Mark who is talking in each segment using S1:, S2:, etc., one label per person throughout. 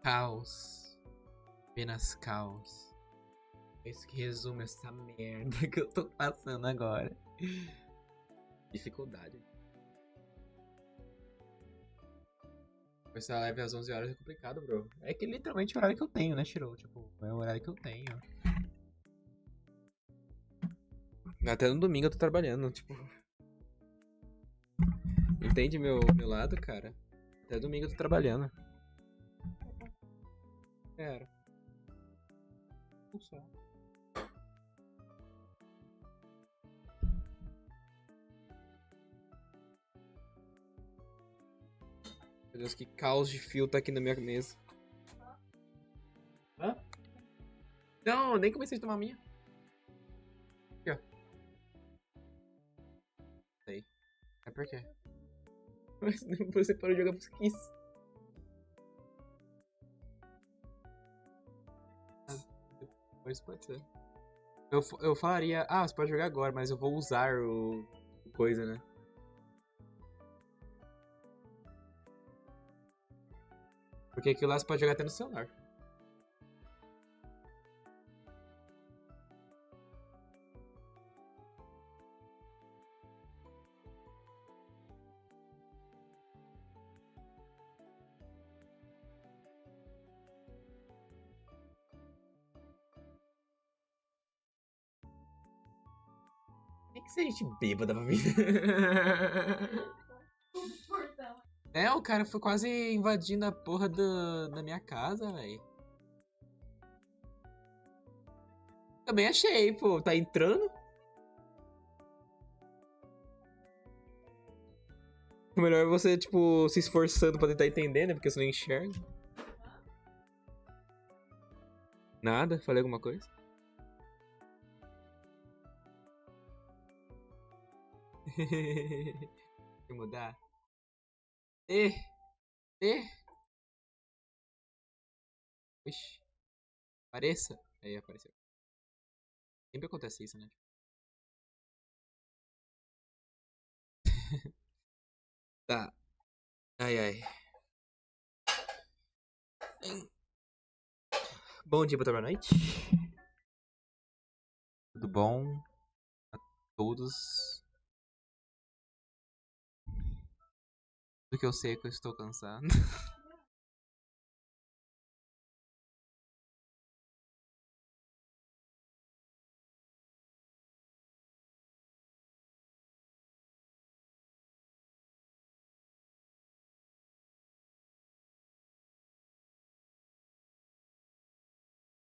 S1: Caos. Apenas caos. Isso que resume essa merda que eu tô passando agora. Dificuldade. Começar a live às 11 horas é complicado, bro. É que literalmente é o horário que eu tenho, né, Shiro? Tipo, é o horário que eu tenho. Até no domingo eu tô trabalhando, tipo. Entende meu lado, cara? Até domingo eu tô trabalhando. Cara. Não só. Meu Deus, que caos de fio tá aqui na minha mesa. Hã? Não, nem comecei a tomar a minha. Aqui, ó. Sei. É por quê? Mas você parou de jogar por isso. Depois pode ser. Eu falaria, ah, você pode jogar agora, mas eu vou usar o coisa, né? Porque aquilo lá você pode jogar até no celular. Tem que ser gente bêbada pra vir. É, o cara foi quase invadindo a porra da minha casa, velho. Também achei, pô. Tá entrando? O melhor é você, tipo, se esforçando pra tentar entender, né? Porque você não enxerga. Nada? Falei alguma coisa? Vou mudar? E, e. Ixi, apareça. Aí apareceu. Sempre acontece isso, né? Tá. Ai, ai. Bom dia, boa tarde, boa noite. Tudo bom a todos? Do que eu sei é que eu estou cansado.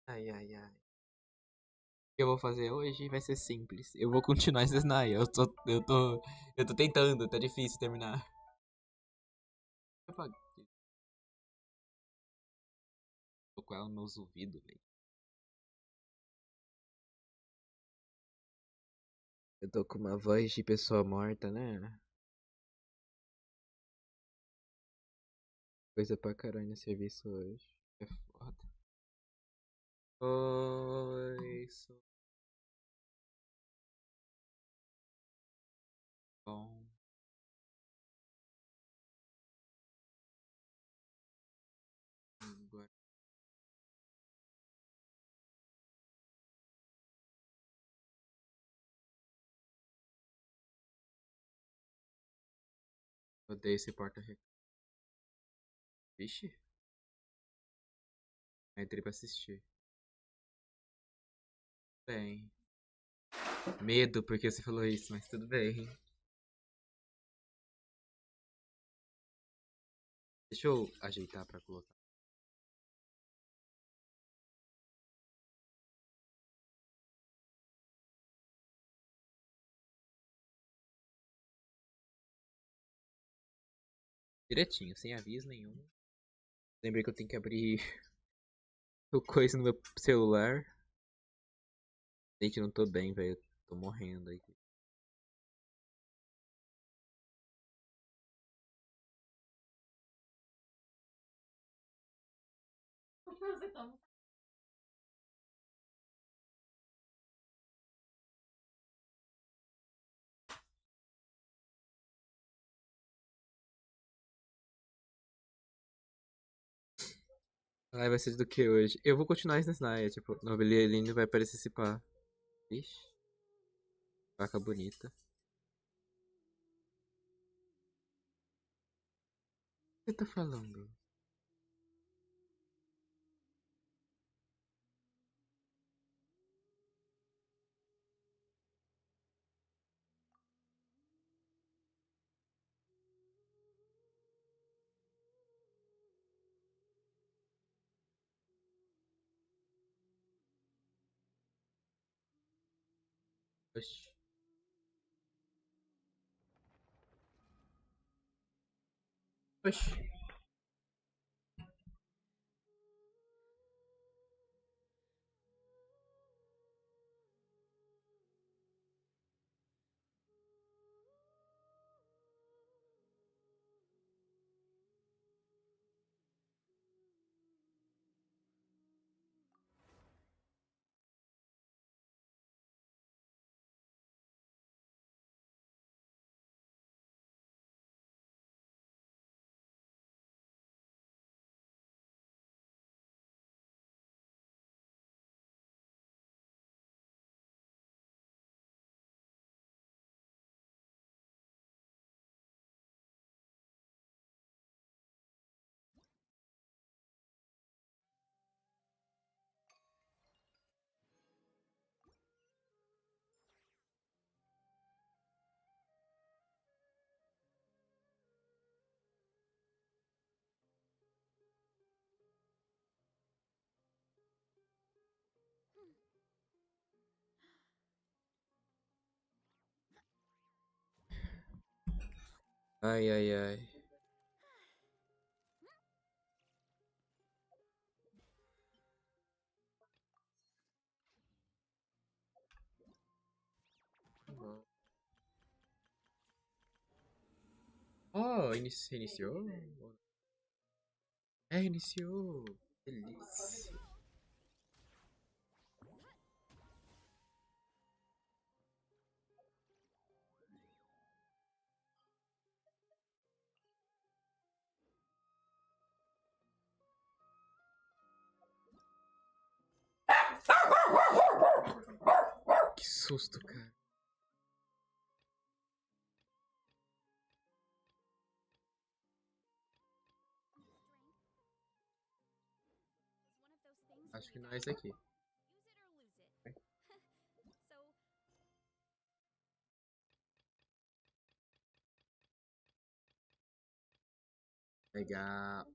S1: Ai, ai, ai. O que eu vou fazer hoje vai ser simples. Eu vou continuar esse snheznaya. Eu tô tentando, tá difícil terminar. Tô com ela nos meus ouvidos, velho. Eu tô com uma voz de pessoa morta, né? Coisa pra caralho no serviço hoje. É foda. Oi, sou bom. Agora odeio esse porta-retrato. Vixe, entrei pra assistir. Bem. Medo porque você falou isso, mas tudo bem. Deixa eu ajeitar pra colocar. Direitinho, sem aviso nenhum. Lembrei que eu tenho que abrir o coisa no meu celular. Gente, não tô bem, velho. Tô morrendo aí. A live vai ser do que hoje? Eu vou continuar snheznaya, tipo, Noveline vai participar. Ixi, vaca bonita. O que você tá falando? Oxi. Oxi. Ai, ai, ai. Oh, iniciou? É, iniciou. Delícia. Que susto, cara. Acho que não é esse aqui. Legal.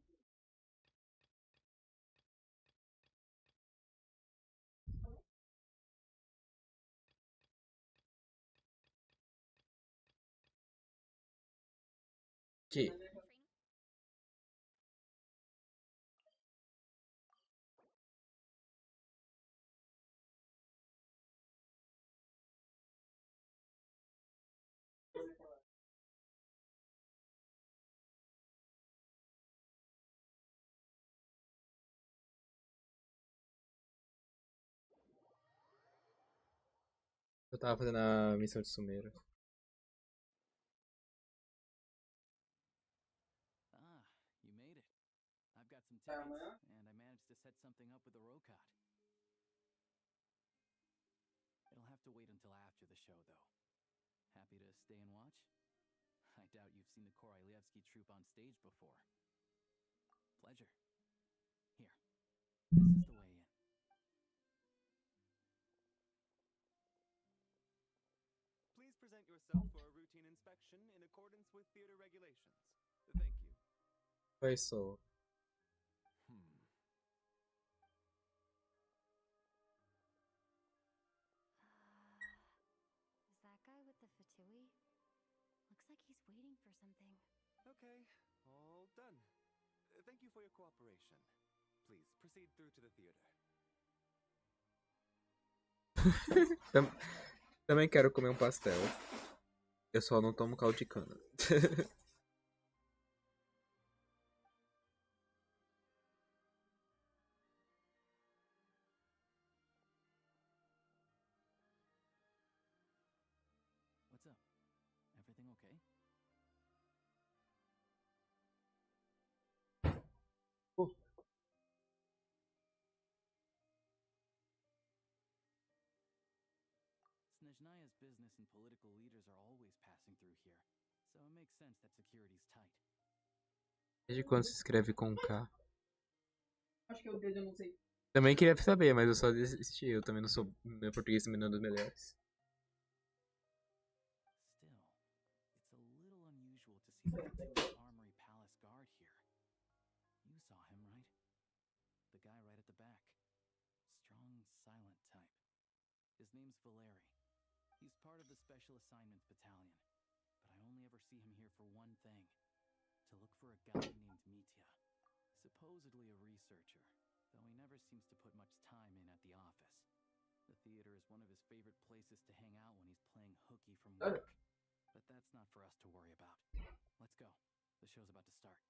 S1: Que? Eu tava fazendo a missão de sumeiro.
S2: Ah, you made it. I've got some tickets, and I managed to set something up with the Rocot. It'll have to wait until after the show, though. Happy to stay and watch? I doubt you've seen the Korolyevsky troupe on stage before. Pleasure. Here, this is the way in.
S3: Please present yourself for a routine inspection in accordance with theater regulations. Thank you.
S1: Foi só.
S4: Is that guy with the fatui? Looks like he's waiting for something.
S3: Okay, all done. Thank you for your cooperation. Please proceed through to the theater.
S1: Também quero comer um pastel. Eu só não tomo caldo de cana.
S2: What's up? Everything okay? Snheznaya's business and political leaders are always passing through here, so it makes sense that security's tight.
S1: Desde quando se escreve com K? Acho que é o dedo, eu não sei. Também queria saber, mas eu só desisti. Eu também não sou. Meu português também não é dos melhores.
S2: Still, it's a little unusual to see the Fatui Armory Palace guard here. You saw him, right? The guy right at the back. Strong, silent type. His name's Valeri. He's part of the Special Assignments Battalion, but I only ever see him here for one thing. To look for a guy named Mitya. Supposedly a researcher, though he never seems to put much time in at the office. The theater is one of his favorite places to hang out when he's playing hooky from work. But that's not for us to worry about. Let's go. The show's about to start.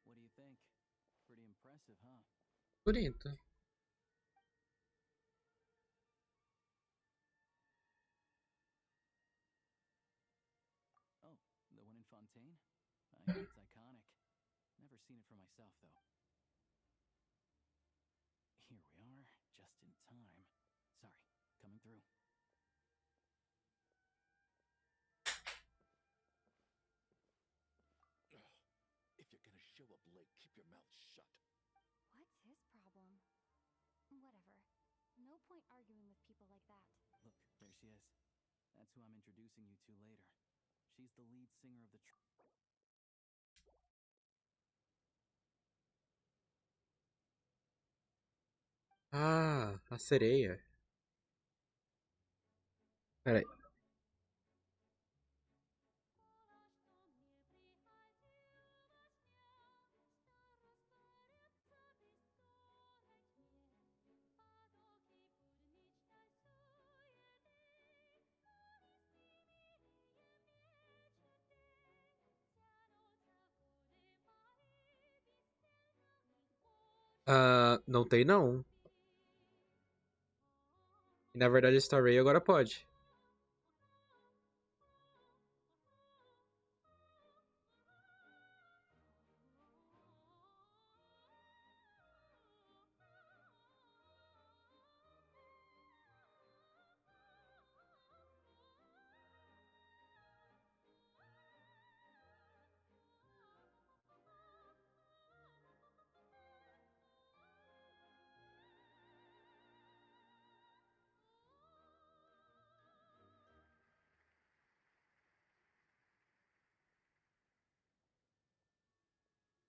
S2: What do you think? Pretty impressive, huh?
S1: Bonito.
S2: Oh, the one in Fontaine? I hear it's iconic. Never seen it for myself, though. Here we are, just in time. Sorry, coming through.
S3: If you're gonna show up late, keep your mouth shut.
S4: What's his problem? Whatever. No point arguing with people like that.
S2: Look, there she is. That's who I'm introducing you to later. She's the lead singer of the
S1: Ah, a sereia. Peraí. Ah, não tem não. E na verdade Star Rail agora pode.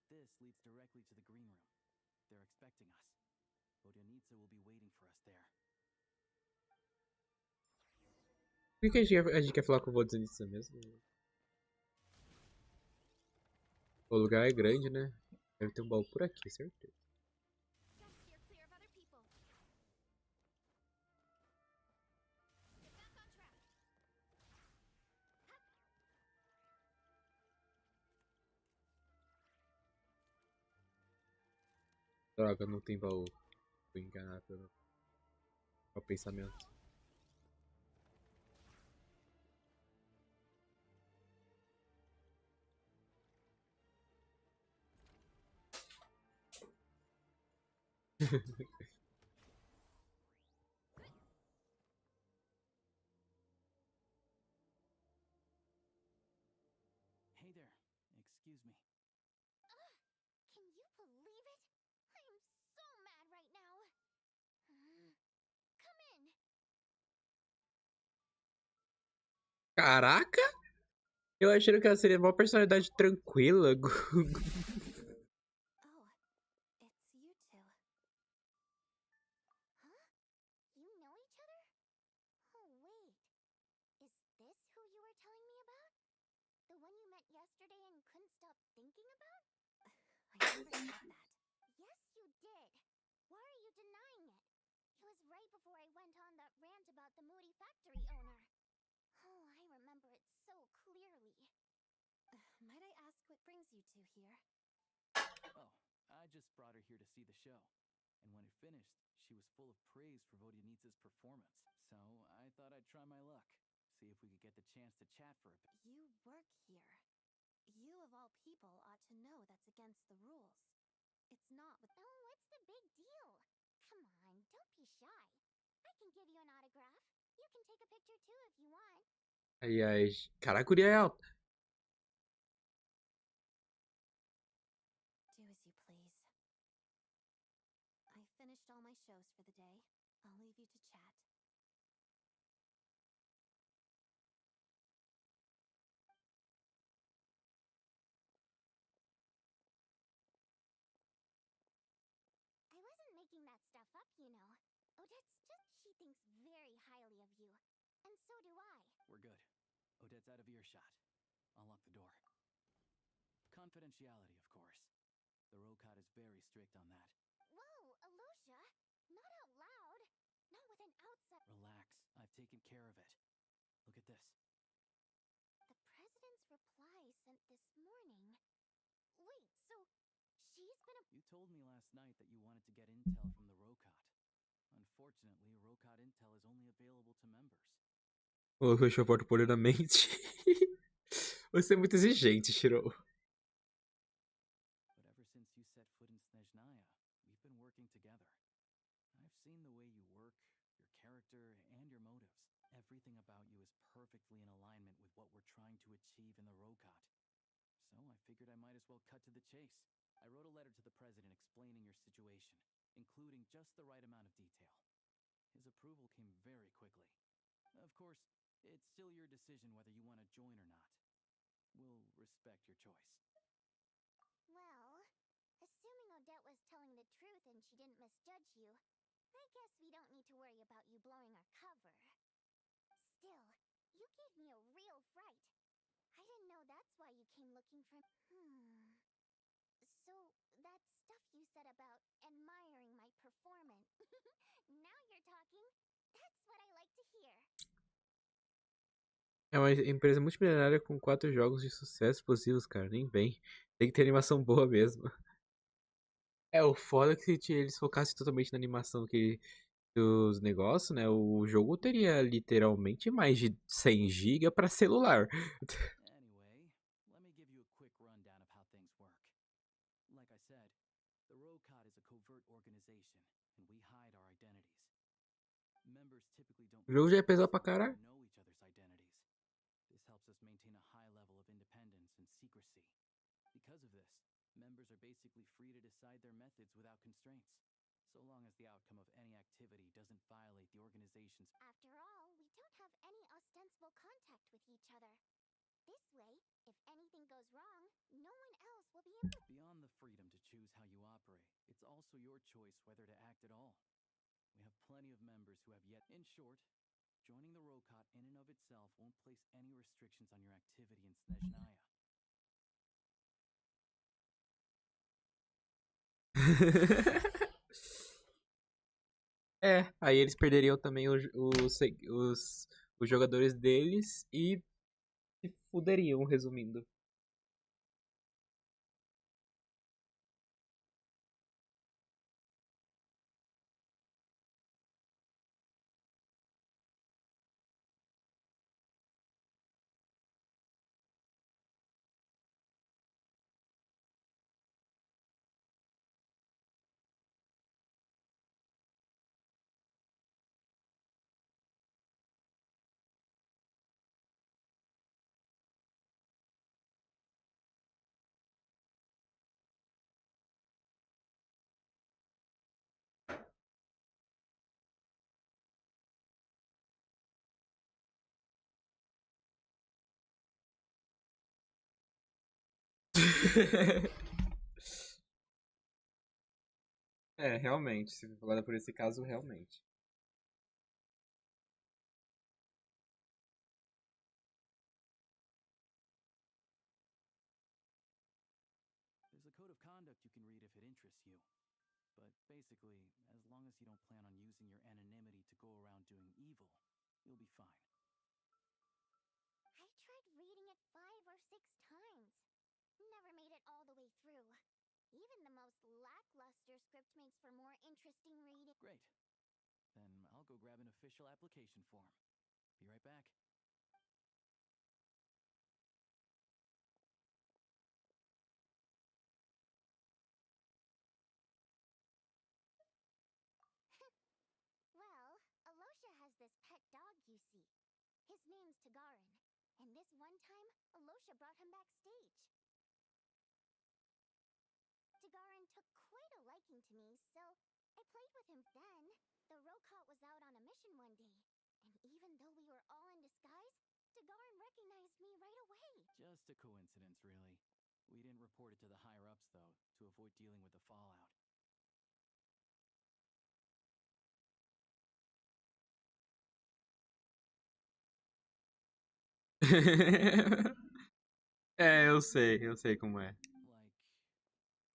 S2: This leads directly to the green room. They're expecting us. Vodyanitsa will be waiting for us there.
S1: Por que a gente quer falar com o Vodyanitsa mesmo? O lugar é grande, né? Deve ter um baú por aqui, certeza.
S4: Gotta steer clear of other people. Get back on track.
S1: Droga, não tem baú. Fui enganado pelo pensamento.
S2: Hey there. Excuse me.
S4: Can you believe it? I am so mad right now. Come in.
S1: Caraca! Eu achando que ela seria uma personalidade tranquila.
S4: Oh, it's you two. Huh? You know each other? Oh, wait. Is this who you were telling me about? The one you met yesterday and couldn't stop thinking about? I never said that. Yes, you did. Why are you denying it? It was right before I went on that rant about the moody factory owner. Oh, I remember it so clearly. Might I ask what brings you two here?
S2: Oh, I just brought her here to see the show. And when it finished, she was full of praise for Vodyanitsa's performance. So I thought I'd try my luck. See if we could get the chance to chat for a bit.
S4: You work here. You, of all people, ought to know that's against the rules. It's not with— Oh, what's the big deal? Come on, don't be shy. I can give you an autograph. You can take a picture too if you want.
S1: Ai, ai. Caraca, a guria é alta.
S4: Do as you please. I finished all my shows for the day. I'll leave you to chat. I wasn't making that stuff up, you know. Odette's just— she thinks very highly of you. And so do I.
S2: We're good. Odette's out of earshot. I'll lock the door. Confidentiality, of course. The Rocot is very strict on that.
S4: Whoa, Alosia! Not out loud! Not with an outside—
S2: Relax. I've taken care of it. Look at this.
S4: The president's reply sent this morning. Wait, so she's been a—
S2: You told me last night that you wanted to get intel from the Rocot. Unfortunately, Rocot intel is only available to members.
S1: Ô, fechou a porta por olho na mente. Você é muito exigente, Shiro.
S2: But ever since you set foot in Snheznaya, we've been working together. I've seen the way you work, your character, and your motives. Everything about you is perfectly in alignment with what we're trying to achieve in the Rocot. So I figured I might as well cut to the chase. I wrote a letter to the president explaining your situation, including just the right amount of detail. His approval came very quickly. Of course, it's still your decision whether you want to join or not. We'll respect your choice.
S4: Well, assuming Odette was telling the truth and she didn't misjudge you, I guess we don't need to worry about you blowing our cover. Still, you gave me a real fright. I didn't know that's why you came looking for— So, that stuff you said about admiring my performance. Now you're talking. That's what I like to hear.
S1: É uma empresa multimilionária com 4 jogos de sucesso exclusivos, cara. Nem vem. Tem que ter animação boa mesmo. É, o foda é que se eles focassem totalmente na animação dos negócios, né? O jogo teria literalmente mais de 100 GB pra celular.
S2: Anyway, let me give you a quick rundown of how things work. Like I said, the Rocot is a covert organization, and we hide our identities. Members typically don't
S1: O jogo já é pesado pra
S2: or
S1: caralho.
S2: know each other's identities. This helps us maintain a high level of independence and secrecy. Because of this, members are basically free to decide their methods without constraints, so long as the outcome of any activity doesn't violate the organization's.
S4: After all, we don't have any ostensible contact with each other. This way, if anything goes wrong, no one else will be able—
S2: Beyond the freedom to choose how you operate, it's also your choice whether to act at all. We have plenty of members who have yet. In short, joining the Rocot in and of itself won't place any restrictions on your activity in Snheznaya.
S1: É, aí eles perderiam também os jogadores deles e se fuderiam, resumindo. É, realmente, se for falar por esse caso, realmente.
S2: There's a code of conduct you can read if it interests you. But basically, as long as you don't plan on using your anonymity to go around doing evil, you'll be fine.
S4: I tried reading it 5 or 6 times. Never made it all the way through. Even the most lackluster script makes for more interesting reading.
S2: Great. Then I'll go grab an official application form. Be right back.
S4: Well, Alosha has this pet dog, you see. His name's Tagarin, and this one time, Alosha brought him backstage. Tagarin took quite a liking to me, so I played with him. Then, the Rokot was out on a mission one day, and even though we were all in disguise, Tagarin recognized me right away.
S2: Just a coincidence, really. We didn't report it to the higher-ups, though, to avoid dealing with the fallout.
S1: Eu sei como é.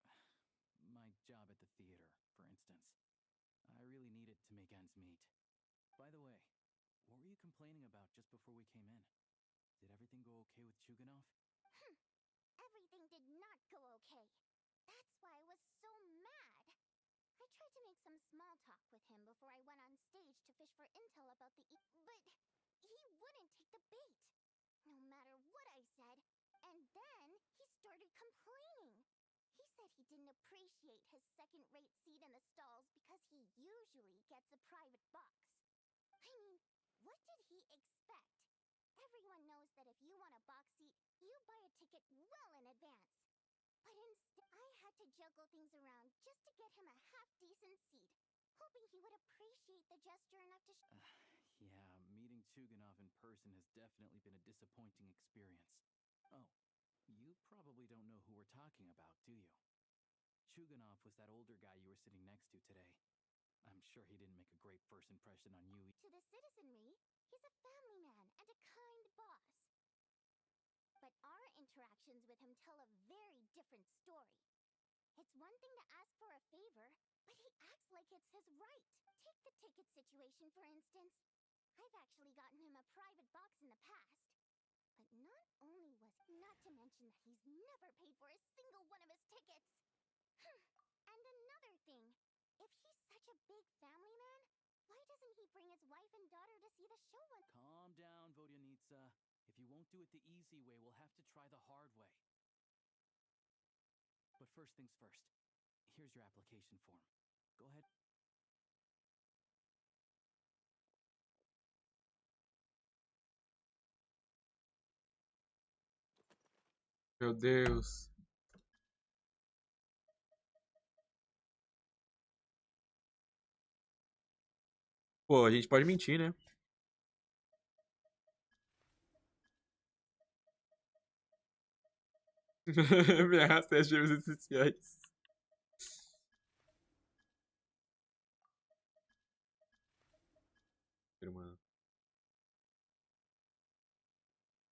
S2: Like my job at the theater, for instance. I really need it to make ends meet. By the way, what were you complaining about just before we came in? Did everything go okay with Chuganov?
S4: Everything did not go okay. That's why I was so mad. I tried to make some small talk with him before I went on stage to fish for intel about the but he wouldn't take the bait, no matter what I said. And then he started complaining. He said he didn't appreciate his second-rate seat in the stalls because he usually gets a private box. I mean, what did he expect? Everyone knows that if you want a box seat, you buy a ticket well in advance. But instead, I had to juggle things around just to get him a half-decent seat, hoping he would appreciate the gesture enough to
S2: Yeah, meeting Chuganov in person has definitely been a disappointing experience. Oh, you probably don't know who we're talking about, do you? Chuganov was that older guy you were sitting next to today. I'm sure he didn't make a great first impression on you.
S4: To the citizenry, he's a family man and a kind boss. But our interactions with him tell a very different story. It's one thing to ask for a favor, but he acts like it's his right. Take the ticket situation, for instance. I've actually gotten him a private box in the past. But not only was, not to mention that he's never paid for a single one of his tickets. And another thing, if he's such a big family man, why doesn't he bring his wife and daughter to see the show when—
S2: Calm down, Vodyanitsa. If you won't do it the easy way, we'll have to try the hard way. But first things first. Here's your application form. Go ahead.
S1: Meu Deus. Pô, a gente pode mentir, né? Me arrasta as gêmeas essenciais. Mano.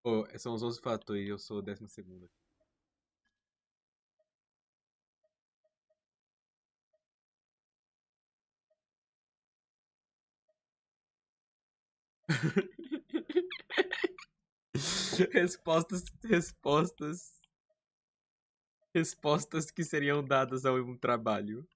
S1: Pô, são os 11 fatores e eu sou o 12º. Respostas que seriam dadas a um trabalho.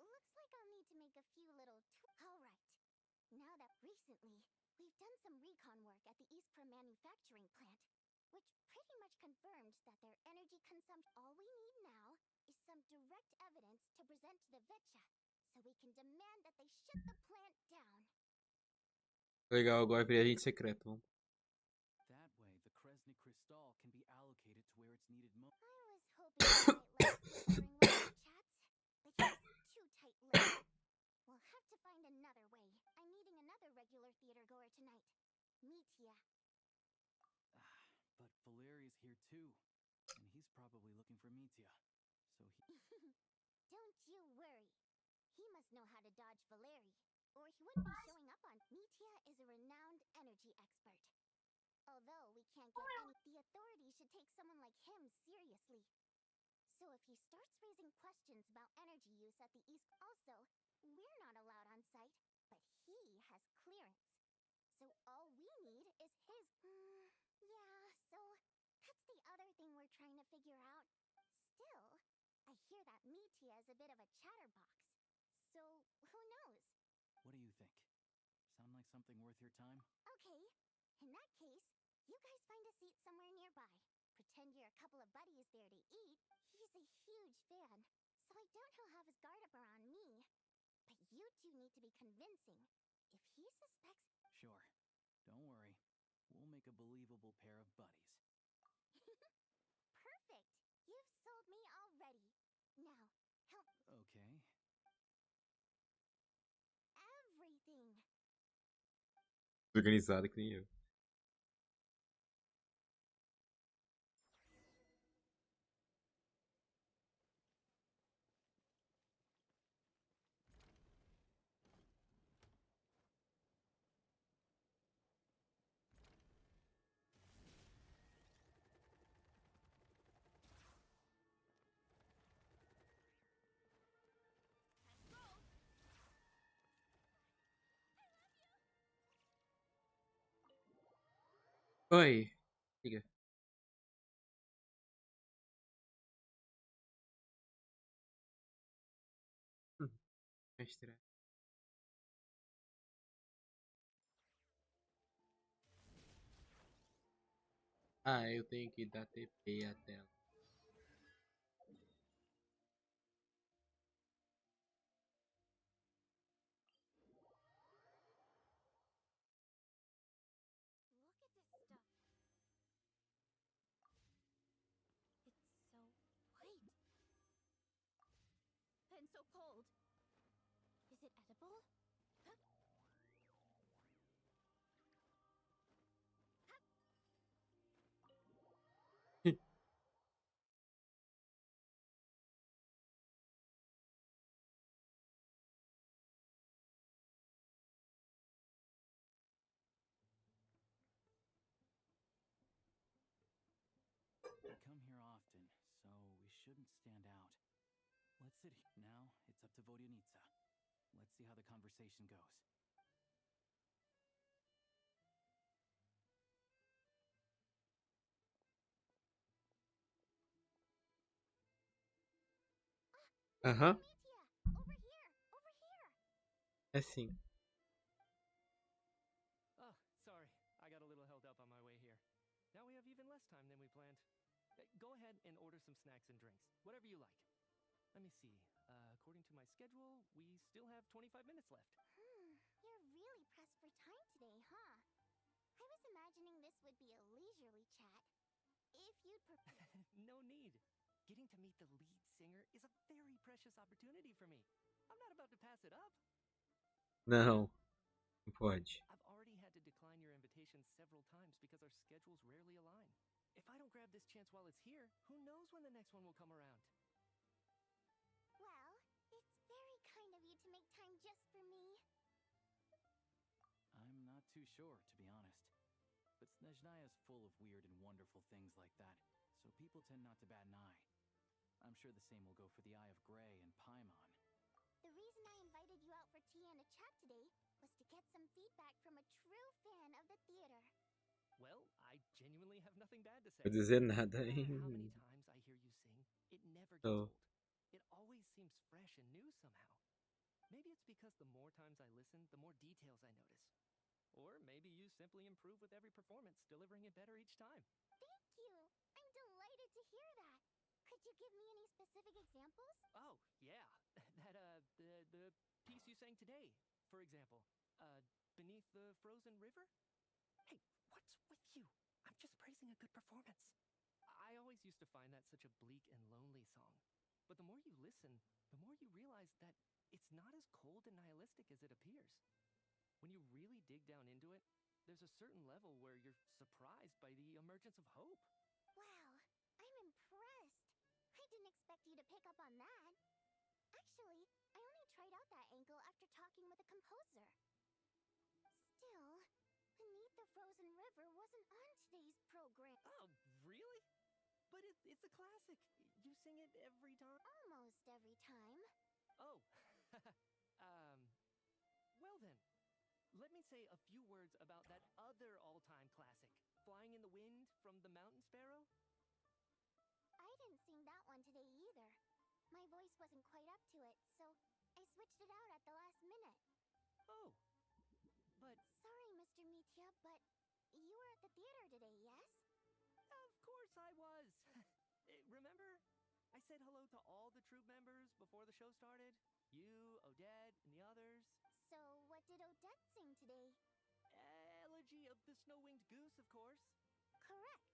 S4: Looks like I'll need to make a few little Alright. Now that recently, we've done some recon work at the Eastpro manufacturing plant, which pretty much confirmed that their energy consumption. All we need now is some direct evidence to present to the Vetcha, so we can demand that they shut the plant down.
S1: Legal, agora virei agente secreto. Vamos.
S2: That way, the Kresny Crystal can be allocated to where it's needed most.
S4: I was hoping you might let us during one of the chats, but he's too tight-lipped. We'll have to find another way. I'm meeting another regular theater goer tonight, Mitya.
S2: But Valeri's here too, and he's probably looking for Mitya. So he...
S4: Don't you worry. He must know how to dodge Valeri, or he wouldn't be showing up on— Mitya is a renowned energy expert. Although we can't get any— the authorities should take someone like him seriously. So if he starts raising questions about energy use at the East, also, we're not allowed on site, but he has clearance. So all we need is his. Yeah, so that's the other thing we're trying to figure out. Still, I hear that Mitia is a bit of a chatterbox. So who knows?
S2: What do you think? Sound like something worth your time?
S4: Okay, in that case, you guys find a seat somewhere nearby. Pretend you're a couple of buddies there to eat. He's a huge fan, so I doubt he'll have his guard up around me. But you two need to be convincing. If he suspects...
S2: Sure. Don't worry. We'll make a believable pair of buddies.
S4: Perfect! You've sold me already. Now, help
S2: Okay.
S4: everything.
S1: Organizado que nem eu. Oi, diga. Mestre. Ah, eu tenho que dar TP até ela.
S4: Look at this stuff. It's so white. And so cold. Is it edible? Huh?
S2: We come here often, so we shouldn't stand out. Let's sit here. Now, it's up to Vodyanitsa. Let's see how the conversation goes.
S1: Aham,
S4: Mitia! Over here! Over here!
S1: é sim.
S5: Oh, sorry. I got a little held up on my way here. Now we have even less time than we planned. Go ahead and order some snacks and drinks. Whatever you like. Let me see. According to my schedule, we still have 25 minutes left.
S4: You're really pressed for time today, huh? I was imagining this would be a leisurely chat. If you'd prepare...
S5: No need. Getting to meet the lead singer is a very precious opportunity for me. I'm not about to pass it up.
S1: Não, não pode.
S5: I've already had to decline your invitation several times because our schedules rarely align. If I don't grab this chance while it's here, who knows when the next one will come around?
S4: Well, it's very kind of you to make time just for me.
S2: I'm not too sure, to be honest. But Snezhnaya is full of weird and wonderful things like that, so people tend not to bat an eye. I'm sure the same will go for the Eye of Grey and Paimon.
S4: The reason I invited you out for tea and a chat today was to get some feedback from a true fan of the theater.
S5: Well, I genuinely have nothing bad to say.
S1: Vou dizer nada
S5: No matter how many
S1: ainda.
S5: times I hear you sing, it never gets
S1: Oh.
S5: old. It always seems fresh and new somehow. Maybe it's because the more times I listen, the more details I notice. Or maybe you simply improve with every performance, delivering it better each time.
S4: Thank you! I'm delighted to hear that. Could you give me any specific examples?
S5: Oh, yeah. The piece you sang today, for example. Beneath the Frozen River? Hey, what's with you? I'm just praising a good performance. I always used to find that such a bleak and lonely song. But the more you listen, the more you realize that it's not as cold and nihilistic as it appears. When you really dig down into it, there's a certain level where you're surprised by the emergence of hope.
S4: Wow, I'm impressed. I didn't expect you to pick up on that. Actually, I only tried out that angle after talking with a composer. Still, Beneath the Frozen River wasn't on today's program.
S5: Oh, really? But it's a classic. You sing it every time.
S4: Almost every time.
S5: Oh, well then. Let me say a few words about that other all-time classic, Flying in the Wind from the Mountain Sparrow.
S4: I didn't sing that one today either. My voice wasn't quite up to it, so I switched it out at the last minute.
S5: Oh, but
S4: Sorry, Mr. Mitya, but you were at the theater today, yes?
S5: of course I was. Remember? I said hello to all the troop members before the show started. You, Odette, and the others.
S4: So what did Odette sing today?
S5: Elegy of the Snow-Winged Goose, of course.
S4: Correct.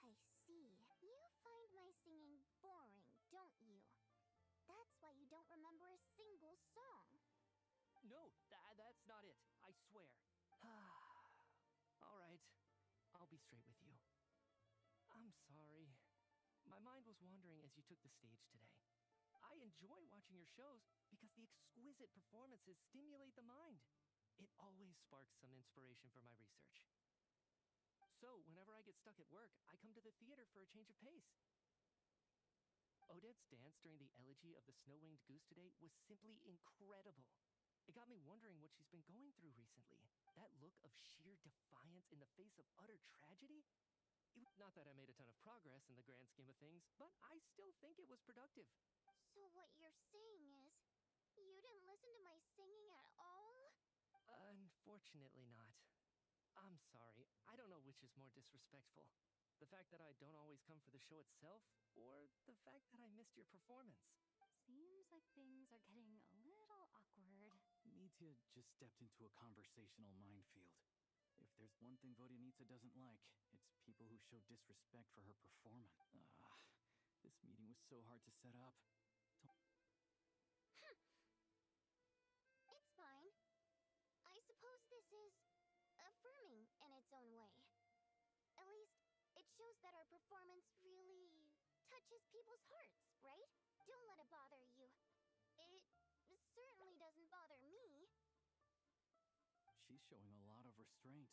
S4: I see. You find my singing boring, don't you? That's why you don't remember a single song.
S5: No, that's not it. I swear. All right. I'll be straight with you. I'm sorry. My mind was wandering as you took the stage today. I enjoy watching your shows because the exquisite performances stimulate the mind. It always sparks some inspiration for my research. So, whenever I get stuck at work, I come to the theater for a change of pace. Odette's dance during the elegy of the Snow-Winged Goose today was simply incredible. It got me wondering what she's been going through recently. That look of sheer defiance in the face of utter tragedy? Not that I made a ton of progress in the grand scheme of things, but I still think it was productive.
S4: So what you're saying is, you didn't listen to my singing at all?
S5: Unfortunately not. I'm sorry, I don't know which is more disrespectful. The fact that I don't always come for the show itself, or the fact that I missed your performance.
S6: Seems like things are getting a little awkward.
S7: Mitya just stepped into a conversational minefield. If there's one thing Vodyanitsa doesn't like, it's people who show disrespect for her performance. This meeting was so hard to set up.
S4: It's fine. I suppose this is affirming in its own way. At least, it shows that our performance really touches people's hearts, right? Don't let it bother you. It certainly doesn't bother me.
S7: She's showing a lot of restraint.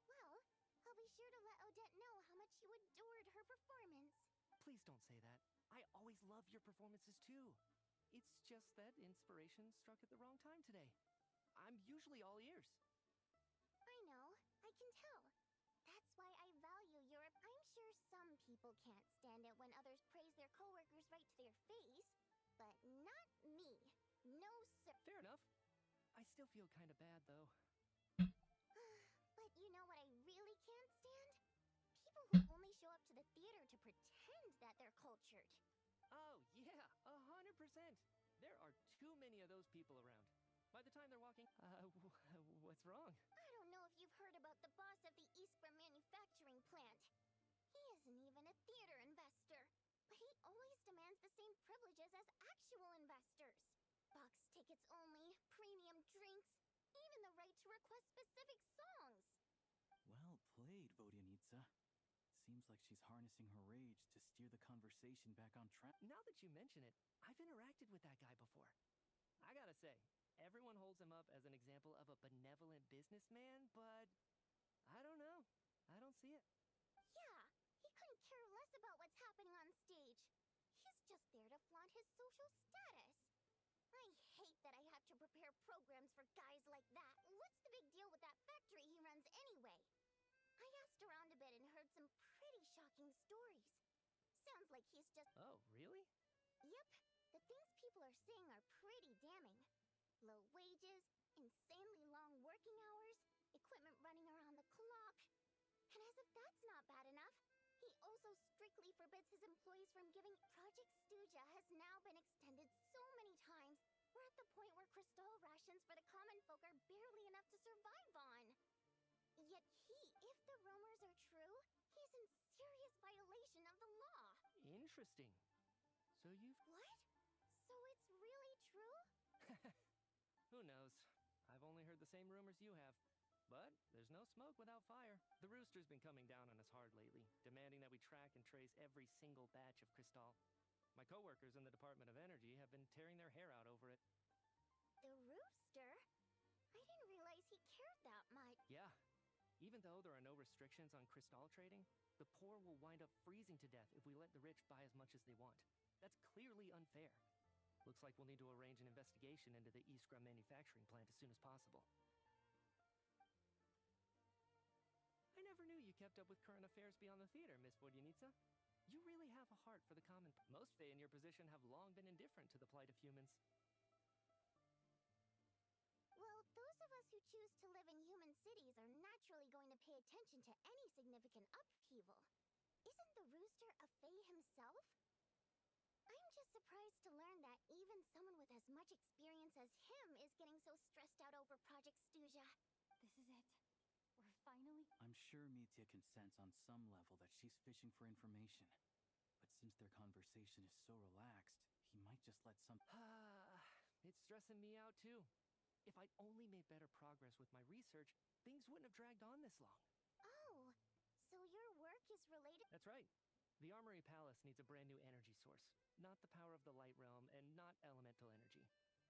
S4: Well, I'll be sure to let Odette know how much you adored her performance.
S5: Please don't say that. I always love your performances too. It's just that inspiration struck at the wrong time today. I'm usually all ears.
S4: I know, I can tell. That's why I value your... I'm sure some people can't stand it when others praise their coworkers right to their face, but not me. No, sir.
S5: Fair enough. I still feel kind of bad, though.
S4: But you know what I really can't stand? People who only show up to the theater to pretend that they're cultured.
S5: Oh, yeah, 100%. There are too many of those people around. By the time they're walking, what's wrong?
S4: I don't know if you've heard about the boss of the Iskra manufacturing plant. He isn't even a theater investor, but he always demands the same privileges as actual investors. Box tickets only, premium drinks, even the right to request specific songs.
S7: Well played, Vodyanitsa. Seems like she's harnessing her rage to steer the conversation back on track.
S5: Now that you mention it, I've interacted with that guy before. I gotta say, everyone holds him up as an example of a benevolent businessman, but I don't know. I don't see it.
S4: Yeah, he couldn't care less about what's happening on stage. He's just there to flaunt his social status. I hate that I have to prepare programs for guys like that. What's the big deal with that factory he runs anyway? I asked around a bit and heard some pretty shocking stories. Sounds like he's just...
S5: Oh, really?
S4: Yep, the things people are saying are pretty damning. Low wages, insanely long working hours, equipment running around the clock. And as if that's not bad enough, he also strictly forbids his employees from giving... Project Stuja has now been extended so many times, we're at the point where crystal rations for the common folk are barely enough to survive on. Yet if the rumors are true, he's in serious violation of the law.
S5: Interesting. So you've...
S4: What? So it's really true?
S5: Who knows? I've only heard the same rumors you have. But there's no smoke without fire. The rooster's been coming down on us hard lately, demanding that we track and trace every single batch of crystal. My coworkers in the Department of Energy have been tearing their hair out over it.
S4: The rooster? I didn't realize he cared that much.
S5: Yeah. Even though there are no restrictions on crystal trading, the poor will wind up freezing to death if we let the rich buy as much as they want. That's clearly unfair. Looks like we'll need to arrange an investigation into the Iskra manufacturing plant as soon as possible. I never knew you kept up with current affairs beyond the theater, Miss Vodyanica. You really have a heart for the common. Most Fae in your position have long been indifferent to the plight of humans.
S4: Well, those of us who choose to live in human cities are naturally going to pay attention to any significant upheaval. Isn't the rooster a Fae himself? I'm just surprised to learn that even someone with as much experience as him is getting so stressed out over Project Stuja.
S6: This is it. We're finally...
S7: I'm sure Mitya can sense on some level that she's fishing for information. But since their conversation is so relaxed, he might just let some...
S5: It's stressing me out too. If I'd only made better progress with my research, things wouldn't have dragged on this long.
S4: Oh, so your work is related...
S5: That's right. The Armory Palace needs a brand new energy source. Not the power of the light realm and not elemental energy.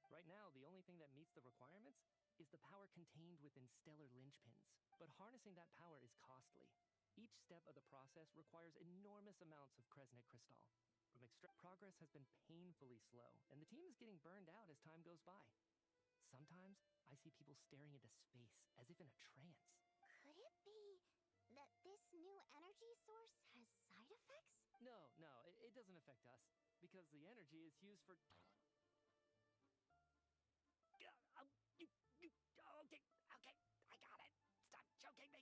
S5: Right now, the only thing that meets the requirements is the power contained within stellar linchpins. But harnessing that power is costly. Each step of the process requires enormous amounts of Kresnik crystal. Progress has been painfully slow, and the team is getting burned out as time goes by. Sometimes, I see people staring into space as if in a trance.
S4: Could it be that this new energy source has side effects?
S5: No, it doesn't affect us, because the energy is used for... Okay, I got it. Stop choking me.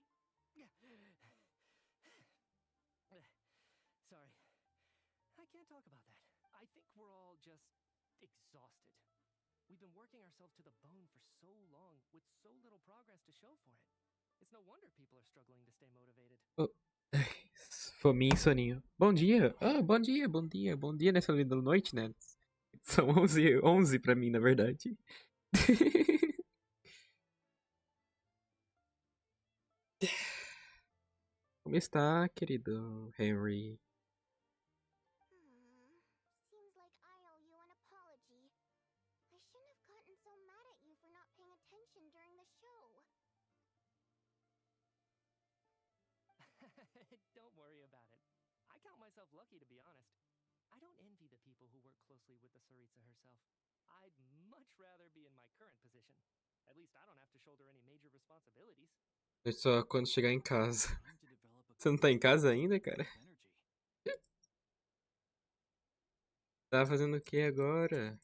S5: Sorry, I can't talk about that. I think we're all just exhausted. We've been working ourselves to the bone for so long with so little progress to show for it. It's no wonder people are struggling to stay motivated.
S1: Oh. Fominho, soninho. Bom dia. Ah, bom dia, bom dia. Bom dia nessa linda noite, né? São 11 pra mim, na verdade. Como está, querido Henry?
S4: Seems like I owe you an apology. I shouldn't have gotten so mad at you for not paying attention during the show.
S5: Don't worry about it. I count myself lucky, to be honest. I don't envy the people who work closely with the Tsaritsa herself. I'd much rather be in my current position. At least I don't have to shoulder any major responsibilities.
S1: É só quando chegar em casa. Você não tá em casa ainda, cara? Tá fazendo o que agora?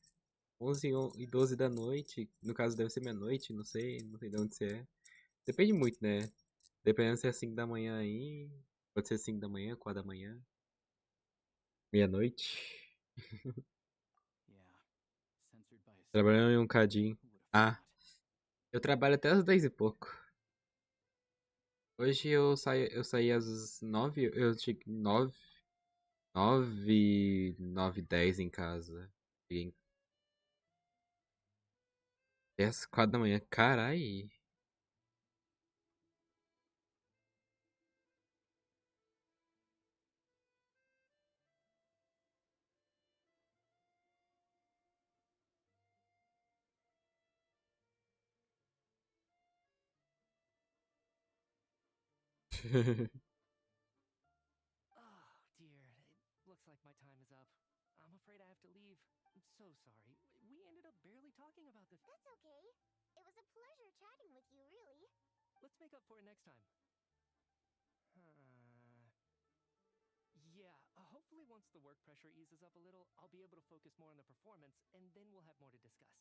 S1: 11 e 12 da noite. No caso, deve ser meia-noite, não sei de onde você é. Depende muito, né? Dependendo se é 5 da manhã aí. Pode ser 5 da manhã, 4 da manhã. Meia-noite. Trabalhando em um cadinho. Ah, eu trabalho até às 10 e pouco. Hoje eu saí às 9. Eu cheguei 9h10 em casa. Cheguei até às 4 da manhã. Carai.
S5: Oh, dear. It looks like my time is up. I'm afraid I have to leave. I'm so sorry. We ended up barely talking about this.
S4: That's okay. It was a pleasure chatting with you, really.
S5: Let's make up for it next time. Yeah, hopefully once the work pressure eases up a little, I'll be able to focus more on the performance, and then we'll have more to discuss.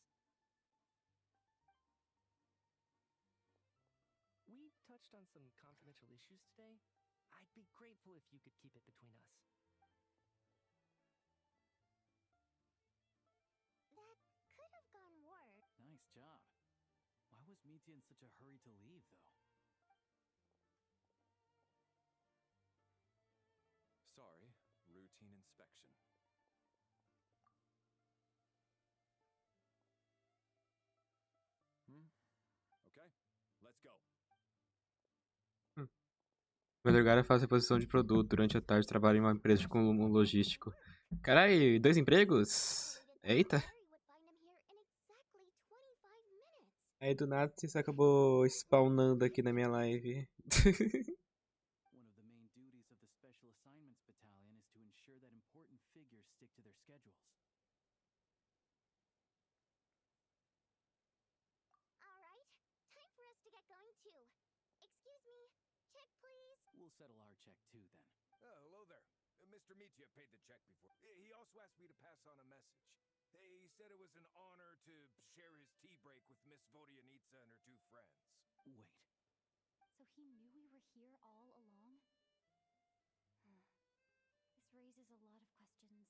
S5: We touched on some confidential issues today. I'd be grateful if you could keep it between us.
S4: That could have gone worse.
S7: Nice job. Why was Mitya in such a hurry to leave, though?
S3: Sorry, routine inspection. Okay, let's go.
S1: Madrugada faz reposição de produto. Durante a tarde trabalho em uma empresa de consumo logístico. Carai, 2 empregos? Eita. Aí do nada você acabou spawnando aqui na minha live.
S7: One of the main duties of the Special Assignments Battalion is to ensure that important figures stick to their schedules.
S4: Alright, time for us to get going too. Excuse me, check please.
S7: We'll settle our check too, then.
S3: Oh, hello there. Mr. Mitya paid the check before. He also asked me to pass on a message. He said it was an honor to share his tea break with Miss Vodyanitsa and her two friends.
S7: Wait.
S6: So he knew we were here all along? This raises a lot of questions.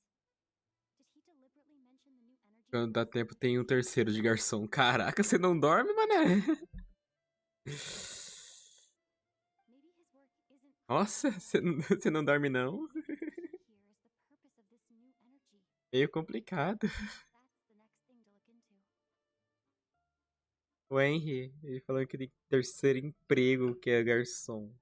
S6: Did he deliberately mention the new energy?
S1: Quando dá tempo tem um terceiro de garçom. Caraca, você não dorme, mané?
S6: Maybe his work isn't
S1: Nossa, você não dorme não?
S6: here is the purpose of this new energy.
S1: Meio complicado.
S6: That's the next thing to look into.
S1: O Henry, ele falou que tem terceiro emprego, que é garçom.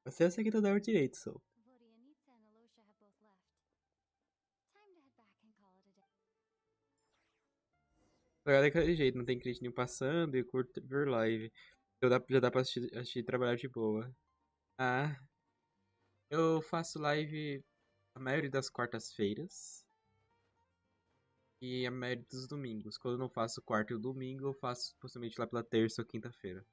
S1: Você acha que não dorme direito, só.
S6: Vodyanitsa and Alosha have both left. Time to head back and call it a day.
S1: Agora é daquele jeito, não tem cliente nenhum passando e eu curto ver live. Então já dá pra assistir trabalhar de boa. Ah, eu faço live a maioria das quartas-feiras. E a maioria dos domingos. Quando eu não faço quarta e o domingo, eu faço possivelmente lá pela terça ou quinta-feira.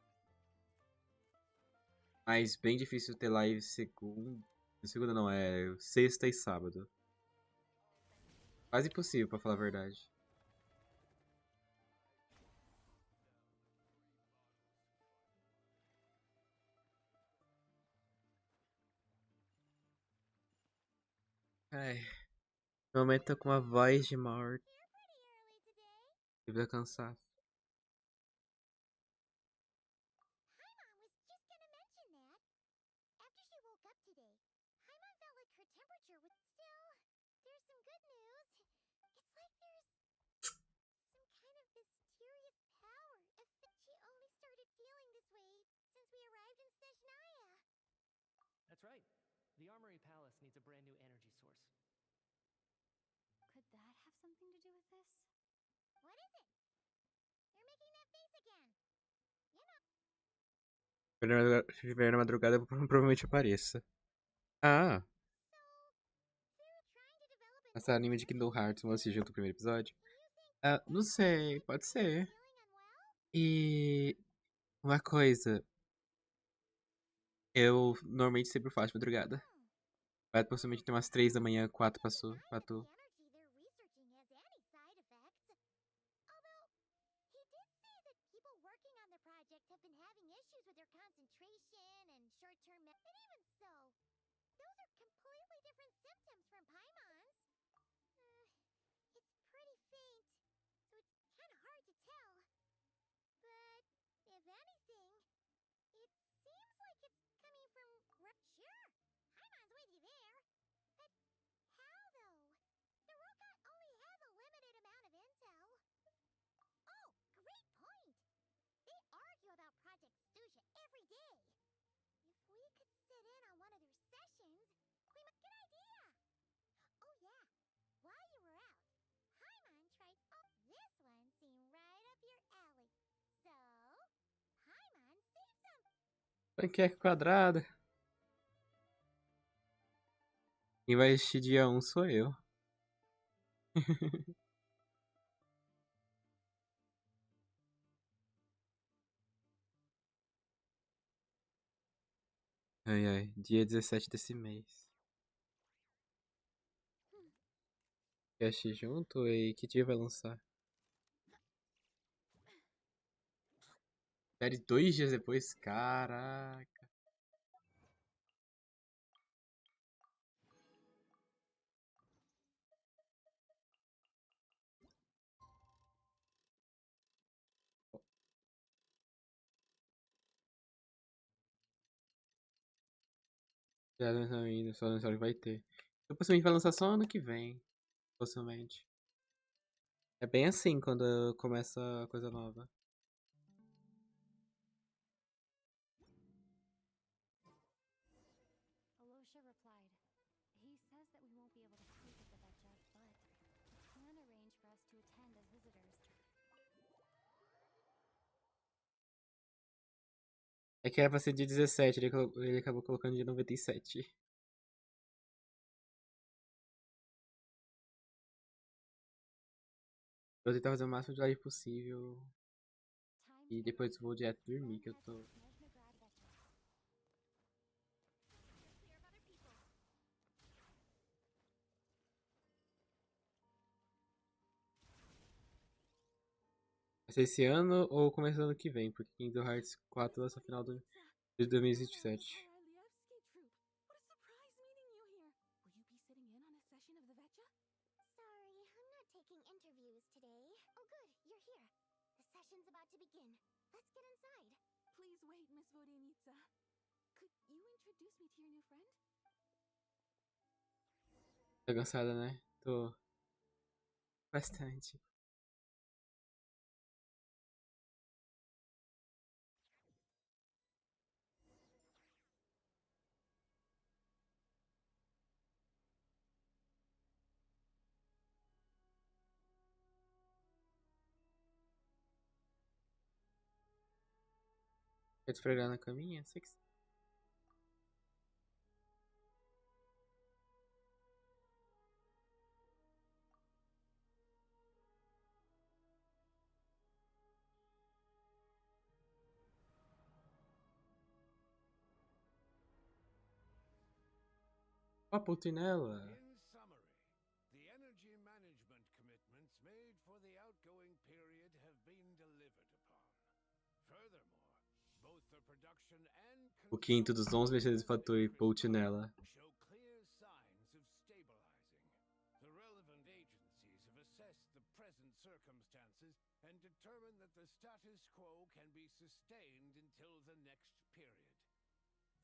S1: Mas bem difícil ter live segunda. Segunda não, é sexta e sábado. Quase impossível, pra falar a verdade. Ai, no momento tô com uma voz de morte. Devido a cansaço.
S4: Paimon was just gonna mention that. After she woke up today, Paimon felt like her temperature was still. There's some good news. It's like there's some kind of mysterious power. She only started feeling this way since we arrived in Snezhnaya.
S5: That's right. The Armory Palace needs a brand new energy source.
S6: Could that have something to do with this?
S4: What is it? You're making that face again. You know.
S1: Se tiver na madrugada, eu provavelmente apareça. Ah,
S4: Through trying to develop an
S1: essa anime de Kingdom Hearts, vamos assistir junto o primeiro episódio? Ah, não sei, pode ser.
S4: feeling unwell?
S1: E uma coisa, eu normalmente sempre faço de madrugada. Vai possivelmente ter umas 3 da manhã, 4 passou, pra tu.
S4: The energy they're researching has any side effects. Although, he did say that people working on the project have been having issues with their concentration and short-term and even so, those are completely different symptoms from Paimon's. It's pretty faint, so it's kind of hard to tell. But, if anything, it seems like it's coming from... Sure, Paimon's with you there. But how, though? The robot only has a limited amount of intel. Oh, great point! They argue about Project Stusha every day. If we could sit in on one of their sessions, we might... Good idea! Oh yeah, while you were out, Paimon tried... Oh, this one seemed right up your alley. So, Paimon saved some...
S1: Panqueca quadrada. Quem vai assistir dia 1 sou eu. Ai, ai, dia 17 desse mês. Quer assistir junto? E que dia vai lançar? Série 2 dias depois? Caraca. Já não ainda, só lançar vai ter. Então, possivelmente vai lançar só ano que vem. Possivelmente. É bem assim quando começa a coisa nova.
S6: Alosha replied. He says that we won't be able to sleep at the Betcha, but he can arrange for us
S1: É que era pra ser dia 17, ele acabou colocando dia 97. Vou tentar fazer o máximo de live possível. E depois vou direto dormir, que eu tô. Vai ser esse ano ou começo do ano que vem, porque Kingdom Hearts 4 lança no final de 2027.
S4: Sorry, I'm not taking interviews today. Oh good, you're here. The session's about to begin. Let's get inside.
S6: Please wait, Miss Vodyanitsa. Could you introduce me to your new friend?
S1: Tá cansada, né? Tô bastante. Quer esfregar na caminha? Sei que... Ó, Putinella.
S3: In summary, the energy management commitments made for the outgoing period have been delivered upon. Furthermore, both the production and
S1: O quinto dos 11 mexeritos de fator e Putinella.
S3: show clear signs of stabilizing. The relevant agencies have assessed the present circumstances and determined that the status quo can be sustained until the next period.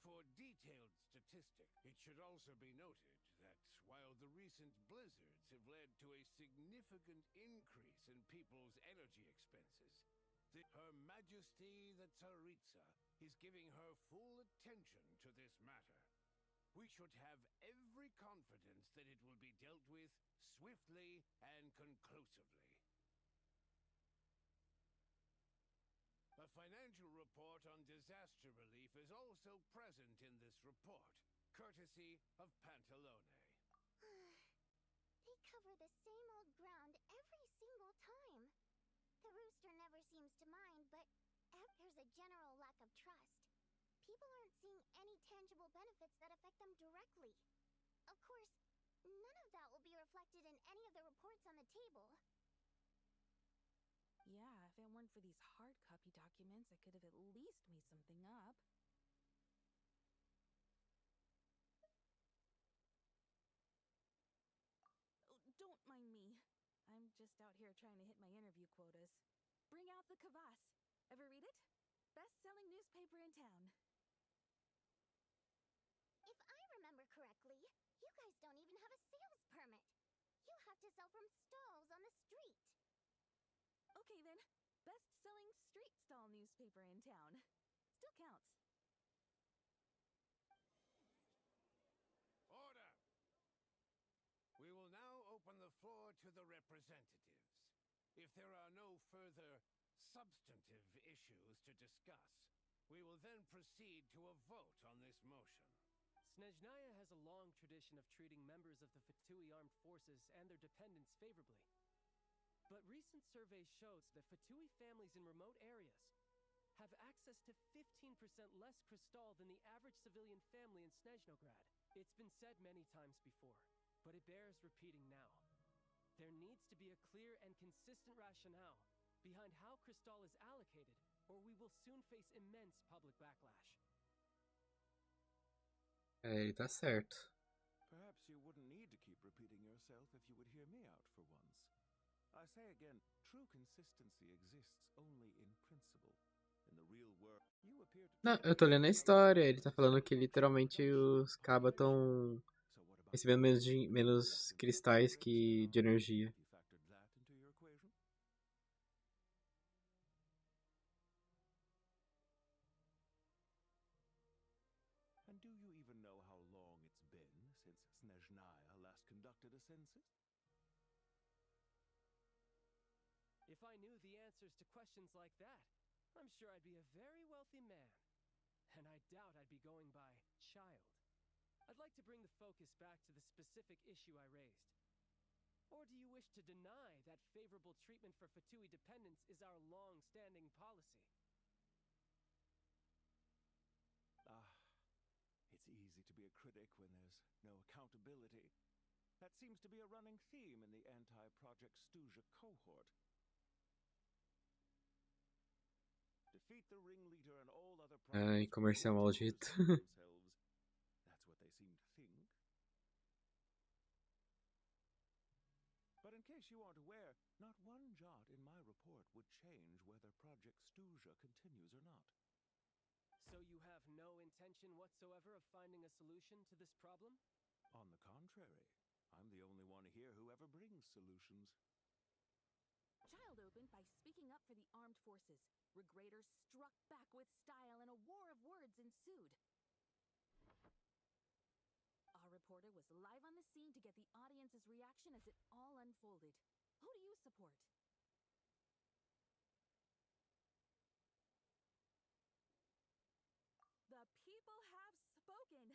S3: For detailed statistics, it should also be noted that while the recent blizzards have led to a significant increase in people's energy expenses, Her Majesty the Tsaritsa is giving her full attention to this matter. We should have every confidence that it will be dealt with swiftly and conclusively. A financial report on disaster relief is also present in this report, courtesy of Pantalone.
S4: They cover the same old ground every single time. The rooster never seems to mind, but there's a general lack of trust. People aren't seeing any tangible benefits that affect them directly. Of course, none of that will be reflected in any of the reports on the table.
S6: Yeah, if it weren't for these hard copy documents, I could have at least made something up. Oh, don't mind me. I'm just out here trying to hit my interview quotas. Bring out the kvass. Ever read it? Best-selling newspaper in town.
S4: If I remember correctly, you guys don't even have a sales permit. You have to sell from stalls on the street.
S6: Okay then, best-selling street stall newspaper in town. Still counts.
S3: Order! We will now open the floor to the representatives. If there are no further substantive issues to discuss, we will then proceed to a vote on this motion.
S5: Snheznaya has a long tradition of treating members of the Fatui armed forces and their dependents favorably. But recent surveys shows that Fatui families in remote areas have access to 15% less crystal than the average civilian family in Snezhnograd. It's been said many times before, but it bears repeating now. There needs to be a clear and consistent rationale behind how crystal is allocated, or we will soon face immense public backlash.
S1: É, ele tá certo.
S8: Perhaps you wouldn't need to keep repeating yourself if you would hear me out for once. I say again, true consistency exists only in principle. In the real world, you appear to
S1: Não, eu tô lendo a história. Ele tá falando que literalmente os cabas estão recebendo menos cristais de energia.
S8: And do you even know how long it's been since Snezhnaya last conducted a census?
S5: If I knew the answers to questions like that, I'm sure I'd be a very wealthy man. and I doubt I'd be going by child. I'd like to bring the focus back to the specific issue I raised. Or do you wish to deny that favorable treatment for Fatui dependents is our long-standing policy?
S8: It's easy to be a critic when there's no accountability. That seems to be a running theme in the anti-Project Stuja cohort. Defeat the ringleader and all other
S1: Ai,
S8: projects
S1: comercial
S8: will
S1: maldito.
S8: oversee themselves. That's what they seem to think. But in case you aren't aware, not one jot in my report would change whether Project Stuja continues or not.
S5: So you have no intention whatsoever of finding a solution to this problem?
S8: On the contrary, I'm the only one here who ever brings solutions.
S6: Child opened by speaking up for the armed forces. Regrader struck back with style and a war of words ensued. Our reporter was live on the scene to get the audience's reaction as it all unfolded. Who do you support? The people have spoken.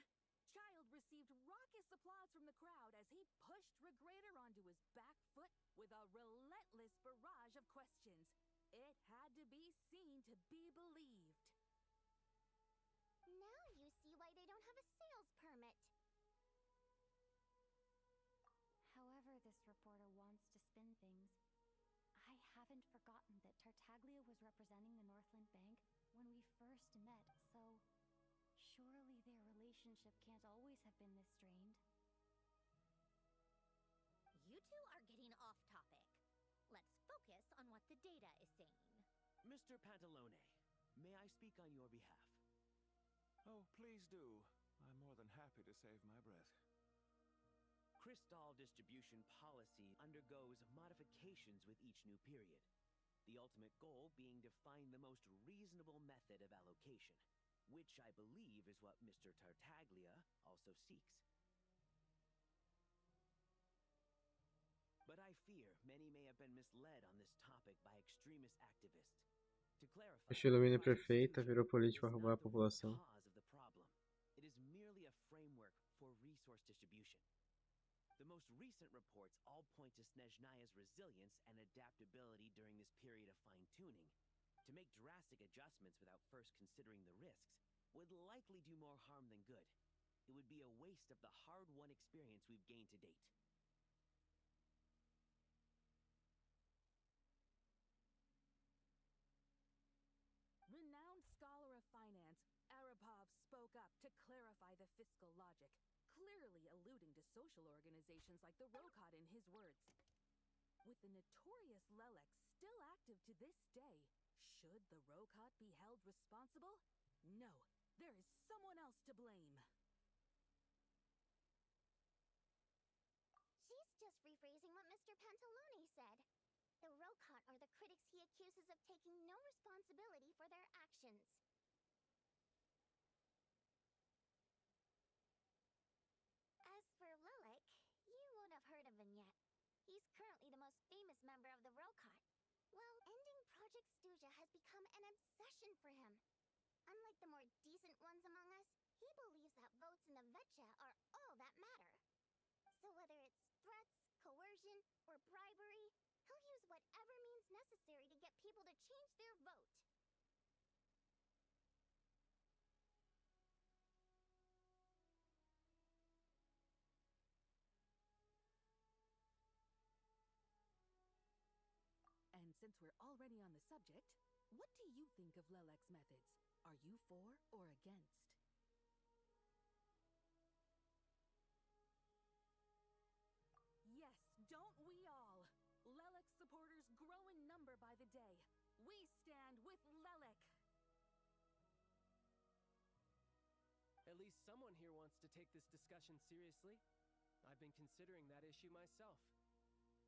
S6: Child received raucous applause from the crowd as he pushed Regrader onto his back foot with a relentless barrage of questions. It had to be seen to be believed.
S4: Now you see why they don't have a sales permit.
S9: However this reporter wants to spin things, I haven't forgotten that Tartaglia was representing the Northland Bank when we first met, so surely their relationship can't always have been this strained.
S4: You two are getting off topic. Let's focus on what the data is saying.
S10: Mr. Pantalone, may I speak on your behalf?
S8: Oh, please do. I'm more than happy to save my breath.
S10: Crystal distribution policy undergoes modifications with each new period. The ultimate goal being to find the most reasonable method of allocation, which I believe is what Mr. Tartaglia also seeks. But I fear many may have been misled on this topic by extremist activists. To clarify,
S1: Acho Ilumina
S10: Project
S1: prefeita,
S10: Stuja
S1: virou político
S10: is
S1: para arrumar a
S10: not the root
S1: população.
S10: cause of the problem. It is merely a framework for resource distribution. The most recent reports all point to Snezhnaya's resilience and adaptability during this period of fine-tuning. To make drastic adjustments without first considering the risks would likely do more harm than good. It would be a waste of the hard-won experience we've gained to date.
S6: Renowned scholar of finance, Arapov spoke up to clarify the fiscal logic, clearly alluding to social organizations like the Rokot in his words. With the notorious Lelek still active to this day, should the Rokot be held responsible? No, there is someone else to blame.
S4: She's just rephrasing what Mr. Pantalone said. The Rokot are the critics he accuses of taking no responsibility for their actions. As for Lelek, you won't have heard of him yet. He's currently the most famous member of the Rokot. Well, ending Project Stuja has become an obsession for him. Unlike the more decent ones among us, he believes that votes in the Vetcha are all that matter. So whether it's threats, coercion, or bribery, he'll use whatever means necessary to get people to change their vote.
S6: And since we're already on the subject, what do you think of Lelek's methods? Are you for or against? Yes, don't we all? Lelek supporters grow in number by the day. We stand with Lelek.
S5: At least someone here wants to take this discussion seriously. I've been considering that issue myself.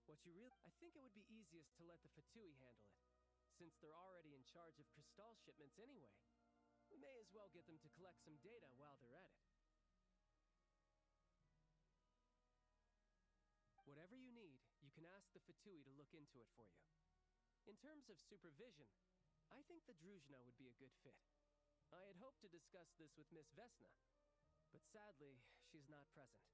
S5: I think it would be easiest to let the Fatui handle it, since they're already in charge of Crystal shipments anyway. We may as well get them to collect some data while they're at it. Whatever you need, you can ask the Fatui to look into it for you. In terms of supervision, I think the Druzhna would be a good fit. I had hoped to discuss this with Miss Vesna, but sadly, she's not present.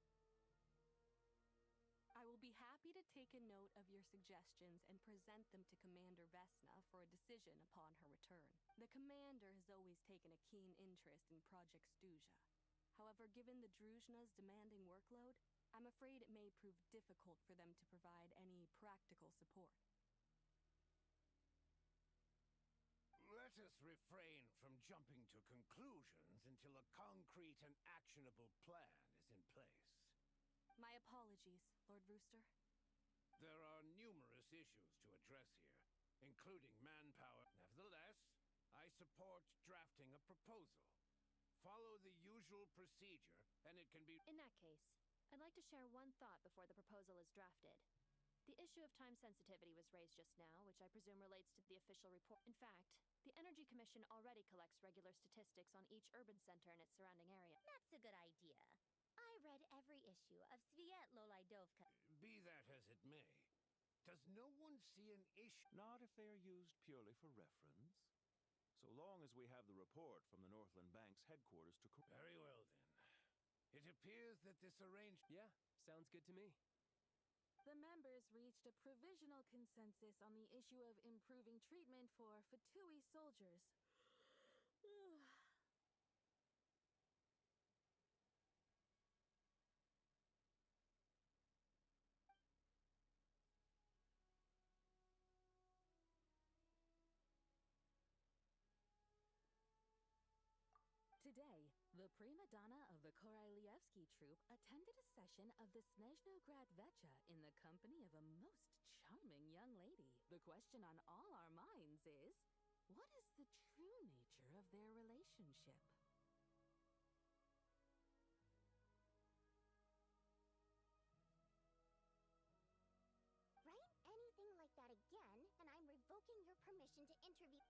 S6: I will be happy to take a note of your suggestions and present them to Commander Vesna for a decision upon her return. The commander has always taken a keen interest in Project Stuja. However, given the Druzhna's demanding workload, I'm afraid it may prove difficult for them to provide any practical support.
S3: Let us refrain from jumping to conclusions until a concrete and actionable plan is in place.
S6: My apologies, Lord Rooster.
S3: There are numerous issues to address here, including manpower. Nevertheless, I support drafting a proposal. Follow the usual procedure, and it can be...
S11: In that case, I'd like to share one thought before the proposal is drafted. The issue of time sensitivity was raised just now, which I presume relates to the official report. In fact, the Energy Commission already collects regular statistics on each urban center and its surrounding area.
S4: That's a good idea. I read every issue of Svietlolaidovka.
S3: Be that as it may, does no one see an issue?
S8: Not if they are used purely for reference. So long as we have the report from the Northland Bank's headquarters to...
S3: Very well, then. It appears that this arrangement...
S5: Yeah, sounds good to me.
S6: The members reached a provisional consensus on the issue of improving treatment for Fatui soldiers. Today, the prima donna of the Korailievsky troupe attended a session of the Snezhnograd Vecha in the company of a most charming young lady. The question on all our minds is, what is the true nature of their relationship?
S4: Write anything like that again, and I'm revoking your permission to interview.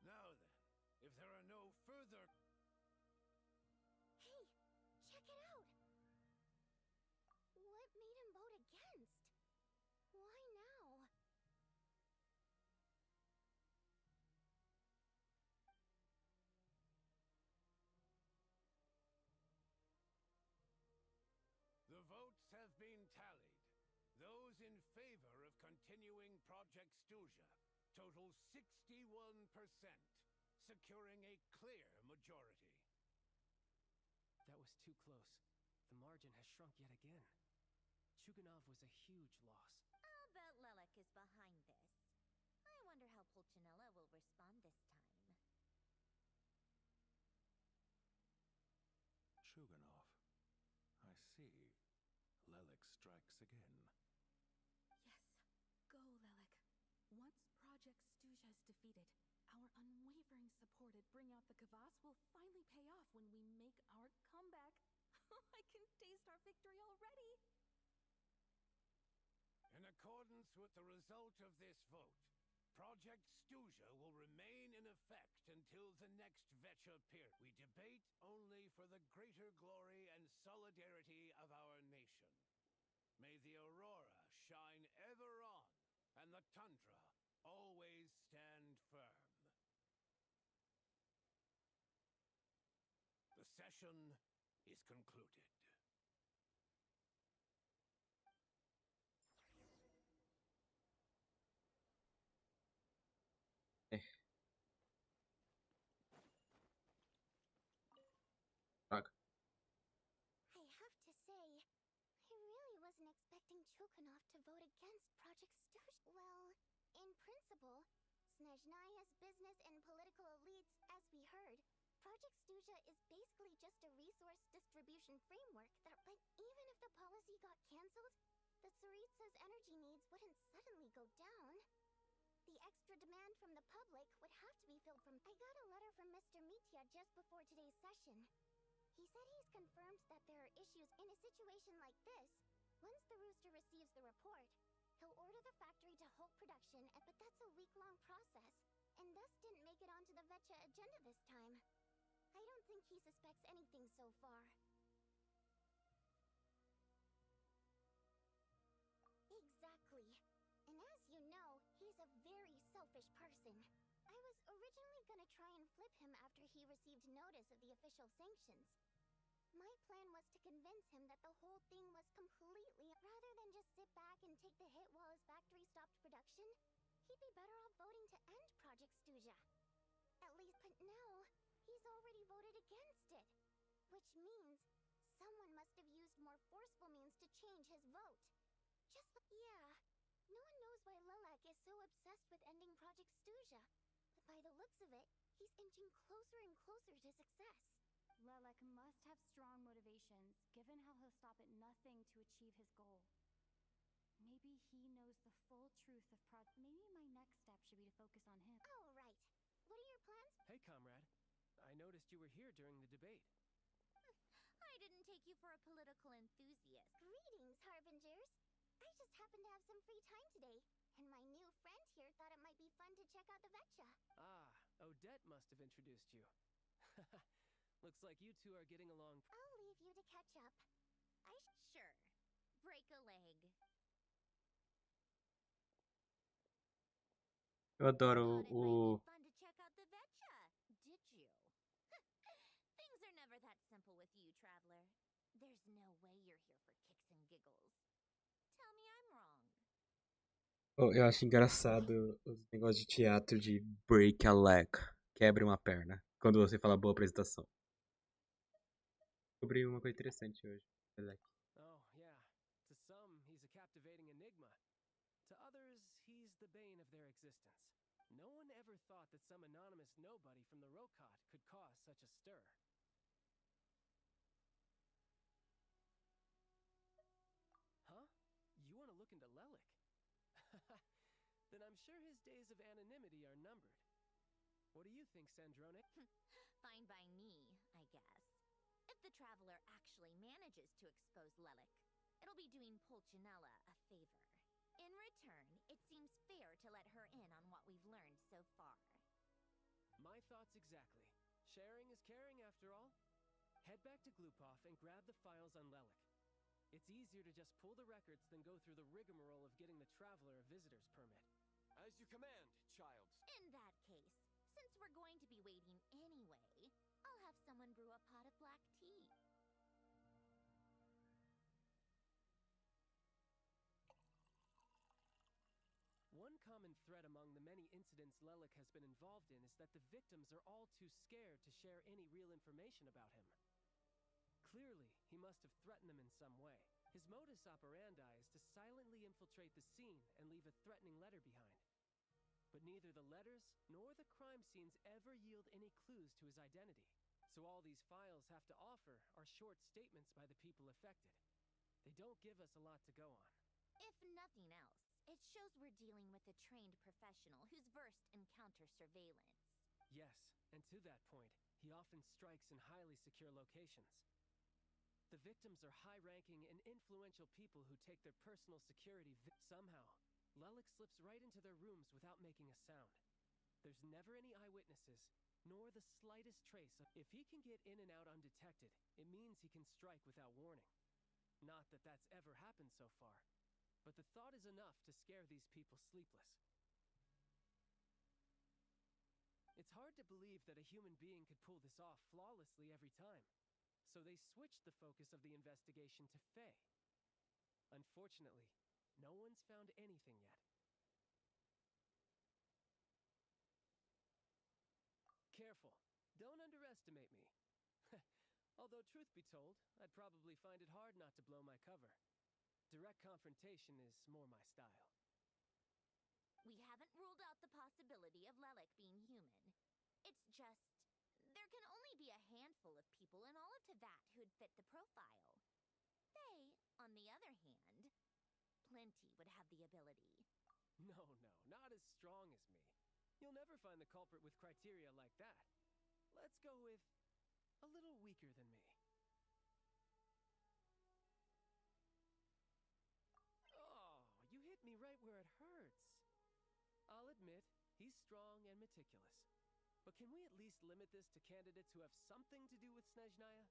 S3: Now then, if there are no further...
S4: Hey, check it out! What made him vote against? Why now?
S3: The votes have been tallied. Those in favor of continuing Project Stuja total 61%, securing a clear majority.
S5: That was too close. The margin has shrunk yet again. Chuganov was a huge loss.
S4: I'll bet Lelek is behind this. I wonder how Pulcinella will respond this time.
S8: Chuganov. I see. Lelek strikes again.
S6: Yes, go, Lelek. Once Project Stuja is defeated, our unwavering support at Bring Out the Kvass will finally pay off when we make our comeback. I can taste our victory already!
S3: In accordance with the result of this vote, Project Stuja will remain in effect until the next Vecha period. We debate only for the greater glory and solidarity of our nation. May the aurora shine ever on, and the tundra always stand firm. The session is concluded.
S1: Fuck.
S4: I have to say, I really wasn't expecting Chukanov to vote against Project Stuja. Well, in principle, Snezhnaya's business and political elites, as we heard, Project Stuja is basically just a resource distribution framework that, but even if the policy got cancelled, the Tsaritsa's energy needs wouldn't suddenly go down. The extra demand from the public would have to be filled from... I got a letter from Mr. Mitya just before today's session. He said he's confirmed that there are issues in a situation like this. Once the Rooster receives the report, he'll order the factory to halt production, but that's a week-long process, and thus didn't make it onto the Vecha agenda this time. I don't think he suspects anything so far. Exactly. And as you know, selfish person. I was originally gonna try and flip him after he received notice of the official sanctions. My plan was to convince him that the whole thing was completely... Rather than just sit back and take the hit while his factory stopped production, he'd be better off voting to end Project Stuja. At least, but now, he's already voted against it. Which means someone must have used more forceful means to change his vote. Just like... Yeah, no one knows why Lilac is so obsessed with ending Project Stuja. But by the looks of it, he's inching closer and closer to success.
S9: Lilac must have strong motivations, given how he'll stop at nothing to achieve his goal. Maybe he knows the full truth of Maybe my next step should be to focus on him.
S4: Oh, right. What are your plans?
S5: Hey, comrade. I noticed you were here during the debate.
S4: I didn't take you for a political enthusiast. Greetings, Harbingers. I just happened to have some free time today, and my new friend here thought it might be fun to check out the Vetcha.
S5: Ah, Odette must have introduced you. Looks like you two are getting along.
S4: I'll leave you to catch up. Sure. Break a leg.
S1: Eu adoro
S4: Thought it might
S1: o.
S4: be fun to check out the Vetcha, did you? Things are never that simple with you, traveler. There's no way you're here for kicks and giggles. Tell me I'm wrong.
S1: Eu acho engraçado os negócios de teatro de break a leg, quebre uma perna, quando você fala boa apresentação. Descobri uma coisa interessante hoje.
S5: Oh, yeah. To some, he's a captivating enigma. To others, he's the bane of their existence. No one ever thought that some anonymous nobody from the Rokot could cause such a stir. Huh? You want to look into Lelik? Then I'm sure his days of anonymity are numbered. What do you think, Sandrone?
S4: Fine by me, I guess. If the traveler actually manages to expose Lelik, it'll be doing Pulcinella a favor. In return, it seems fair to let her in on what we've learned so far.
S5: My thoughts exactly. Sharing is caring, after all. Head back to Glupov and grab the files on Lelik. It's easier to just pull the records than go through the rigmarole of getting the traveler a visitor's permit.
S3: As you command, child.
S4: In that case, since we're going to be waiting anyway, I'll have someone brew a pot of black tea.
S5: One common thread among the many incidents Lelik has been involved in is that the victims are all too scared to share any real information about him. Clearly, he must have threatened them in some way. His modus operandi is to silently infiltrate the scene and leave a threatening letter behind. But neither the letters nor the crime scenes ever yield any clues to his identity. So all these files have to offer are short statements by the people affected. They don't give us a lot to go on.
S4: If nothing else, it shows we're dealing with a trained professional who's versed in counter surveillance.
S5: Yes, and to that point, he often strikes in highly secure locations. The victims are high-ranking and influential people who take their personal security somehow. Lelik slips right into their rooms without making a sound. There's never any eyewitnesses, nor the slightest trace of... If he can get in and out undetected, it means he can strike without warning. Not that that's ever happened so far, but the thought is enough to scare these people sleepless. It's hard to believe that a human being could pull this off flawlessly every time, so they switched the focus of the investigation to Faye. Unfortunately, no one's found anything yet. Careful. Don't underestimate me. Although, truth be told, I'd probably find it hard not to blow my cover. Direct confrontation is more my style.
S4: We haven't ruled out the possibility of Lelik being human. It's just... there can only be a handful of people in all of Teyvat who'd fit the profile. Faye, on the other hand, plenty would have the ability.
S5: No, not as strong as me. You'll never find the culprit with criteria like that. Let's go with a little weaker than me. Oh, you hit me right where it hurts. I'll admit, he's strong and meticulous. But can we at least limit this to candidates who have something to do with Snheznaya?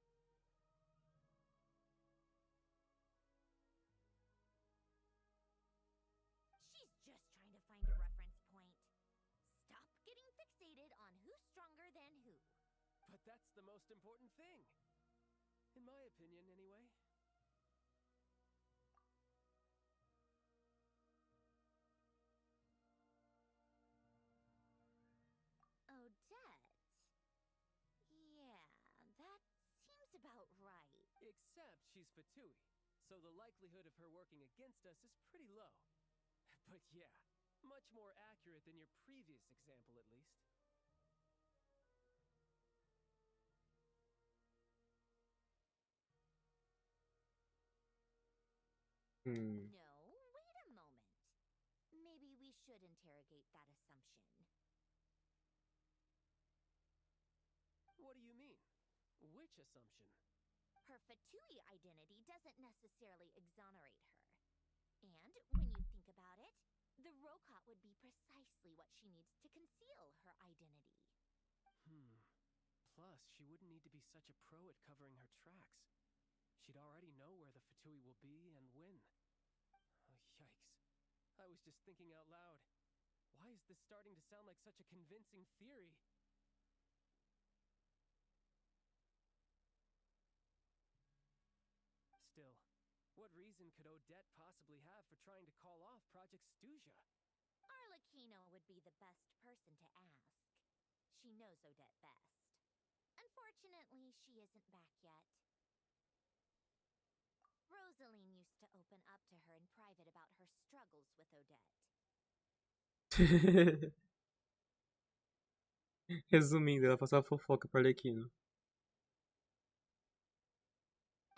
S4: She's just trying to find a reference point.
S5: But that's the most important thing. In my opinion, anyway.
S4: Odette. Yeah, that seems about right.
S5: Except she's Fatui, so the likelihood of her working against us is pretty low. But yeah, much more accurate than your previous example, at least.
S4: No, wait a moment. Maybe we should interrogate that assumption.
S5: What do you mean? Which assumption?
S4: Her Fatui identity doesn't necessarily exonerate her. And when you think about it, the Rokot would be precisely what she needs to conceal her identity.
S5: Plus, she wouldn't need to be such a pro at covering her tracks. She'd already know where the Fatui will be and when. Oh, yikes. I was just thinking out loud. Why is this starting to sound like such a convincing theory? Still, what reason could Odette possibly have for trying to call off Project Stuja?
S4: Arlecchino would be the best person to ask. She knows Odette best. Unfortunately, she isn't back yet. Rosaline used to open up to her in private about her struggles with Odette.
S1: Resumindo, ela passava fofoca pro Arlequino.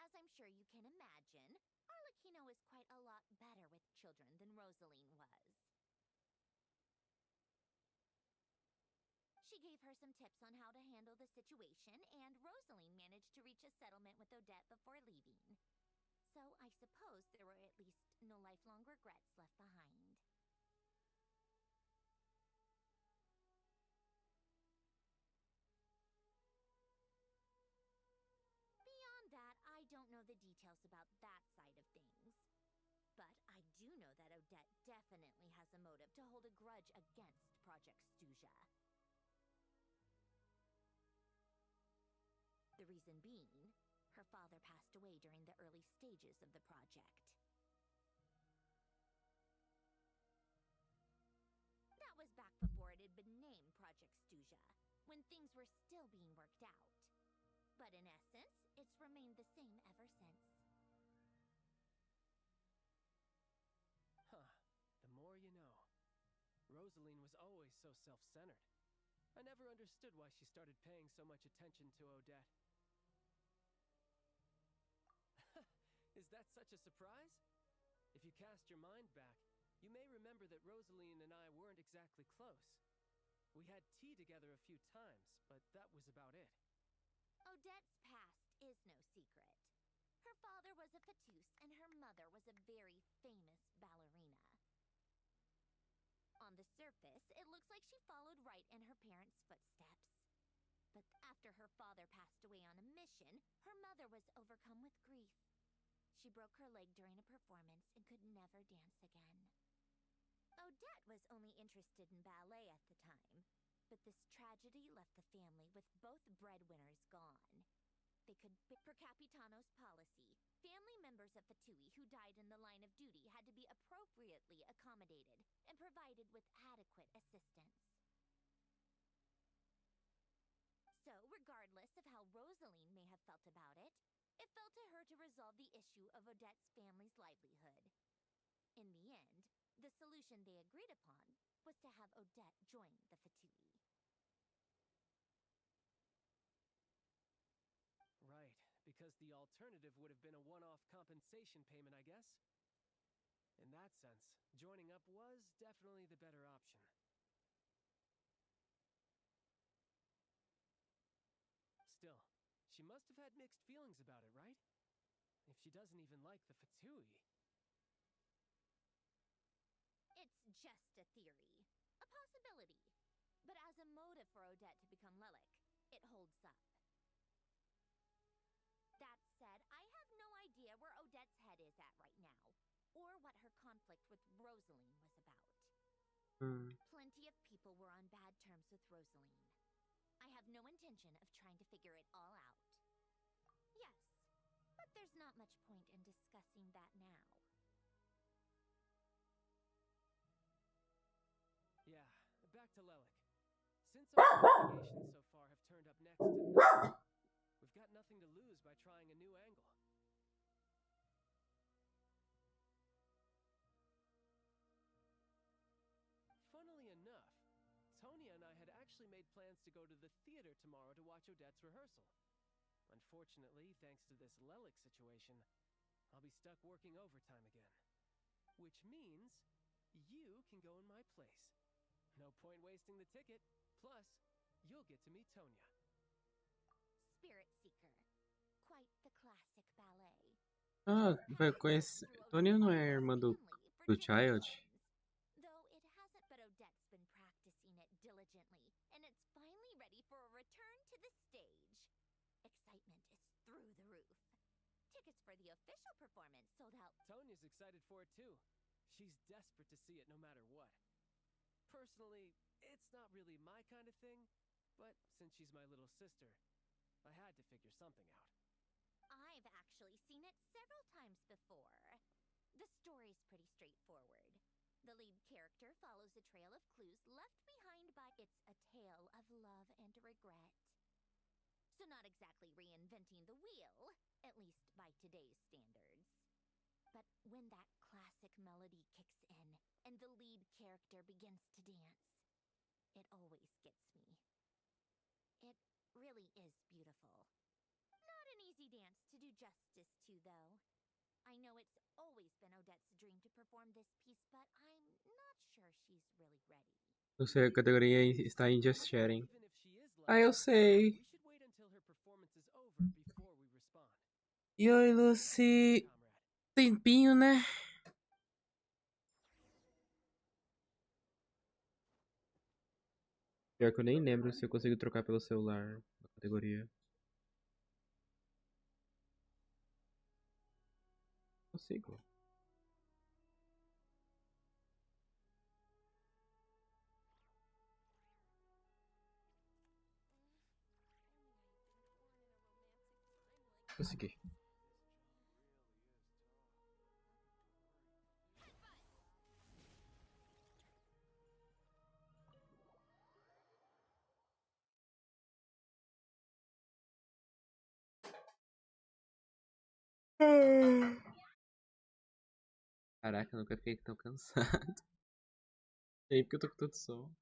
S4: As I'm sure you can imagine, Arlecchino is quite a lot better with children than Rosaline was. She gave her some tips on how to handle the situation, and Rosaline managed to reach a settlement with Odette before leaving. So I suppose there were at least no lifelong regrets left behind. Beyond that, I don't know the details about that side of things. But I do know that Odette definitely has a motive to hold a grudge against Project Stuja. The reason being, her father passed away during the early stages of the project. That was back before it had been named Project Stuja, when things were still being worked out. But in essence, it's remained the same ever since.
S5: Huh. The more you know. Rosaline was always so self-centered. I never understood why she started paying so much attention to Odette. Is that such a surprise? If you cast your mind back, you may remember that Rosaline and I weren't exactly close. We had tea together a few times, but that was about it.
S4: Odette's past is no secret. Her father was a Fatus, and her mother was a very famous ballerina. On the surface, it looks like she followed right in her parents' footsteps. But after her father passed away on a mission, her mother was overcome with grief. She broke her leg during a performance and could never dance again. Odette was only interested in ballet at the time, but this tragedy left the family with both breadwinners gone. They could per Capitano's policy. Family members of Fatui who died in the line of duty had to be appropriately accommodated and provided with adequate assistance. So, regardless of how Rosaline may have felt about it, it fell to her to resolve the issue of Odette's family's livelihood. In the end, the solution they agreed upon was to have Odette join the Fatui.
S5: Right, because the alternative would have been a one-off compensation payment, I guess. In that sense, joining up was definitely the better option. Still, she must have had mixed feelings about it, right? If she doesn't even like the Fatui.
S4: It's just a theory. A possibility. But as a motive for Odette to become Lelik, it holds up. That said, I have no idea where Odette's head is at right now, or what her conflict with Rosaline was about. Plenty of people were on bad terms with Rosaline. I have no intention of trying to figure it all out. Yes, but there's not much point in discussing that now.
S5: Yeah, back to Lelik. Since our investigations so far have turned up next to nothing, we've got nothing to lose by trying a new angle. Funnily enough, Tonya and I had actually made plans to go to the theater tomorrow to watch Odette's rehearsal. Unfortunately, thanks to this Lelik situation, I'll be stuck working overtime again. Which means you can go in my place. No point wasting the ticket. Plus, you'll get to meet Tonya.
S4: Spirit Seeker. Quite the classic ballet.
S1: Ah, vai conhecer. Tony não é a irmã do Child?
S4: Though it hasn't, but Odette's been practicing it diligently, and it's finally ready for a return to the stage. Excitement is through the roof. Tickets for the official performance sold out.
S5: Tonya's excited for it too. She's desperate to see it no matter what. Personally, it's not really my kind of thing, but since she's my little sister, I had to figure something out.
S4: I've actually seen it several times before. The story's pretty straightforward. The lead character follows a trail of clues left behind by it's a tale of love and regret. So not exactly reinventing the wheel, at least by today's standards. But when that classic melody kicks in and the lead character begins to dance, it always gets me. It really is beautiful. Not an easy dance to do justice to, though. I know it's always been Odette's dream to perform this piece, but I'm not sure she's really ready.
S1: Não sei, a categoria está em Just Sharing.
S5: Even if she is
S1: Ah, eu
S5: Lelik,
S1: sei.
S5: we should wait until her performance is over before we respond.
S1: E oi, Lucy.
S5: Comrade.
S1: Tempinho, né? Pior que eu nem lembro se eu consigo trocar pelo celular na categoria. Consigo. Consegui. Caraca, eu nunca fiquei tão cansado. E aí, porque eu tô com tanto som.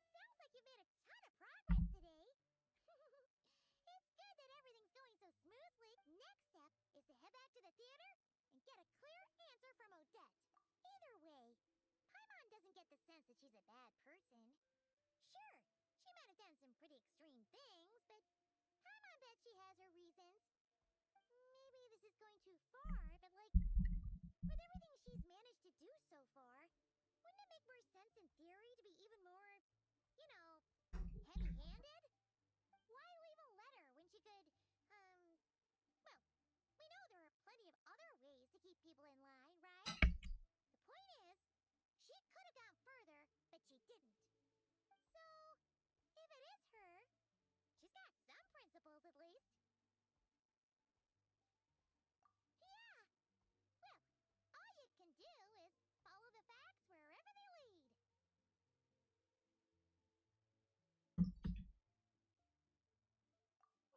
S4: Sounds like you made a ton of progress today. It's good that everything's going so smoothly. Next step is to head back to the theater and get a clear answer from Odette. Either way, Paimon doesn't get the sense that she's a bad person. Sure, she might have done some pretty extreme things, but Paimon bets she has her reasons. Maybe this is going too far, but like, with everything she's managed to do so far, wouldn't it make more sense in theory to be even more, you know, heavy-handed? Why leave a letter when she could, well, we know there are plenty of other ways to keep people in line, right? The point is, she could have gone further, but she didn't. So, if it is her, she's got some principles at least. Yeah! Well, all you can do is follow the facts wherever they lead.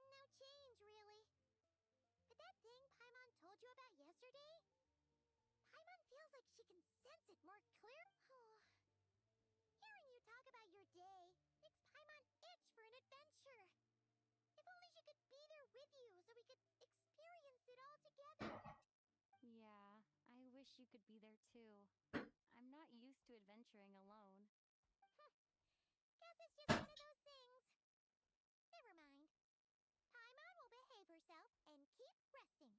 S4: No change, really. But that thing Paimon told you about yesterday? Paimon feels like she can sense it more clear. Hearing you talk about your day makes Paimon itch for an adventure. If only she could be there with you so we could experience it all together.
S9: Yeah, I wish wish you could be there too. I'm not used to adventuring alone.
S4: Guess it's just one of those things. Never mind. Paimon will behave herself and keep resting.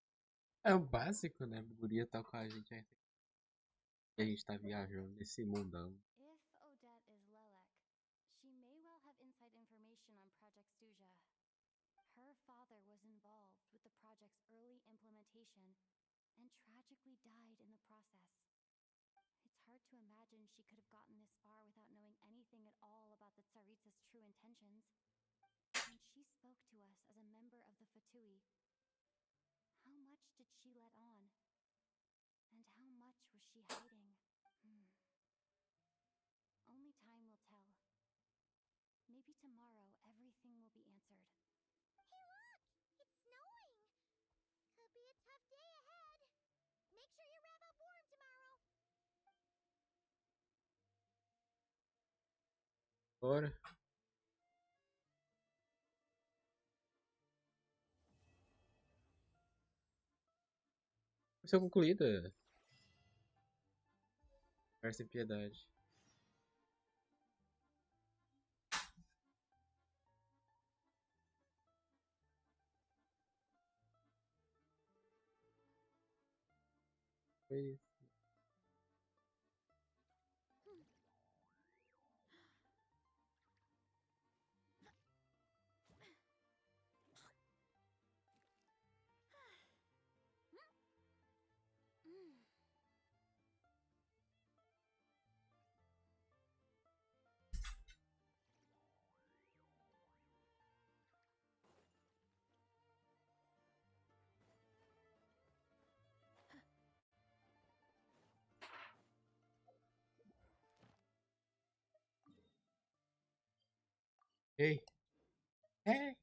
S1: É o básico, né? A guria tá com a gente. E a gente tá viajando nesse mundão.
S9: If Odette is Lelek, she may well have inside information on Project Stuja. Her father was involved with the project's early implementation and tragically died in the process. It's hard to imagine she could have gotten this far without knowing anything at all about the Tsaritsa's true intentions. When she spoke to us as a member of the Fatui, how much did she let on? And how much was she hiding? Only time will tell. Maybe tomorrow everything will be answered.
S4: Hey, look! It's snowing! Could be a tough day ahead. Make sure you wrap up warm tomorrow.
S1: Bora. Missão concluída. Parece piedade. Foi isso. Ei. Ei.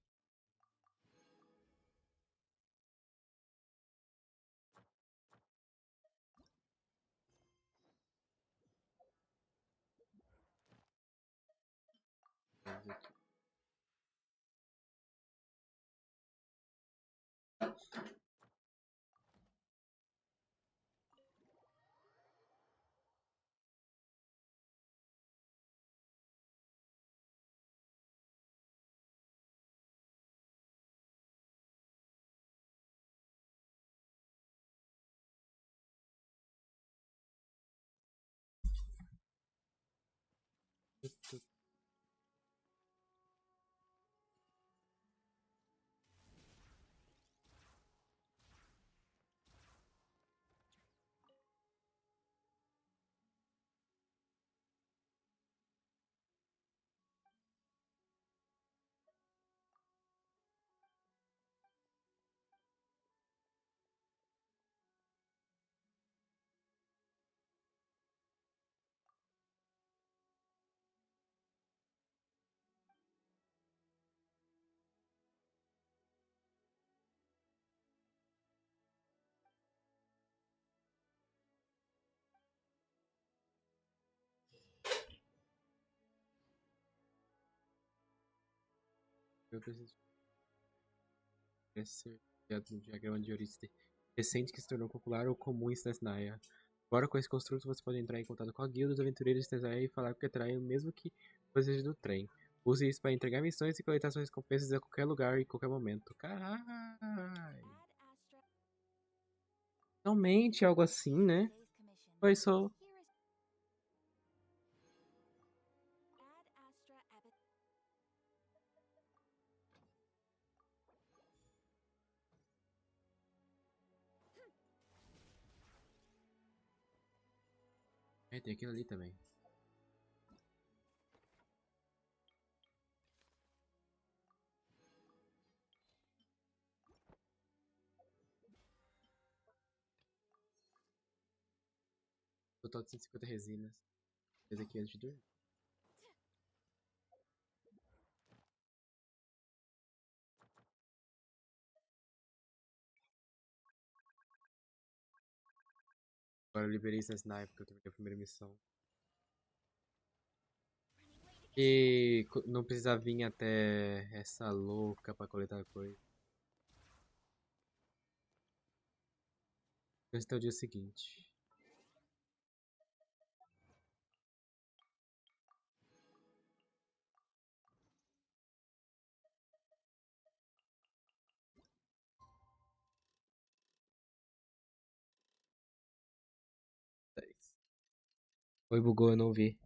S1: Eu preciso ser no diagrama de heurística recente que se tornou popular ou comum em snheznaya. Agora, com esse construto, você pode entrar em contato com a guilda dos aventureiros de snheznaya e falar que atrai o mesmo que você seja do trem. Use isso para entregar missões e coletar suas recompensas a qualquer lugar e em qualquer momento. Caralho! Realmente algo assim, né? Foi só. É, tem aquilo ali também. Total de 150 resinas. Fez aqui antes de dormir. Agora eu liberei essa sniper porque eu terminei a primeira missão. E não precisa vir até essa louca pra coletar coisa. Esse é o dia seguinte. Oi, bugou, eu não vi.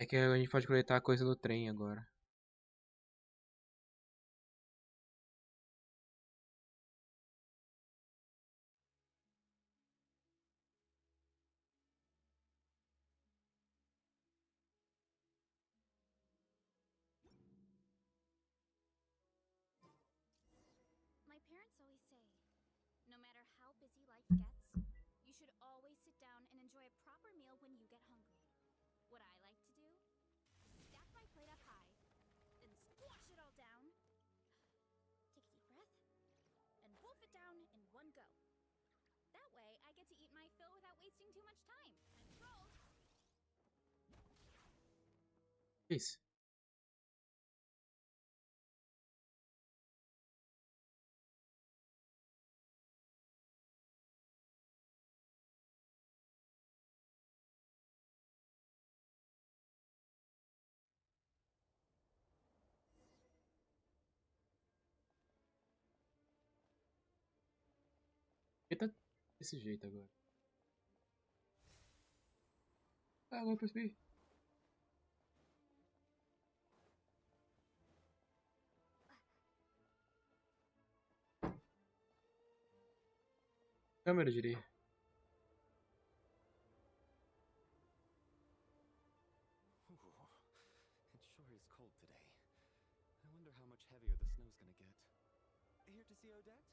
S1: É que a gente pode coletar coisa no trem agora.
S4: My parents always say, no matter how busy life gets, you should always sit down and enjoy a proper meal when you get hungry. What I like to do is stack my plate up high, then squash it all down, take a deep breath, and wolf it down in one go. That way, I get to eat my fill without wasting too much time. Time to roll.
S1: Isso. Por que tá desse jeito agora? Ah, agora eu percebi. Câmera, eu diria.
S7: It sure is cold today. I wonder how much heavier the snow's gonna get. Here to see Odette?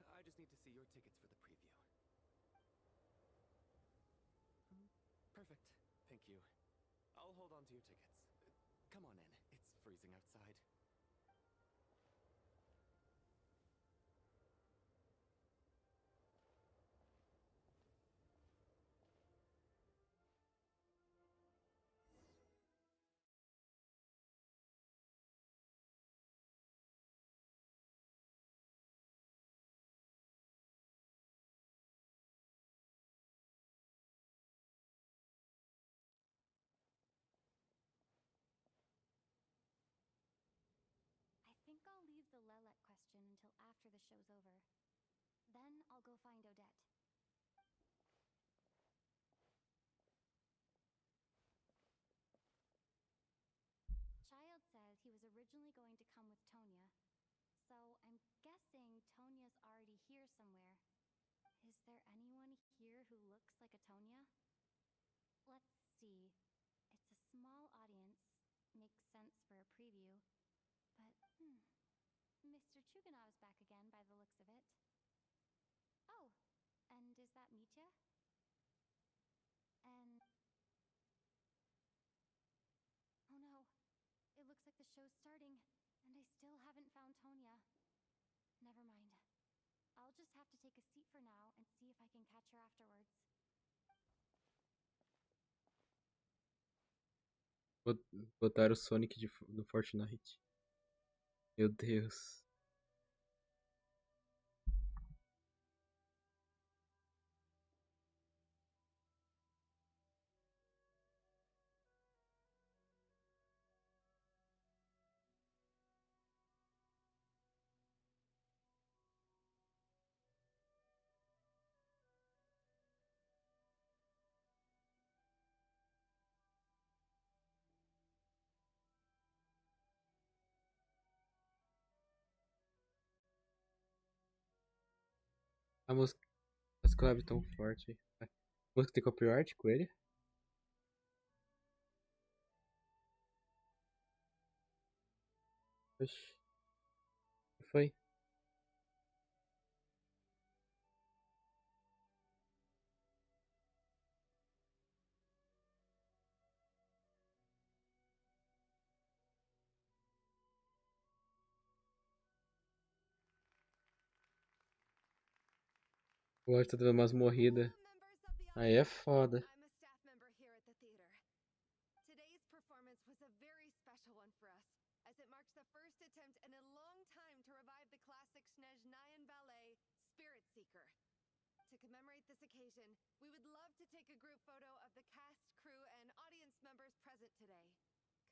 S7: I just need to see your tickets for the preview. Perfect. Thank you. I'll hold on to your tickets. Come on in. It's freezing outside.
S9: I think I'll leave the Lelet question until after the show's over. Then I'll go find Odette. Child said he was originally going to come with Tonya, so I'm guessing Tonya's already here somewhere. Is there anyone here who looks like a Tonya? Let's see. It's a small audience. Makes sense for a preview. But, Mr. Chuganov's back again by the looks of it. Oh, and is that Mitya? And... oh no. It looks like the show's starting, and I still haven't found Tonya. Never mind. I'll just have to take a seat for now and see if I can catch her afterwards.
S1: Botaram o Sonic no Fortnite. Meu Deus. A música. As collabs tão forte. A música tem copyright com ele? Oxi. O que foi? O áudio tá dando umas morridas. Aí é foda.
S12: I'm a staff member here at the theater. Today's performance was a very special one for us, as it marks the first attempt in a long time to revive the classic snezhnayan ballet, Spirit Seeker. To commemorate this occasion, we would love to take a group photo of the cast, crew, and audience members present today.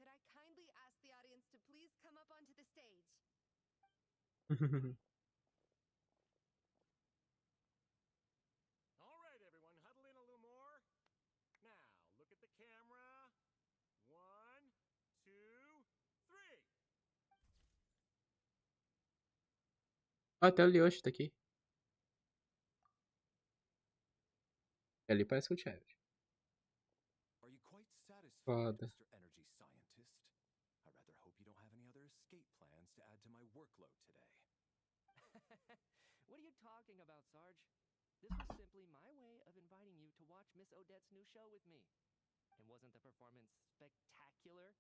S12: Could I kindly ask the audience to please come up onto the stage?
S3: All right, everyone, huddle in a little more. Now,
S1: Ah, até o Lyoshi tá aqui. Ali parece o Chad.
S8: Are you quite satisfied,
S1: Foda.
S8: Mr. Energy Scientist? I rather hope you don't have any other escape plans to add to my workload today.
S5: What are you talking about, Sarge? This was simply my way of inviting you to watch Miss Odette's new show with me. And wasn't the performance spectacular?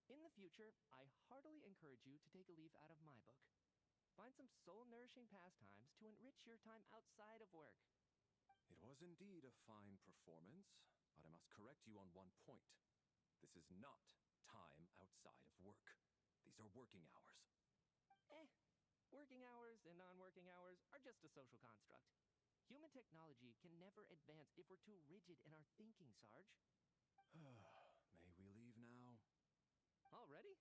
S5: In the future, I heartily encourage you to take a leaf out of my book. Find some soul-nourishing pastimes to enrich your time outside of work.
S8: It was indeed a fine performance, but I must correct you on one point. This is not time outside of work. These are working hours.
S5: Working hours and non-working hours are just a social construct. Human technology can never advance if we're too rigid in our thinking, Sarge.
S8: May we leave now?
S5: Already?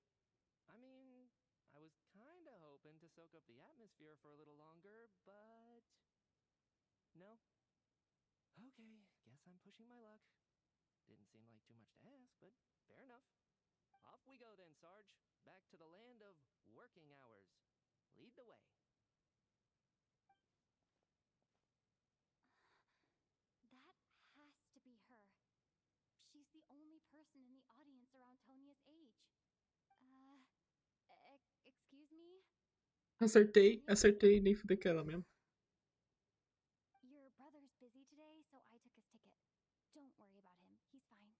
S5: I mean, I was kinda hoping to soak up the atmosphere for a little longer, but... No? Okay, guess I'm pushing my luck. Didn't seem like too much to ask, but fair enough. Off we go then, Sarge. Back to the land of working hours. Lead the way.
S9: That has to be her. She's the only person in the audience around Tonia's age. Excuse me?
S1: Acertei, acertei, nem fudei com ela mesmo.
S9: Your brother's busy today, so I took his ticket. Don't worry about him. He's fine.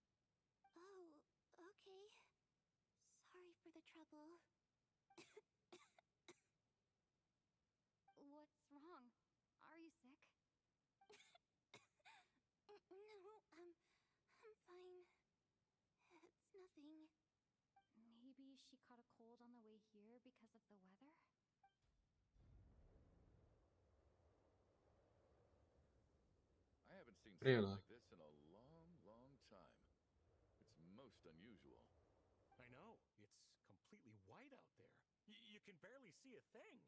S4: Oh, okay. Sorry for the trouble.
S9: What's wrong? Are you sick?
S4: No, I'm fine. It's nothing.
S9: Maybe she caught a cold on the way here because of the weather?
S13: I haven't seen
S1: Peraí,
S13: snow
S1: lá.
S13: like this in a long, long time. It's most unusual.
S3: I know. It's completely white out there. You can barely see a thing.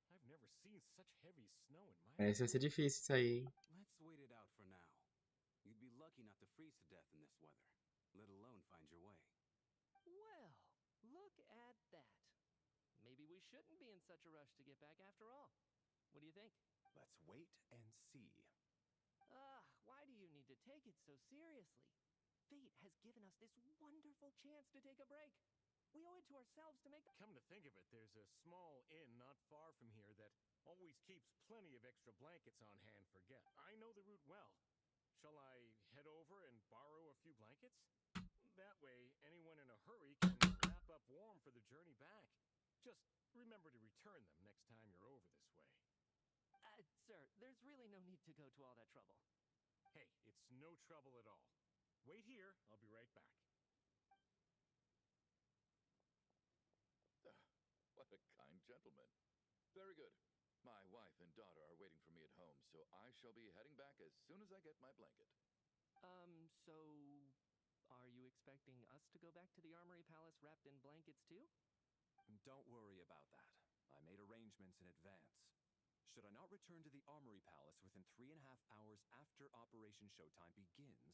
S3: I've never seen such heavy snow in my
S1: Essa vai ser difícil isso aí, hein?
S14: Let's wait it out for now. You'd be lucky not to freeze to death in this weather, let alone find your way.
S5: Well, look at that. Maybe we shouldn't be in such a rush to get back after all. What do you think?
S8: Let's wait and see.
S5: Why do you need to take it so seriously? Fate has given us this wonderful chance to take a break. We owe it to ourselves to make...
S3: Come to think of it, there's a small inn not far from here that always keeps plenty of extra blankets on hand for guests. I know the route well. Shall I head over and borrow a few blankets? That way, anyone in a hurry can wrap up warm for the journey back. Just remember to return them next time you're over this way.
S5: Sir, there's really no need to go to all that trouble.
S3: Hey, it's no trouble at all. Wait here, I'll be right back.
S13: What a kind gentleman. Very good. My wife and daughter are waiting for me at home, so I shall be heading back as soon as I get my blanket.
S5: So... Are you expecting us to go back to the Armory Palace wrapped in blankets too?
S8: Don't worry about that. I made arrangements in advance. Should I not return to the Armory Palace within 3.5 hours after Operation Showtime begins,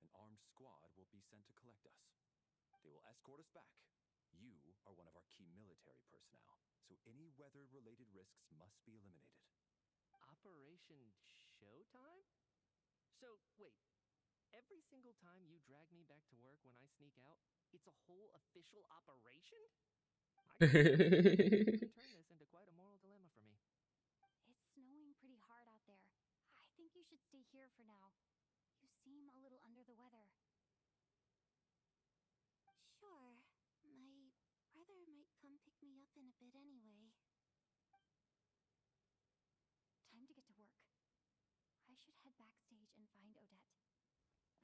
S8: an armed squad will be sent to collect us. They will escort us back. You are one of our key military personnel, so any weather-related risks must be eliminated.
S5: Operation Showtime? So, wait. Every single time you drag me back to work when I sneak out, it's a whole official operation? I can turn this into quite a moral dilemma for me.
S9: It's snowing pretty hard out there. I think you should stay here for now. You seem a little under the weather.
S4: Sure. My brother might come pick me up in a bit anyway.
S9: Time to get to work. I should head backstage and find Odette.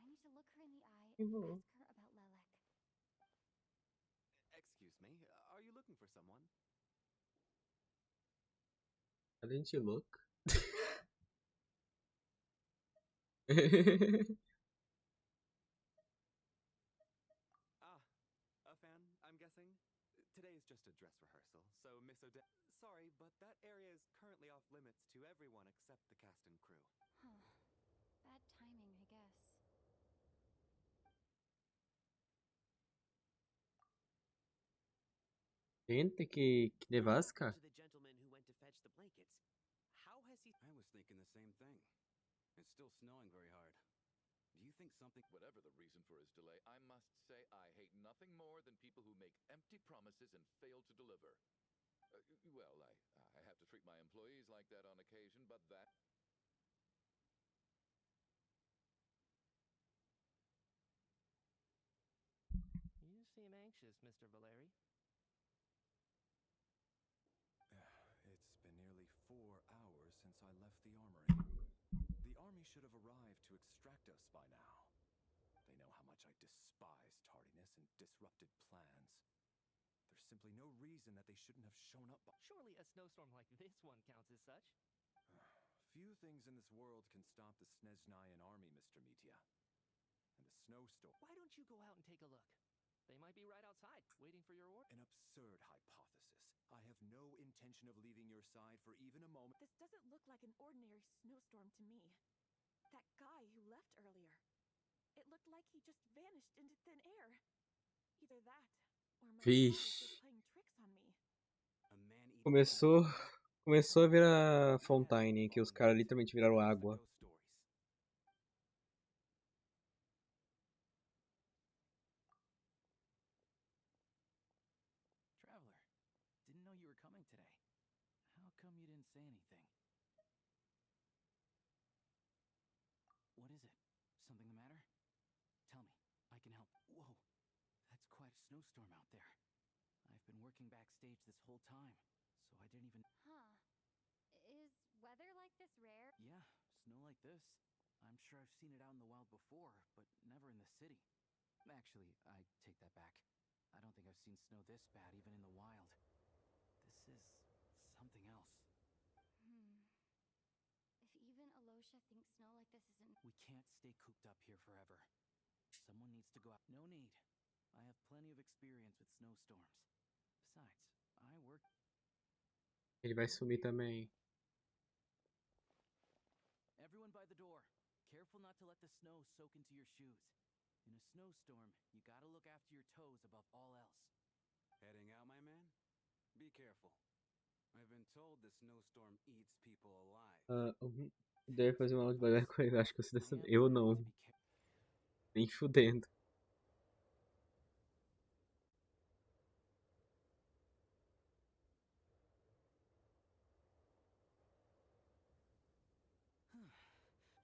S9: I need to look her in the eye and ask her about Lelek.
S14: Excuse me, are you looking for someone?
S1: A gente look.
S14: A fan, I'm guessing? Today is just a dress rehearsal, so Miss Odette... Sorry, but that area is currently off limits to everyone except the cast and crew.
S9: Huh. Bad timing, I guess.
S1: Gente, que nevasca.
S10: To the gentleman who went to fetch the
S14: think...
S13: Whatever the reason for his delay, I must say I hate nothing more than people who make empty promises and fail to deliver. Well, I have to treat my employees like that on occasion, but that...
S5: You seem anxious, Mr. Valeri.
S14: It's been nearly 4 hours since I left the armory. The army should have arrived to extract us by now. They know how much I despise tardiness and disrupted plans. There's simply no reason that they shouldn't have shown up by...
S5: Surely a snowstorm like this one counts as such.
S14: Few things in this world can stop the Snezhnayan army, Mr. Mitya. And the snowstorm...
S5: Why don't you go out and take a look? They might be right outside, waiting for your order.
S14: An absurd hypothesis. I have no intention of leaving your side for even a moment.
S6: This doesn't look like an ordinary snowstorm to me. That guy who left earlier. It looked like he just vanished into thin air. Either that, or my eyes are playing tricks on me.
S1: Começou a virar Fontaine, que os caras literalmente viraram água.
S7: Traveler, didn't know you were coming today. How come you didn't say anything? What is it? Something the matter? Tell me, I can help. Whoa, that's quite a snowstorm out there. I've been working backstage this whole time, so I didn't even...
S9: Huh. Is weather like this rare?
S7: Yeah, snow like this. I'm sure I've seen it out in the wild before, but never in the city. Actually, I take that back. I don't think I've seen snow this bad even in the wild. This is something else.
S9: If even Alosha thinks snow like this isn't...
S7: We can't stay cooped up here forever. Someone needs to go out. No need. I have plenty of experience with snowstorms. Besides, I work...
S1: Ele vai sumir também.
S7: Everyone by the door. Careful not to let the snow soak into your shoes. In a snowstorm, you gotta look after your toes above all else.
S14: Heading out, my man? Be careful. I've been told the snowstorm eats people alive.
S1: Deve fazer uma aula devagar com ele. Acho que você dessa... Eu não. Nem fudendo.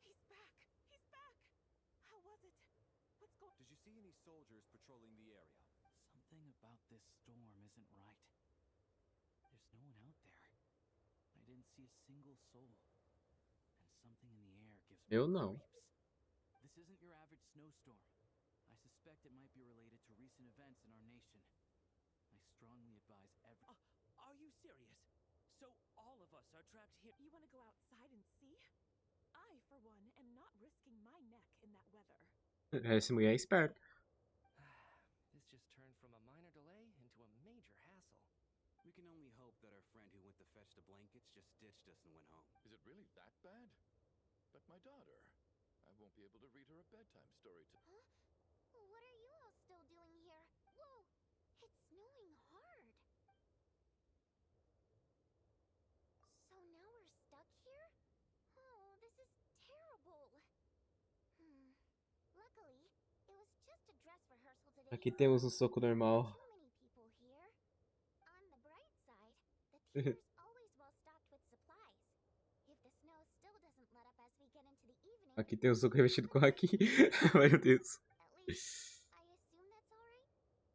S6: He's back! He's back! How was it? What's going...
S14: Did you see any soldiers patrolling the area?
S7: Something about this storm isn't right. There's no one out there. I didn't see a single soul. And something in the air gives me creeps. This isn't your average snowstorm. I suspect it might be related to recent events in our nation. I strongly advise
S10: Are you serious? So all of us are trapped here?
S6: You want to go outside and see? I, for one, am not risking my neck in that weather.
S1: Essa mulher é esperta.
S5: This just turned from a minor delay into a major hassle.
S14: We can only hope that our friend who went to fetch the blankets just ditched us and went home.
S13: Is it really that bad? But my daughter, I won't be able to read her a bedtime story
S4: Huh? What are you all still doing here? Whoa! It's snowing hard. So now we're stuck here? Oh, this is terrible. Luckily, it was just a dress rehearsal today.
S1: Aqui temos um soco normal.
S4: Too many people here. On the bright side, the theater's always well stocked with supplies. If the snow still doesn't let up as we get into the evening...
S1: Aqui tem um soco revestido com aqui. Meu Deus.
S4: At least, I assume that's alright?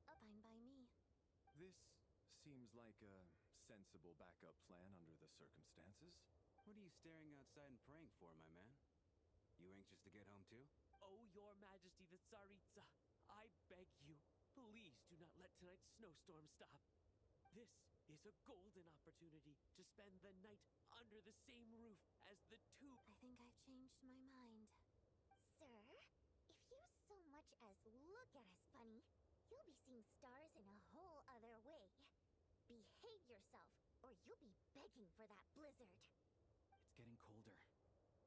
S9: Fine by me.
S14: This seems like a sensible backup plan under the circumstances. What are you staring outside and praying for, my man? You anxious to get home too?
S10: Oh, your majesty the Tsaritsa, I beg you, please do not let tonight's snowstorm stop. This is a golden opportunity to spend the night under the same roof as the two...
S9: I think I've changed my mind.
S4: Sir, if you so much as look at us funny, you'll be seeing stars in a whole other way. Behave yourself, or you'll be begging for that blizzard.
S7: It's getting colder.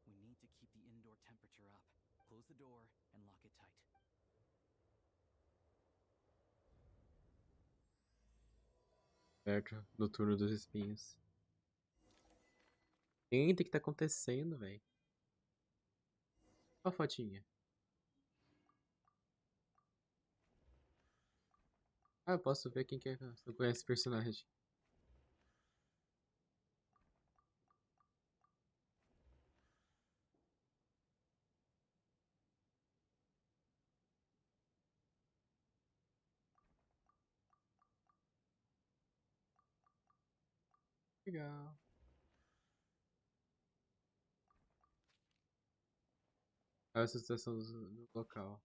S7: We need to keep the indoor temperature up. Close the door and lock it tight.
S1: Certo, no turno dos espinhos. Gente, o que tá acontecendo, velho? Olha a fotinha. Ah, eu posso ver quem que é. Se eu conheço esse personagem. Legal. Olha essa situação do local.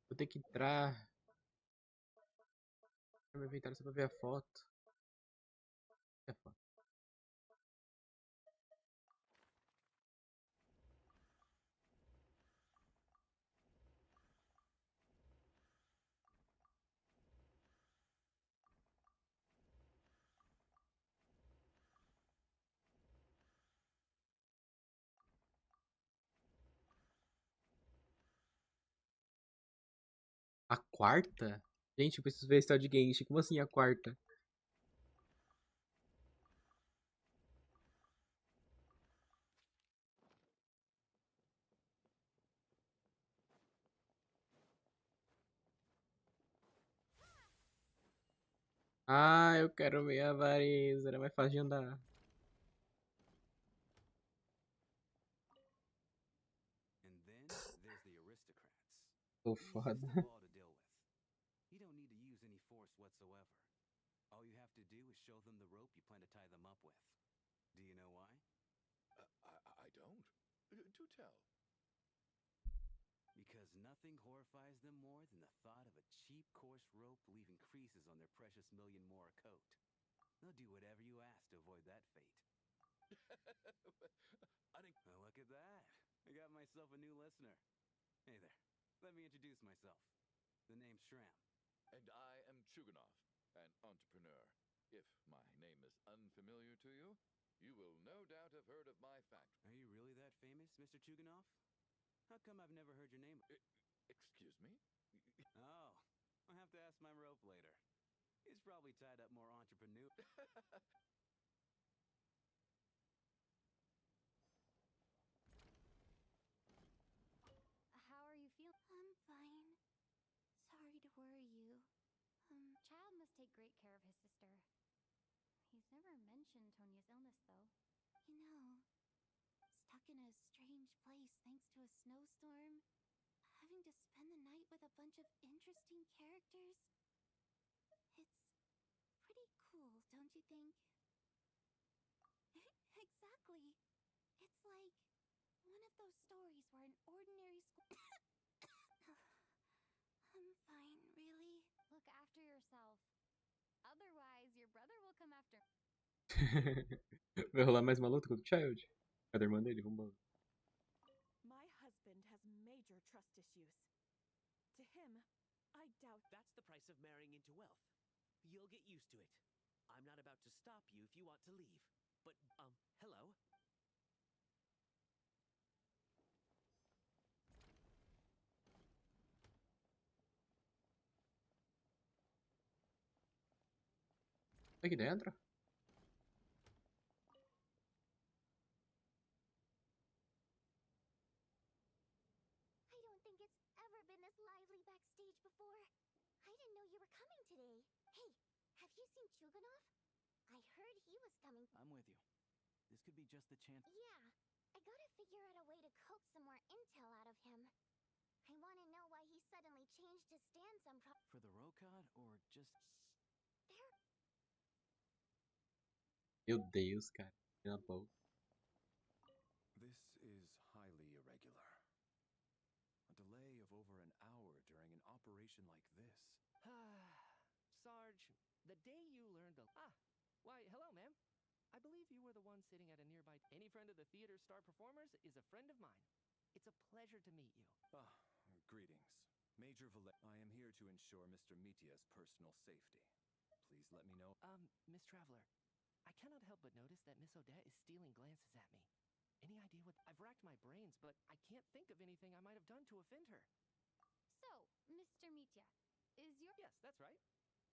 S1: Vou ter que entrar. Meu inventário só pra ver a foto. É foto. A quarta? Gente, eu preciso ver a história de Genshin. Como assim a quarta? Ah, eu quero ver a Varese. Era mais fácil de andar.
S14: And then there's the aristocrats.
S1: Tô
S14: Easy as
S1: foda.
S14: the law to deal with. You don't need to use any force whatsoever. All you have to do is show them the rope you plan to tie them up with. Do you know why?
S13: I don't. Do tell.
S14: Because nothing horrifies them more than the thought of a cheap, coarse rope leaving creases on their precious million more coat. They'll do whatever you ask to avoid that fate. Well, look at that. I got myself a new listener. Hey there. Let me introduce myself. The name's Shram.
S13: And I am Chuganov, an entrepreneur. If my name is unfamiliar to you, you will no doubt have heard of my factory.
S14: Are you really that famous, Mr. Chuganov? How come I've never heard your name?
S13: Excuse me?
S14: Oh, I'll have to ask my rope later. He's probably tied up more entrepreneur.
S9: How are you feeling? I'm fine. Sorry to worry you. Child must take great care of his sister. He's never mentioned Tonya's illness, though. You know, stuck in a strange place thanks to a snowstorm. Having to spend the night with a bunch of interesting characters. It's pretty cool, don't you think? Exactly. It's like one of those stories where an ordinary school. I'm fine, really. Look after yourself. Otherwise, your brother will come after.
S1: Vai rolar mais uma luta contra o Child? Cadê a irmã dele? Vambora.
S6: My husband has major trust issues. To him, I doubt.
S10: That's the price of marrying into wealth. You'll get used to it. I'm not about to stop you if you want to leave. But, hello?
S1: Aqui dentro?
S4: I don't think it's ever been this lively backstage before. I didn't know you were coming today. Hey, have you seen Chuganov? I heard he was coming.
S7: I'm with you. This could be just the chance.
S4: Yeah, I gotta figure out a way to coax some more intel out of him. I wanna know why he suddenly changed his stance on
S7: For the Rokad or just.
S4: There.
S1: Meu Deus, cara. Na boca.
S14: This is highly irregular. A delay of over an hour during an operation like this.
S5: Sarge, the day you learned the. Why, hello, ma'am. I believe you were the one sitting at a nearby. Any friend of the theater star performers is a friend of mine. It's a pleasure to meet you.
S14: Greetings. Major I am here to ensure Mr. Mitya's personal safety. Please let me know.
S5: Miss Traveler, I cannot help but notice that Miss Odette is stealing glances at me. Any idea what? I've racked my brains, but I can't think of anything I might have done to offend her.
S9: So, Mr. Mitya, is your.
S5: Yes, that's right.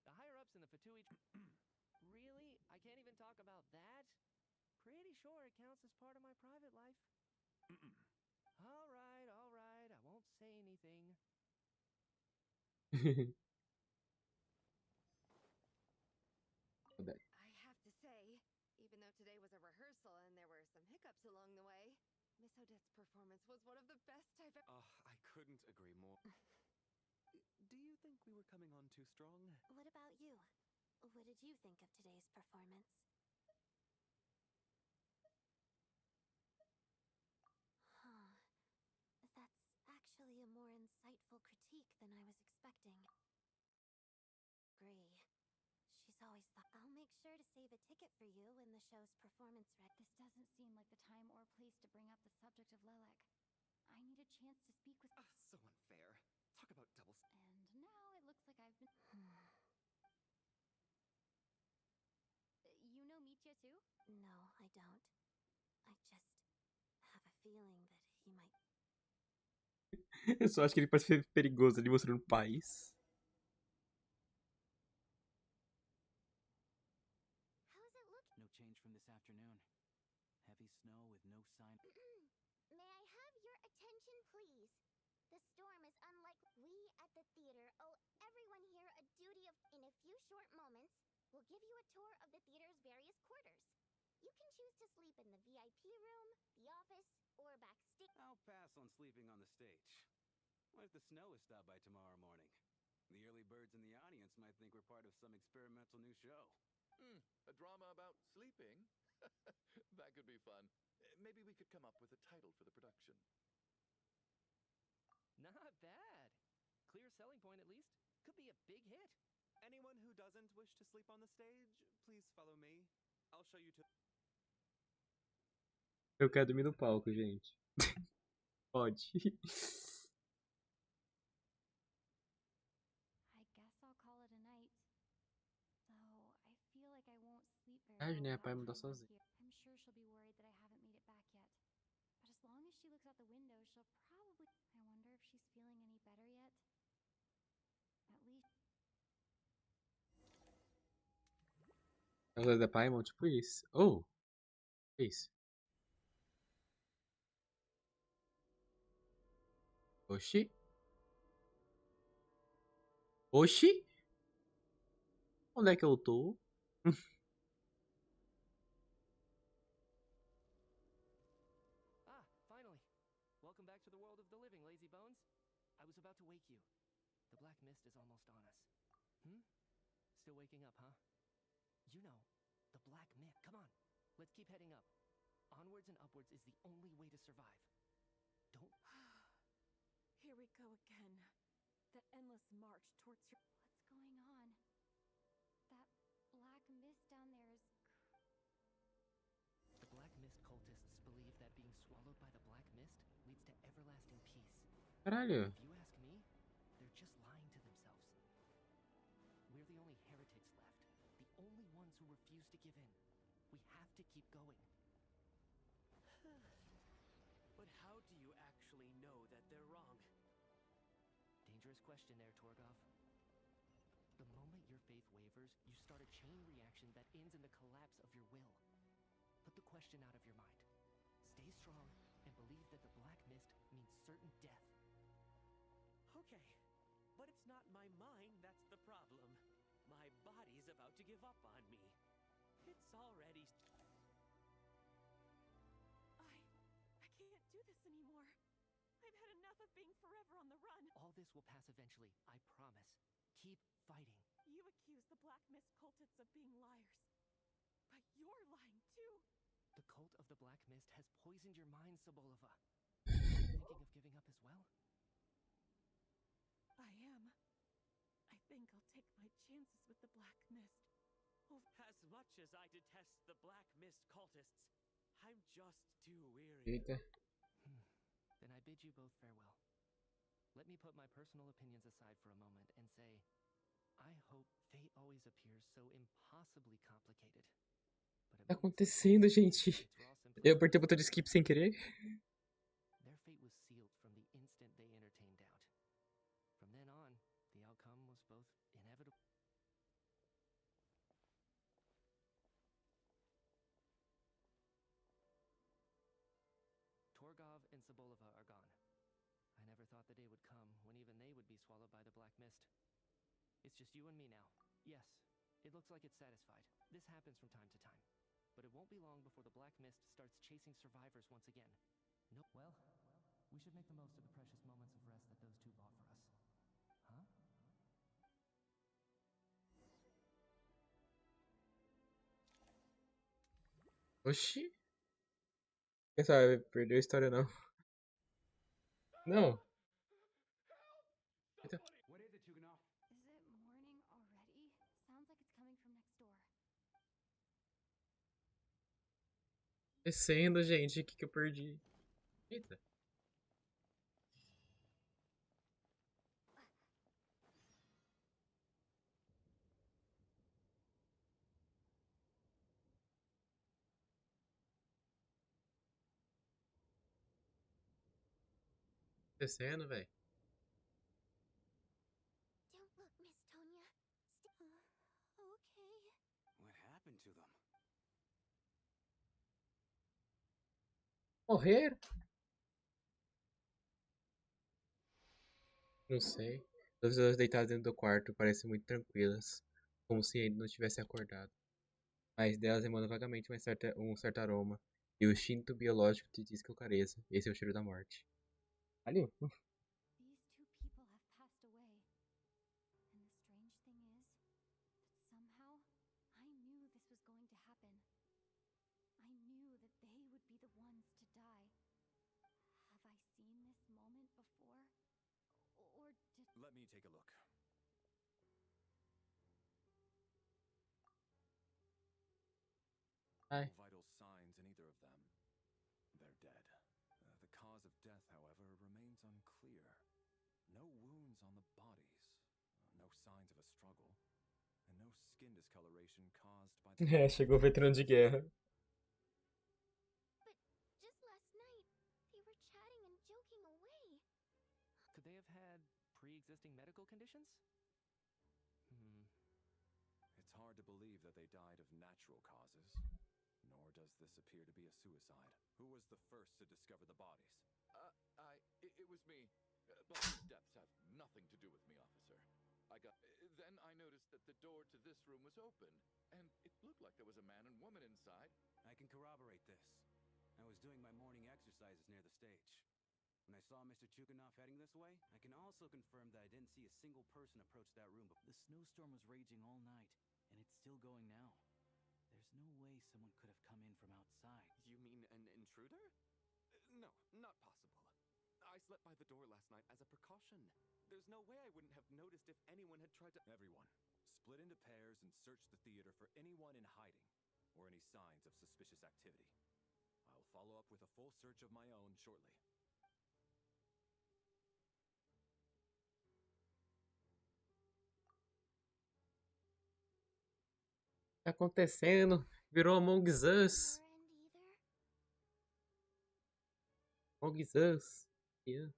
S5: The higher-ups in the Fatui. Really? I can't even talk about that? Pretty sure it counts as part of my private life. All right, I won't say anything.
S12: I have to say, even though today was a rehearsal and there were some hiccups along the way, Miss Odette's performance was one of the best I've ever.
S14: I couldn't agree more. Do you think we were coming on too strong?
S4: What about you? What did you think of today's performance? Huh. That's actually a more insightful critique than I was expecting. Agree. She's always thought, I'll make sure to save a ticket for you when the show's performance
S9: This doesn't seem like the time or place to bring up the subject of Lilac. I need a chance to speak with.
S14: So unfair. Talk about doubles.
S9: And now it looks like I've been. You know Mitya too?
S4: No, I don't. I just have a feeling that he might.
S1: Eu só acho que ele pode ser perigoso ali mostrando paz.
S4: How's it look?
S7: No change from this afternoon. Heavy snow with no sign.
S4: May I have your attention, please? The storm is unlike. We at the theater owe everyone here a duty of. In a few short moments, we'll give you a tour of the theater's various quarters. You can choose to sleep in the VIP room, the office, or backstage.
S14: I'll pass on sleeping on the stage. What if the snow is stopped by tomorrow morning? The early birds in the audience might think we're part of some experimental new show.
S13: A drama about sleeping? That could be fun. Maybe we could come up with a title for the production.
S5: Not bad. Clear selling point at least. Could be a big hit.
S14: Anyone who doesn't wish to sleep on the stage, please follow me. I'll show you to.
S1: Eu quero dormir no palco, gente. Pode.
S9: I guess I'll call it a night. Though I feel like I won't sleep very
S1: Ah,
S9: well
S1: né?
S9: without
S1: Pai mudar
S9: anyone
S1: sozinho.
S9: here. I'm sure she'll be worried that I haven't made it back yet. But as long as she looks out the window, she'll probably. I wonder if she's feeling any better yet. At least.
S1: Ela é da Paimon, tipo isso. Oh! Que isso? Oxi? Oxi? Onde é que eu tô?
S5: Finally. Welcome back to the world of the living, lazy bones. I was about to wake you. The black mist is almost on us. Still waking up, huh? You know, the black mist. Come on, let's keep heading up. Onwards and upwards is the only way to survive. Don't.
S6: Here we go again. The endless march towards your.
S9: What's going on? That black mist down there is.
S5: The black mist cultists believe that being swallowed by the black mist leads to everlasting peace.
S1: Caralho.
S5: If you ask me, they're just lying to themselves. We're the only heretics left. The only ones who refuse to give in. We have to keep going.
S10: But how do you actually know that they're wrong?
S5: Dangerous question there, Torgov. The moment your faith wavers, you start a chain reaction that ends in the collapse of your will. Put the question out of your mind. Stay strong and believe that the black mist means certain death.
S10: Okay, but it's not my mind that's the problem. My body's about to give up on me. It's already...
S6: I can't do this anymore. I've had enough of being forever on the run.
S5: All this will pass eventually, I promise. Keep fighting.
S6: You accuse the Black Mist cultists of being liars. But you're lying too.
S5: The cult of the Black Mist has poisoned your mind, Sobolova. Are you thinking of giving up as well?
S6: I am. I think I'll take my chances with the Black Mist.
S10: As much as I detest the Black Mist cultists, I'm just too weary.
S1: Eita.
S5: Then I bid you both farewell. Let me put my personal opinions aside for a moment and say, I hope fate always appears so impossibly complicated.
S1: O que tá acontecendo, gente? Eu apertei o botão de skip sem querer.
S5: Their fate was sealed from the instant they entertained doubt. From then on, the outcome was both inevitable. Torgov and Sobolova are gone. I never thought thought the day would come when even they would be swallowed by the black mist. It's just you and me now. Yes, it looks like it's satisfied. This happens from time to time. But it won't be long before the black mist starts chasing survivors once again. No. Well, we should make the most of the precious moments of rest that those two bought for us. Huh?
S1: Oxi. Quem sabe, perdeu a história não. Não. Eita.
S9: What is it, Tuganov? Is it morning already? Sounds like it's coming from next door.
S1: Descendo, gente. O que eu perdi? Eita. Descendo, velho.
S4: Don't look, Miss Tonya. Okay.
S14: What happened to them?
S1: Morrer? Não sei. As pessoas deitadas dentro do quarto parecem muito tranquilas, como se ainda não tivesse acordado. Mas delas emana vagamente um certo aroma, e o instinto biológico te diz que eu careço. Esse é o cheiro da morte. Ali.
S9: These two people have passed away. And the strange thing is that somehow I knew this was going to happen. I knew that they would be the ones to die. Have I seen this moment before? Or did...
S14: Let me take a look.
S1: Hi.
S14: No vital signs in either of them. They're dead. The cause of death, however, remains unclear. No wounds on the bodies, no signs of a struggle, and no skin discoloration caused by the...
S1: É, chegou o veterano de guerra.
S4: But just last night, they were chatting and joking away.
S5: Could they have had pre-existing medical conditions?
S14: It's hard to believe that they died of natural causes. Nor does this appear to be a suicide. Who was the first to discover the bodies?
S13: It was me. But these deaths have nothing to do with me, officer. Then I noticed that the door to this room was open, and it looked like there was a man and woman inside.
S15: I can corroborate this. I was doing my morning exercises near the stage. When I saw Mr. Chuganov heading this way, I can also confirm that I didn't see a single person approach that room.
S7: The snowstorm was raging all night, and it's still going now. There's no way someone could have come in from outside.
S16: You mean an intruder? No, not possible. I slept by the door last night as a precaution. There's no way I wouldn't have noticed if anyone had tried to...
S14: Everyone, split into pairs and search the theater for anyone in hiding, or any signs of suspicious activity. I'll follow up with a full search of my own shortly.
S1: Tá acontecendo? Virou Among Us. Among Us. Yes.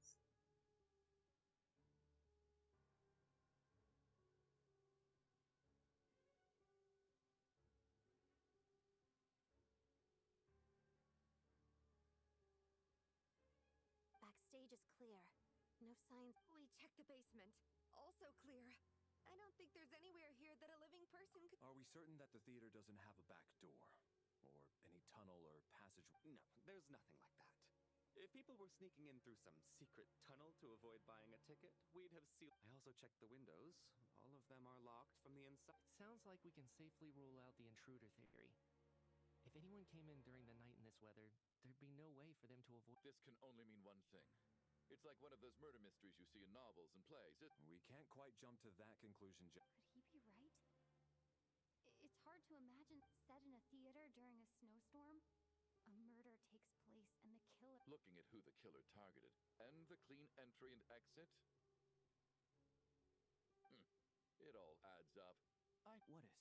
S12: Backstage is clear. No signs. We checked the basement. Also clear. I don't think there's anywhere here that a living person could...
S14: Are we certain that the theater doesn't have a back door? Or any tunnel or passage?
S16: No, there's nothing like that. If people were sneaking in through some secret tunnel to avoid buying a ticket, we'd have sealed... I also checked the windows. All of them are locked from the inside.
S5: It sounds like we can safely rule out the intruder theory. If anyone came in during the night in this weather, there'd be no way for them to avoid...
S13: This can only mean one thing. It's like one of those murder mysteries you see in novels and plays.
S14: We can't quite jump to that conclusion,
S9: Could he be right? It's hard to imagine set in a theater during a snowstorm. A murder takes place and the killer...
S13: Looking at who the killer targeted and the clean entry and exit. It all adds up.
S7: What is?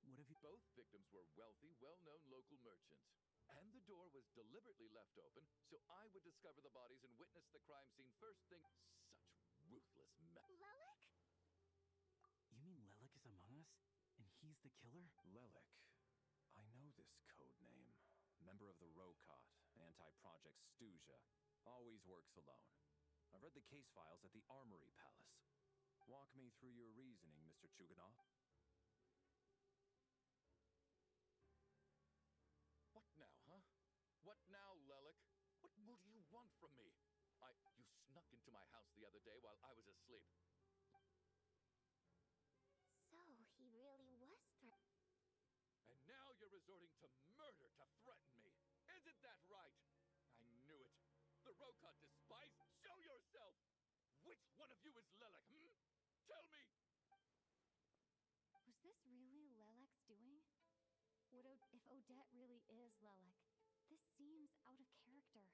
S7: What have you...
S13: Both victims were wealthy, well-known local merchants. And the door was deliberately left open, so I would discover the bodies and witness the crime scene first thing. Such ruthless
S4: Lelek?
S7: You mean Lelek is among us? And he's the killer?
S14: Lelek. I know this code name. Member of the Rokot, anti-Project Stuja. Always works alone. I've read the case files at the Armory Palace. Walk me through your reasoning, Mr. Chuganov.
S13: What now, huh? What now, Lelik? What more do you want from me? You snuck into my house the other day while I was asleep.
S4: So, he really was
S13: And now you're resorting to murder to threaten me. Isn't that right? I knew it. The Rokot despise. Show yourself! Which one of you is Lelik, Tell me!
S9: Was this really Lelek's doing? If Odette really is Lelek, this seems out of character.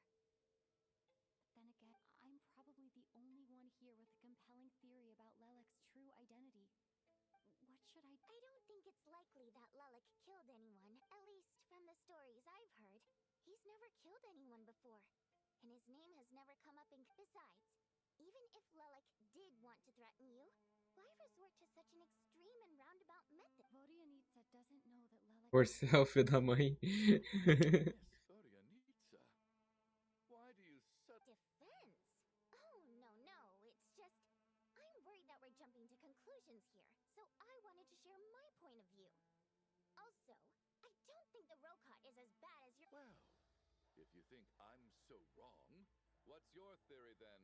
S9: But then again, I'm probably the only one here with a compelling theory about Lelek's true identity. What should I
S4: don't think it's likely that Lelek killed anyone, at least from the stories I've heard. He's never killed anyone before, and his name has never come up in... Besides, even if Lelek did want to threaten you, why resort to such an extreme and roundabout method?
S9: Vodyanitsa doesn't know that Lelek...
S1: Porcel, filho da mãe.
S13: Yes, Vodyanitsa. Why do you
S4: Defense? Oh, no, it's just... I'm worried that we're jumping to conclusions here, so I wanted to share my point of view. Also, I don't think the Rokot is as bad as your...
S13: Well, if you think I'm so wrong, what's your theory then,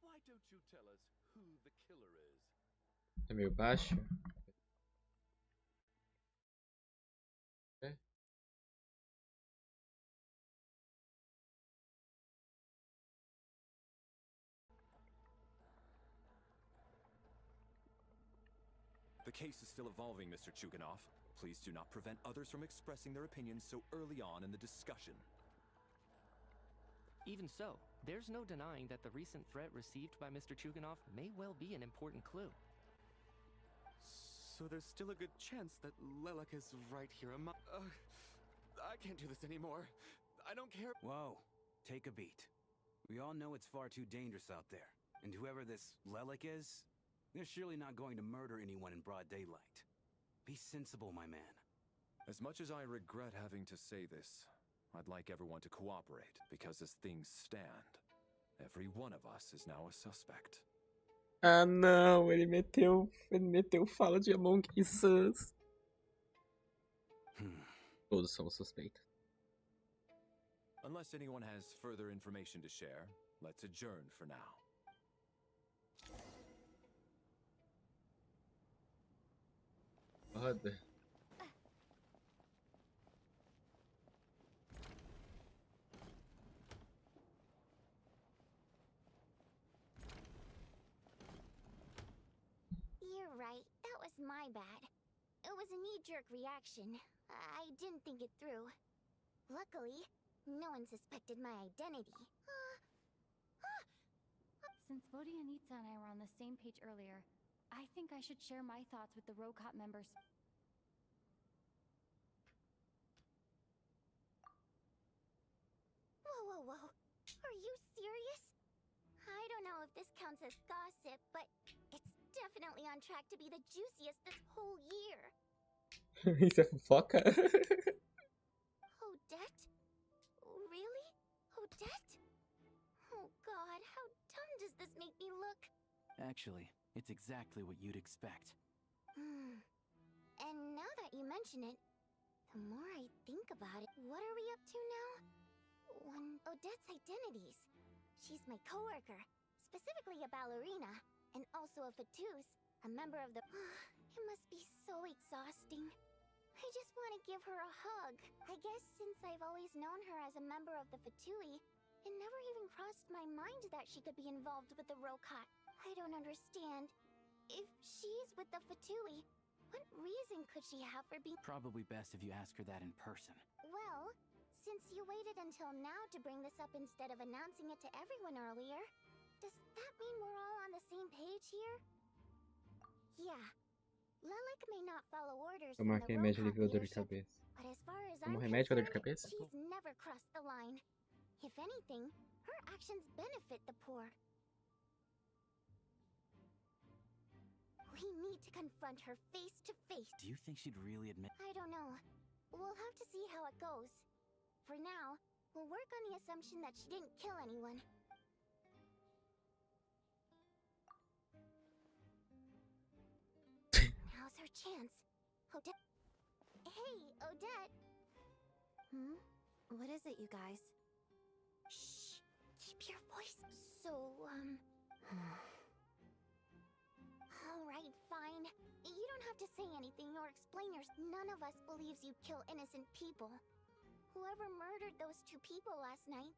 S13: Why don't you tell us who the killer is?
S1: É meio baixo. É.
S14: The case is still evolving, Mr. Chuganov. Please do not prevent others from expressing their opinions so early on in the discussion.
S5: Even so, there's no denying that the recent threat received by Mr. Chuganov may well be an important clue.
S16: So there's still a good chance that Lelek is right here among... I can't do this anymore. I don't care...
S15: Whoa, take a beat. We all know it's far too dangerous out there. And whoever this Lelek is, they're surely not going to murder anyone in broad daylight. Be sensible, my man.
S14: As much as I regret having to say this, I'd like everyone to cooperate, because as things stand, every one of us is now a suspect.
S1: Ah, não, ele meteu fala de Among Us. Todos somos suspeitos.
S14: Unless anyone has further information to share, let's adjourn for now.
S1: Roda.
S4: You're right, that was my bad. It was a knee-jerk reaction. I didn't think it through. Luckily, no one suspected my identity.
S9: Since Vodyanitsa and I were on the same page earlier, I think I should share my thoughts with the Rokot members.
S4: Whoa. Are you serious? I don't know if this counts as gossip, but it's definitely on track to be the juiciest this whole year.
S1: Isso é fofoca?
S4: Odette? Really? Odette? Oh god, how dumb does this make me look?
S7: Actually, it's exactly what you'd expect.
S4: And now that you mention it, the more I think about it, what are we up to now? Odette's identities. She's my coworker, specifically a ballerina, and also a fatous, a member of the... It must be so exhausting. I just want to give her a hug. I guess since I've always known her as a member of the Fatui, it never even crossed my mind that she could be involved with the Rokot. I don't understand. If she's with the Fatui, what reason could she have for being...
S7: Probably best if you ask her that in person.
S4: Well, since you waited until now to bring this up instead of announcing it to everyone earlier, does that mean we're all on the same page here? Yeah. Lelek may not follow orders from the
S1: remédio
S4: Rokot
S1: alivia dor de
S4: leadership,
S1: cabeça.
S4: but as far as
S1: Como
S4: I'm
S1: remédio para dor de
S4: concerned,
S1: cabeça?
S4: she's never crossed the line. If anything, her actions benefit the poor. We need to confront her face to face.
S7: Do you think she'd really admit...
S4: I don't know. We'll have to see how it goes. For now, we'll work on the assumption that she didn't kill anyone. our chance. Odette. Hey, Odette.
S9: What is it, you guys?
S4: Shh. Keep your voice. So, Alright, fine. You don't have to say anything or explain None of us believes you kill innocent people. Whoever murdered those 2 people last night,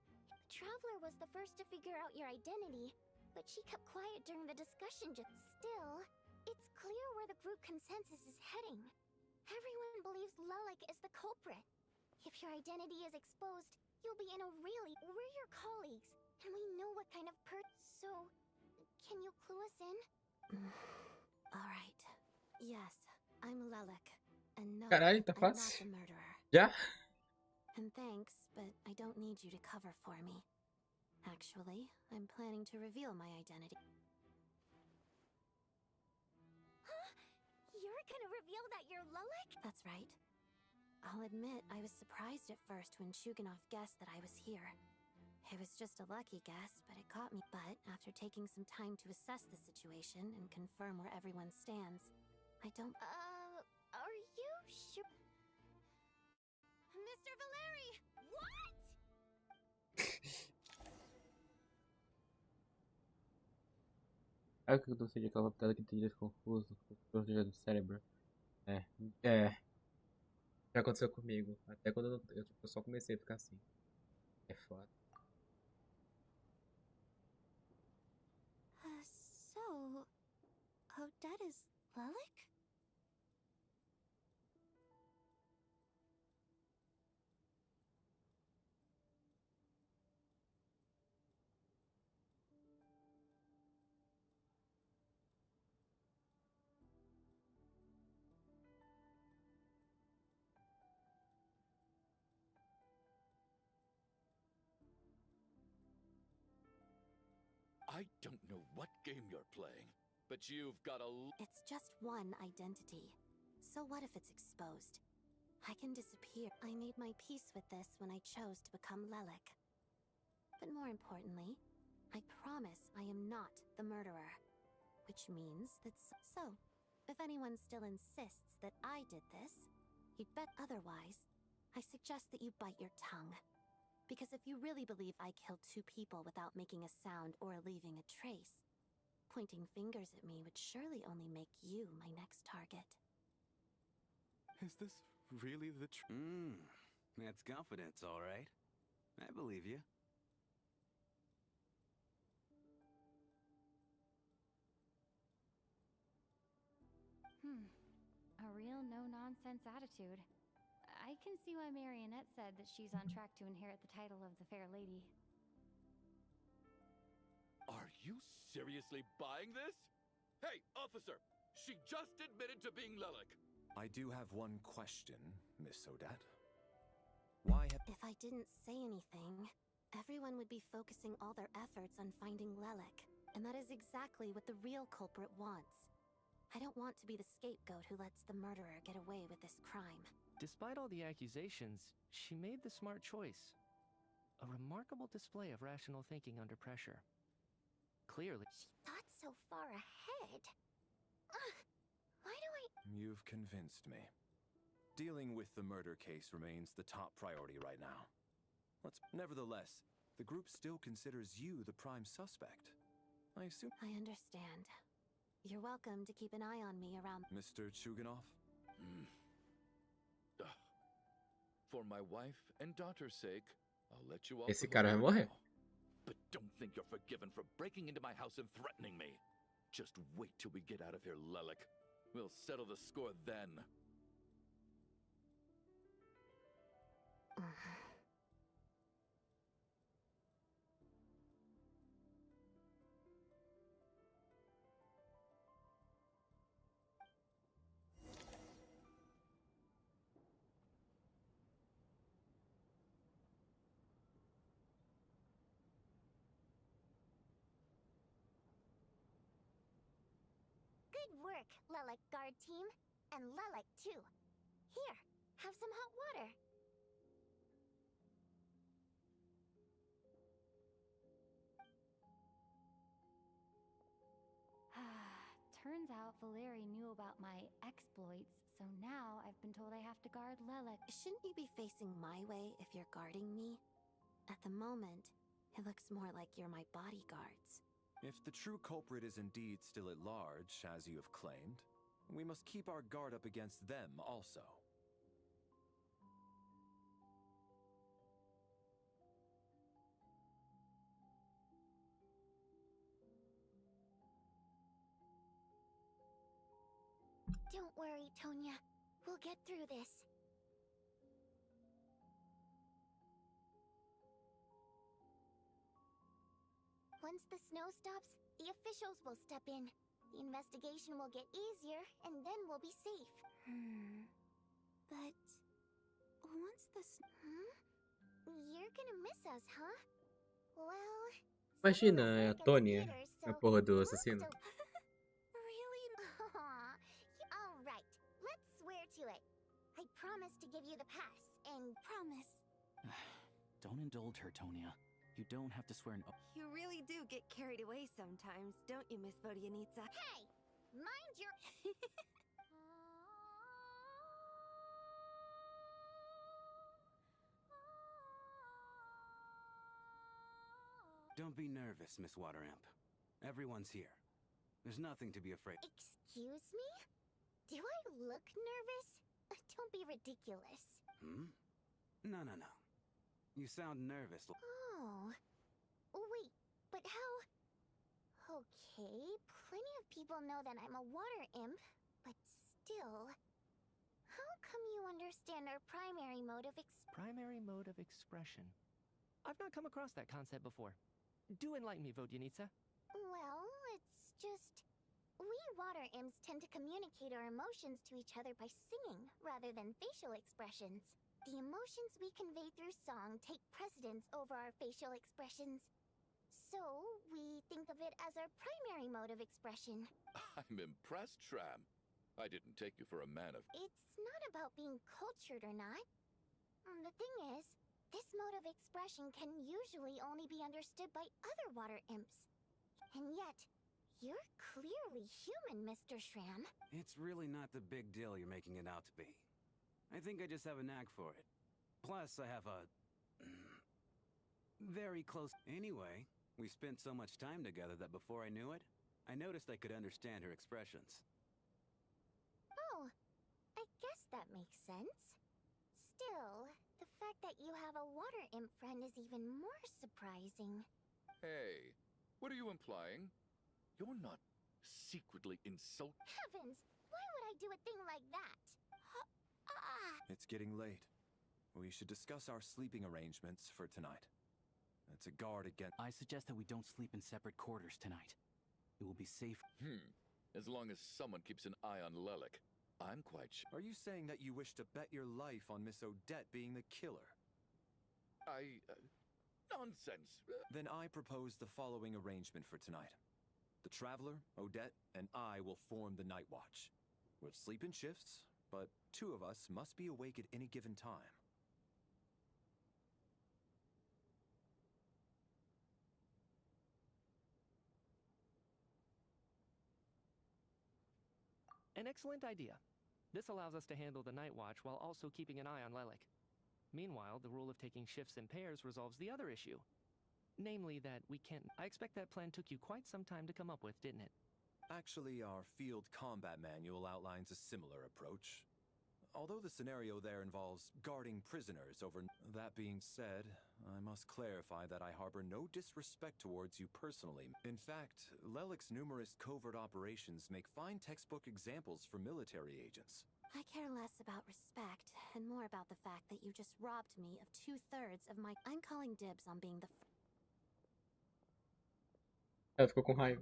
S4: Traveler was the first to figure out your identity, but she kept quiet during the discussion. Still, it's clear where the group consensus is heading. Everyone believes Lelik is the culprit. If your identity is exposed, you'll be in a really... We're your colleagues, and we know what kind of So, can you clue us in?
S9: Alright. Yes, I'm Lelik. And no,
S1: Caralho, tá
S9: I'm not
S1: fácil.
S9: the murderer.
S1: Já?
S9: And thanks, but I don't need you to cover for me. Actually, I'm planning to reveal my identity.
S4: Huh? You're gonna reveal that you're Lelik?
S9: That's right. I'll admit I was surprised at first when Shuganov guessed that I was here. It was just a lucky guess, but it caught me. But after taking some time to assess the situation and confirm where everyone stands, I don't...
S4: Are you sure? Mr. Valeri! What?
S1: Sabe o que eu tô sentindo? Aquela raptada que tem dias confuso, do cérebro. Já aconteceu comigo. Até quando eu só comecei a ficar assim. É foda.
S9: So... Odette is Lelik?
S13: I don't know what game you're playing, but you've got a...
S9: It's just one identity. So what if it's exposed? I can disappear. I made my peace with this when I chose to become Lelik. But more importantly, I promise I am not the murderer. Which means that so, if anyone still insists that I did this, you'd bet otherwise. I suggest that you bite your tongue. Because if you really believe I killed 2 people without making a sound or leaving a trace, pointing fingers at me would surely only make you my next target.
S14: Is this really the truth?
S15: That's confidence, all right. I believe you.
S9: A real no-nonsense attitude. I can see why Marionette said that she's on track to inherit the title of the Fair Lady.
S13: Are you seriously buying this? Hey, officer! She just admitted to being Lelik.
S14: I do have one question, Miss Odette. Why have...
S9: If I didn't say anything, everyone would be focusing all their efforts on finding Lelik. And that is exactly what the real culprit wants. I don't want to be the scapegoat who lets the murderer get away with this crime.
S5: Despite all the accusations, she made the smart choice. A remarkable display of rational thinking under pressure. Clearly.
S4: She thought so far ahead. Why do I...
S14: You've convinced me. Dealing with the murder case remains the top priority right now. Nevertheless, the group still considers you the prime suspect. I assume...
S9: I understand. You're welcome to keep an eye on me around...
S14: Mr. Chuganov?
S13: For my wife and daughter's sake, I'll let you off
S1: Esse
S13: the
S1: cara vai
S13: hook
S1: morrer.
S13: now. But don't think you're forgiven for breaking into my house and threatening me. Just wait till we get out of here, Lelik. We'll settle the score then.
S4: Good work, Lelik guard team. And Lelik too. Here, have some hot water.
S9: Turns out Valeri knew about my exploits, so now I've been told I have to guard Lelek.
S4: Shouldn't you be facing my way if you're guarding me? At the moment, it looks more like you're my bodyguards.
S14: If the true culprit is indeed still at large, as you have claimed, we must keep our guard up against them also.
S4: Don't worry, Tonya. We'll get through this. Once the snow stops, the officials will step in. The investigation will get easier, and then we'll be safe. But... once the You're gonna miss us, huh? Well...
S1: Imagina a Tônia, a porra do assassino.
S4: Really? Aww. Alright, let's swear to it. I promise to give you the pass, and promise.
S7: Don't indulge her, Tonya. You don't have to swear an oath.
S12: You really do get carried away sometimes, don't you, Miss Vodyanitsa?
S4: Hey! Mind your...
S15: Don't be nervous, Miss Wateramp. Everyone's here. There's nothing to be afraid.
S4: Excuse me? Do I look nervous? Don't be ridiculous.
S15: No. You sound nervous.
S4: Oh. Wait, but how... Okay, plenty of people know that I'm a water imp, but still... How come you understand our primary mode of
S5: Primary mode of expression. I've not come across that concept before. Do enlighten me, Vodyanitsa.
S4: Well, it's just... We water imps tend to communicate our emotions to each other by singing, rather than facial expressions. The emotions we convey through song take precedence over our facial expressions. So, we think of it as our primary mode of expression.
S13: I'm impressed, Shram. I didn't take you for a man of...
S4: It's not about being cultured or not. The thing is, this mode of expression can usually only be understood by other water imps. And yet, you're clearly human, Mr. Shram.
S15: It's really not the big deal you're making it out to be. I think I just have a knack for it. Plus, I have a... very close... Anyway, we spent so much time together that before I knew it, I noticed I could understand her expressions.
S4: Oh, I guess that makes sense. Still, the fact that you have a water imp friend is even more surprising.
S13: Hey, what are you implying? You're not secretly
S4: Heavens! Why would I do a thing like that?
S14: It's getting late. We should discuss our sleeping arrangements for tonight. It's a guard against...
S7: I suggest that we don't sleep in separate quarters tonight. It will be safe.
S13: As long as someone keeps an eye on Lelek, I'm quite sure.
S14: Are you saying that you wish to bet your life on Miss Odette being the killer?
S13: Nonsense!
S14: Then I propose the following arrangement for tonight. The Traveler, Odette, and I will form the Night Watch. We'll sleep in shifts, but 2 of us must be awake at any given time.
S5: An excellent idea. This allows us to handle the night watch while also keeping an eye on Lelek. Meanwhile, the rule of taking shifts in pairs resolves the other issue. Namely that we can't... I expect that plan took you quite some time to come up with, didn't it?
S14: Actually, our field combat manual outlines a similar approach. Although the scenario there involves guarding prisoners over... That being said, I must clarify that I harbor no disrespect towards you personally. In fact, Lelek's numerous covert operations make fine textbook examples for military agents.
S4: I care less about respect, and more about the fact that you just robbed me of 2/3 of my... I'm calling dibs on being the...
S1: Ela ficou com raiva.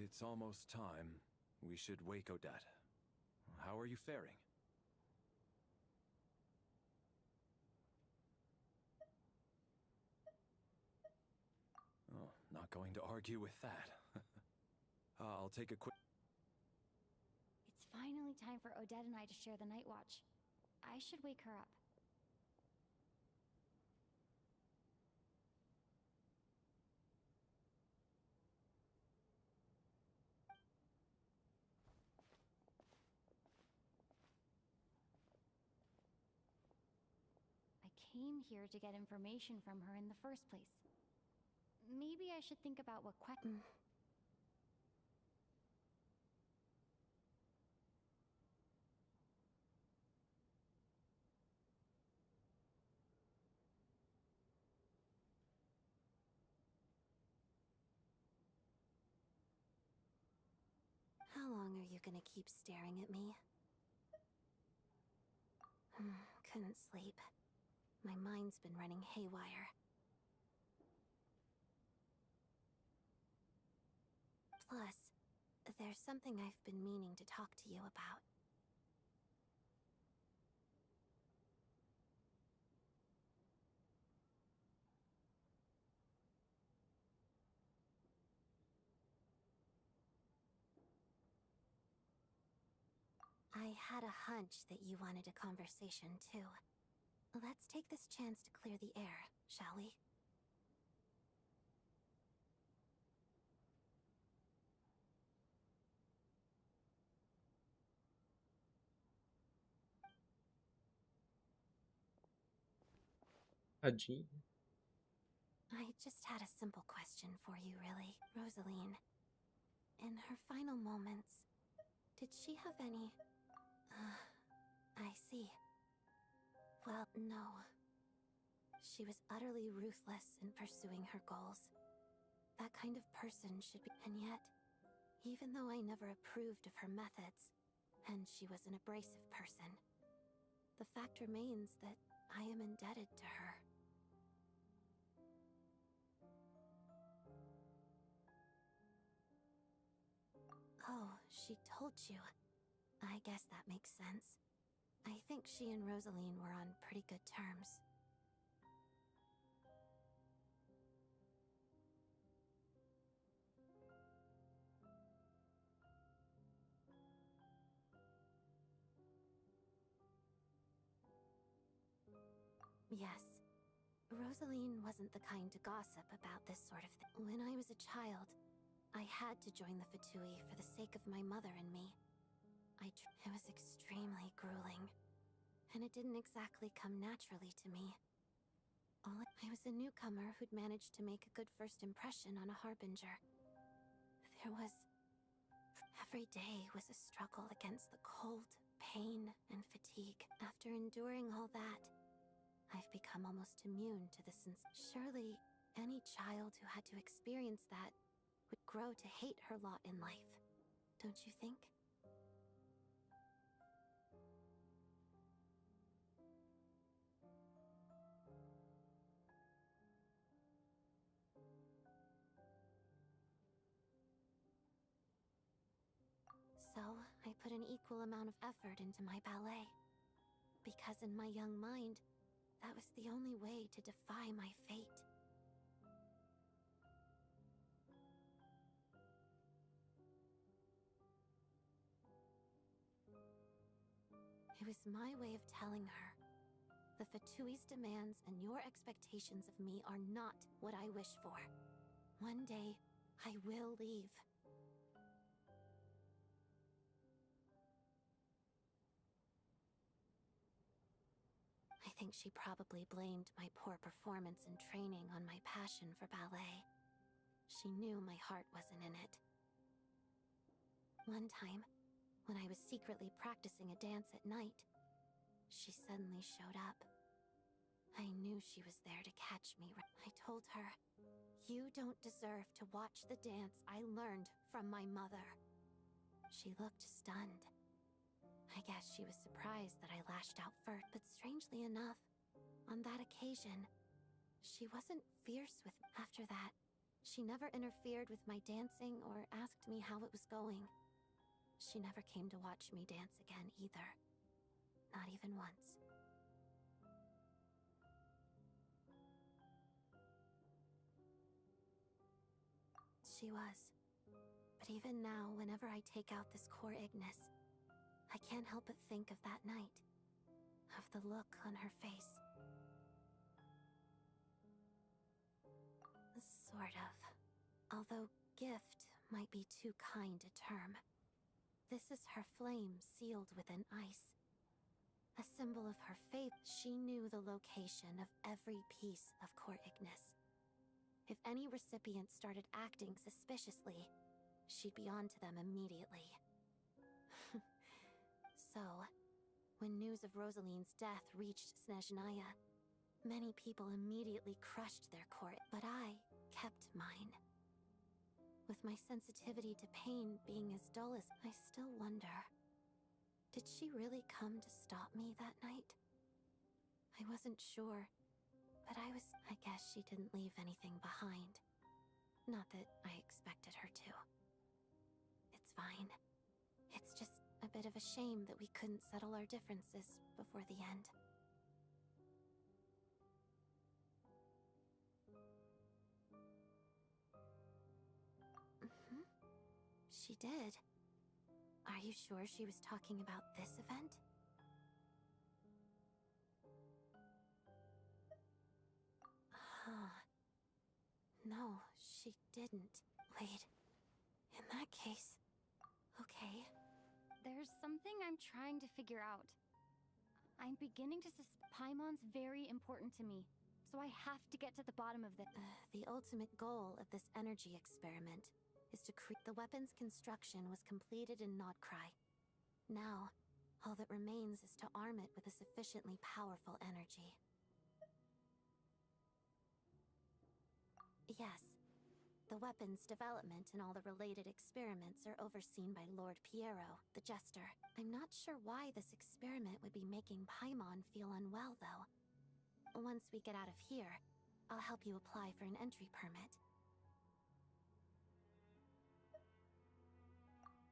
S14: It's almost time. We should wake Odette. How are you faring? Not going to argue with that. I'll take a quick...
S9: It's finally time for Odette and I to share the night watch. I should wake her up. I came here to get information from her in the first place. Maybe I should think about what How long are you gonna keep staring at me? Couldn't sleep. My mind's been running haywire. Plus, there's something I've been meaning to talk to you about. I had a hunch that you wanted a conversation, too. Let's take this chance to clear the air, shall we?
S1: Tadinho.
S9: I just had a simple question for you, really. Rosaline, in her final moments, did she have any... I see. Well, no. She was utterly ruthless in pursuing her goals. That kind of person should be... And yet, even though I never approved of her methods, and she was an abrasive person, the fact remains that I am indebted to her. Oh, she told you. I guess that makes sense. I think she and Rosaline were on pretty good terms. Yes. Rosaline wasn't the kind to gossip about this sort of thing. When I was a child, I had to join the Fatui for the sake of my mother and me. It was extremely grueling, and it didn't exactly come naturally to me. I was a newcomer who'd managed to make a good first impression on a harbinger. Every day was a struggle against the cold, pain, and fatigue. After enduring all that, I've become almost immune to the Surely, any child who had to experience that would grow to hate her lot in life, don't you think? So, I put an equal amount of effort into my ballet. Because in my young mind, that was the only way to defy my fate. It was my way of telling her, the Fatui's demands and your expectations of me are not what I wish for. One day, I will leave. I think she probably blamed my poor performance in training on my passion for ballet. She knew my heart wasn't in it. One time, when I was secretly practicing a dance at night, she suddenly showed up. I knew she was there to catch me. I told her, "You don't deserve to watch the dance I learned from my mother." She looked stunned. I guess she was surprised that I lashed out first, but strangely enough, on that occasion, she wasn't fierce with me. After that, she never interfered with my dancing or asked me how it was going. She never came to watch me dance again either. Not even once.
S4: she was. But even now, whenever I take out this core Ignis, I can't help but think of that night. Of the look on her face. Sort of. Although gift might be too kind a term. This is her flame sealed within ice. A symbol of her faith. She knew the location of every piece of core Ignis. If any recipient started acting suspiciously, she'd be on to them immediately. So, when news of Rosaline's death reached Snheznaya, many people immediately crushed their core, but I kept mine. With my sensitivity to pain being as dull as, I still wonder, did she really come to stop me that night? I wasn't sure, but I guess she didn't leave anything behind. Not that I expected her to. It's fine. It's just a bit of a shame that we couldn't settle our differences before the end. She did. Are you sure she was talking about this event? Huh. No, she didn't. Wait. In that case... Okay.
S9: There's something I'm trying to figure out. I'm beginning to Paimon's very important to me, so I have to get to the bottom of this.
S4: The ultimate goal of this energy experiment is to create... The weapon's construction was completed in Nodcry. Now, all that remains is to arm it with a sufficiently powerful energy. Yes. The weapon's development and all the related experiments are overseen by Lord Piero, the Jester. I'm not sure why this experiment would be making Paimon feel unwell, though. Once we get out of here, I'll help you apply for an entry permit.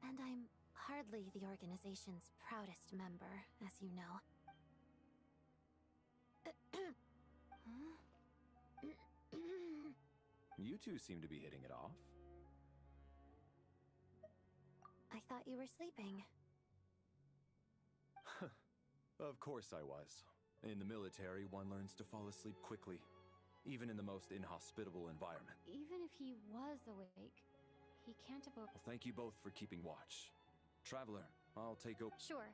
S4: And I'm hardly the organization's proudest member, as you know.
S14: You two seem to be hitting it off.
S4: I thought you were sleeping.
S14: Of course I was. In the military, one learns to fall asleep quickly, even in the most inhospitable environment.
S9: Even if he was awake, he can't have...
S14: Well, thank you both for keeping watch. Traveler, I'll take over.
S9: Sure.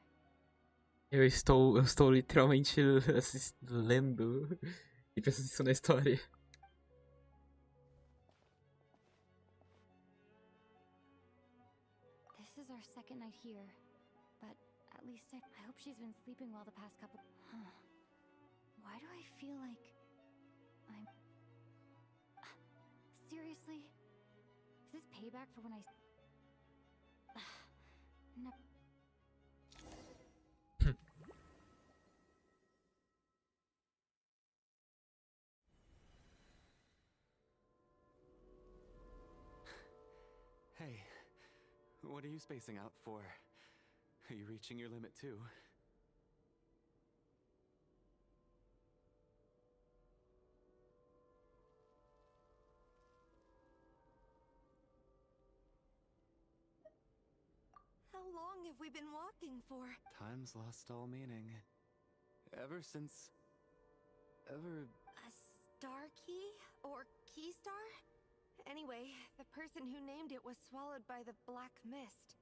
S1: Eu estou literalmente lendo e prestando atenção na história.
S9: This is our second night here, but at least I hope she's been sleeping well the past couple... Huh. Why do I feel like... I'm... Seriously? Is this payback for when I... No.
S16: Hey, what are you spacing out for? Are you reaching your limit too?
S12: How long have we been walking for?
S16: Time's lost all meaning. Ever since... Ever...
S12: A star key? Or key star? Anyway, the person who named it was swallowed by the black mist.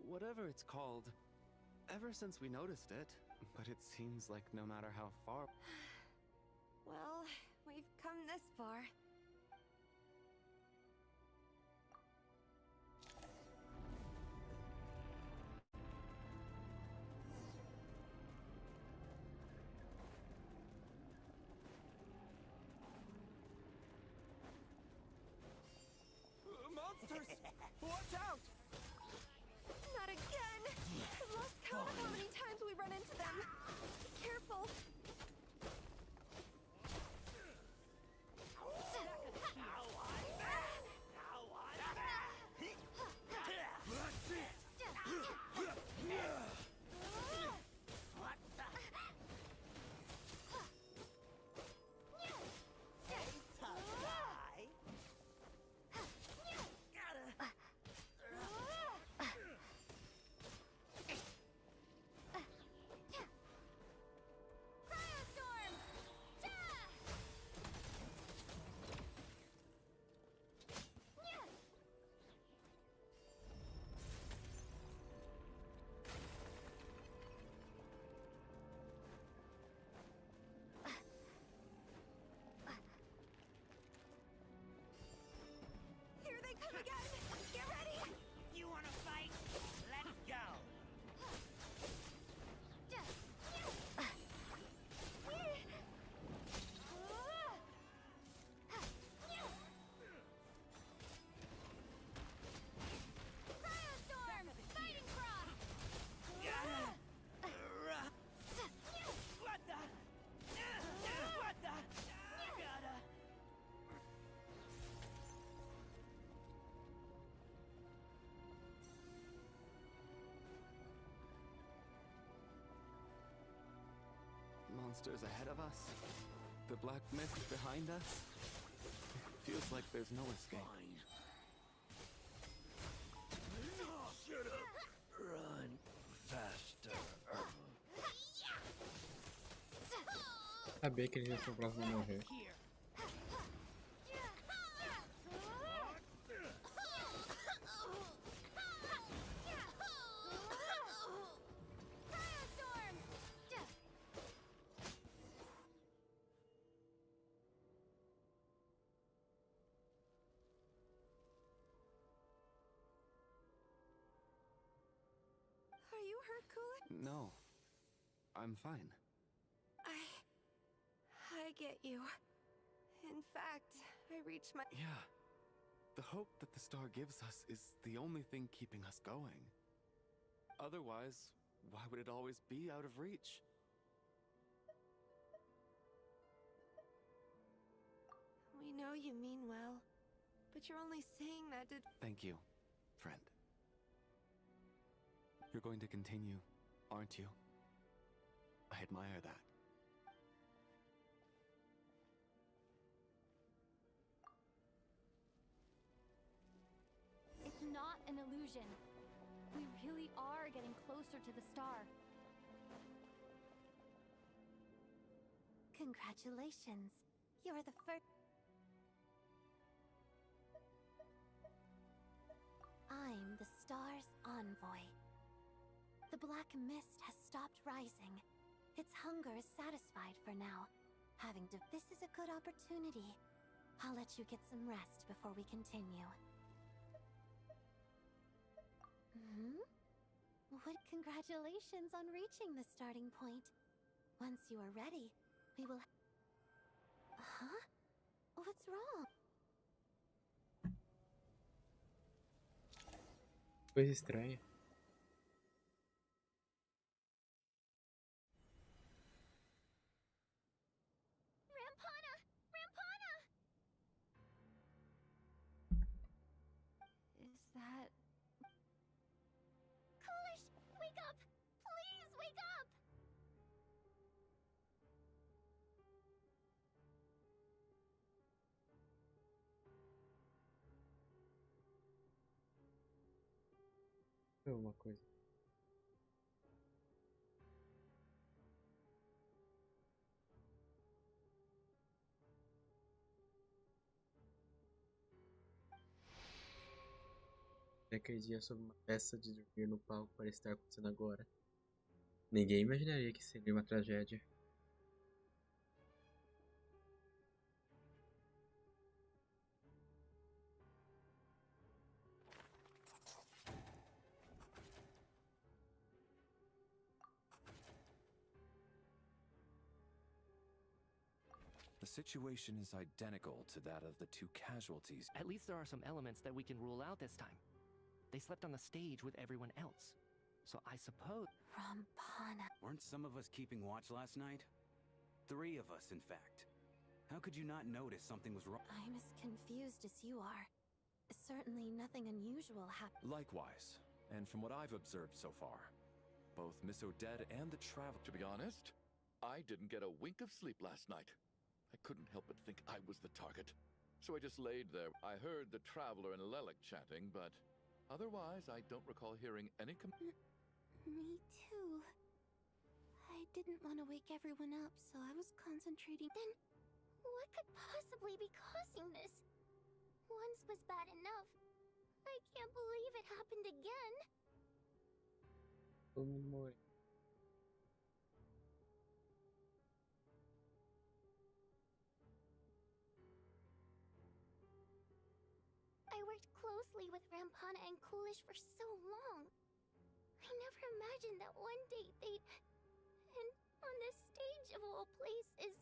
S16: Whatever it's called, ever since we noticed it, but it seems like no matter how far...
S12: Well, we've come this far. Watch out! Not again! I've lost count of how many times we run into them. Be careful. Here they come again! Get ready!
S17: You wanna fight? Let's go!
S12: Firestorm! Fighting Cross!
S17: What the? What the? Gotta.
S16: Monsters ahead of us? The black mist behind us? Feels like there's no escape.
S3: Should've run faster.
S1: Sabia que eles iam ser o próximo a morrer.
S12: Are you hurt, Cooler?
S16: No. I'm fine.
S12: I get you. In fact, I reached my...
S16: Yeah. The hope that the star gives us is the only thing keeping us going. Otherwise, why would it always be out of reach?
S12: We know you mean well, but you're only saying that to...
S16: Thank you, friend. You're going to continue, aren't you? I admire that.
S9: It's not an illusion. We really are getting closer to the star. Congratulations. You're the first... I'm the star's envoy. The black mist has stopped rising. Its hunger is satisfied for now. This is a good opportunity. I'll let you get some rest before we continue. What? Congratulations on reaching the starting point. Once you are ready, we will... Huh? What's wrong?
S1: Coisa estranha.
S4: Rampana! Rampana!
S9: Is that...
S4: Coolish, wake up! Please wake up!
S1: Uma coisa. Naquele dia sobre uma peça de dormir no palco para estar acontecendo agora. Ninguém imaginaria que seria uma tragédia.
S14: The situation is identical to that of the two casualties.
S5: At least there are some elements that we can rule out this time. They slept on the stage with everyone else. So I suppose...
S9: Rampana.
S15: Weren't some of us keeping watch last night? 3 of us, in fact. How could you not notice something was wrong?
S9: I'm as confused as you are. Certainly nothing unusual happened.
S14: Likewise, and from what I've observed so far, both Miss Odette and the traveler...
S13: To be honest, I didn't get a wink of sleep last night. I couldn't help but think I was the target. So I just laid there. I heard the Traveler and Lelic chatting, but otherwise I don't recall hearing any
S9: Me too. I didn't want to wake everyone up, so I was concentrating. Then, what could possibly be causing this? Once was bad enough. I can't believe it happened again. I worked closely with Rampana and Coolish for so long. I never imagined that one day they'd... And on the stage of all places...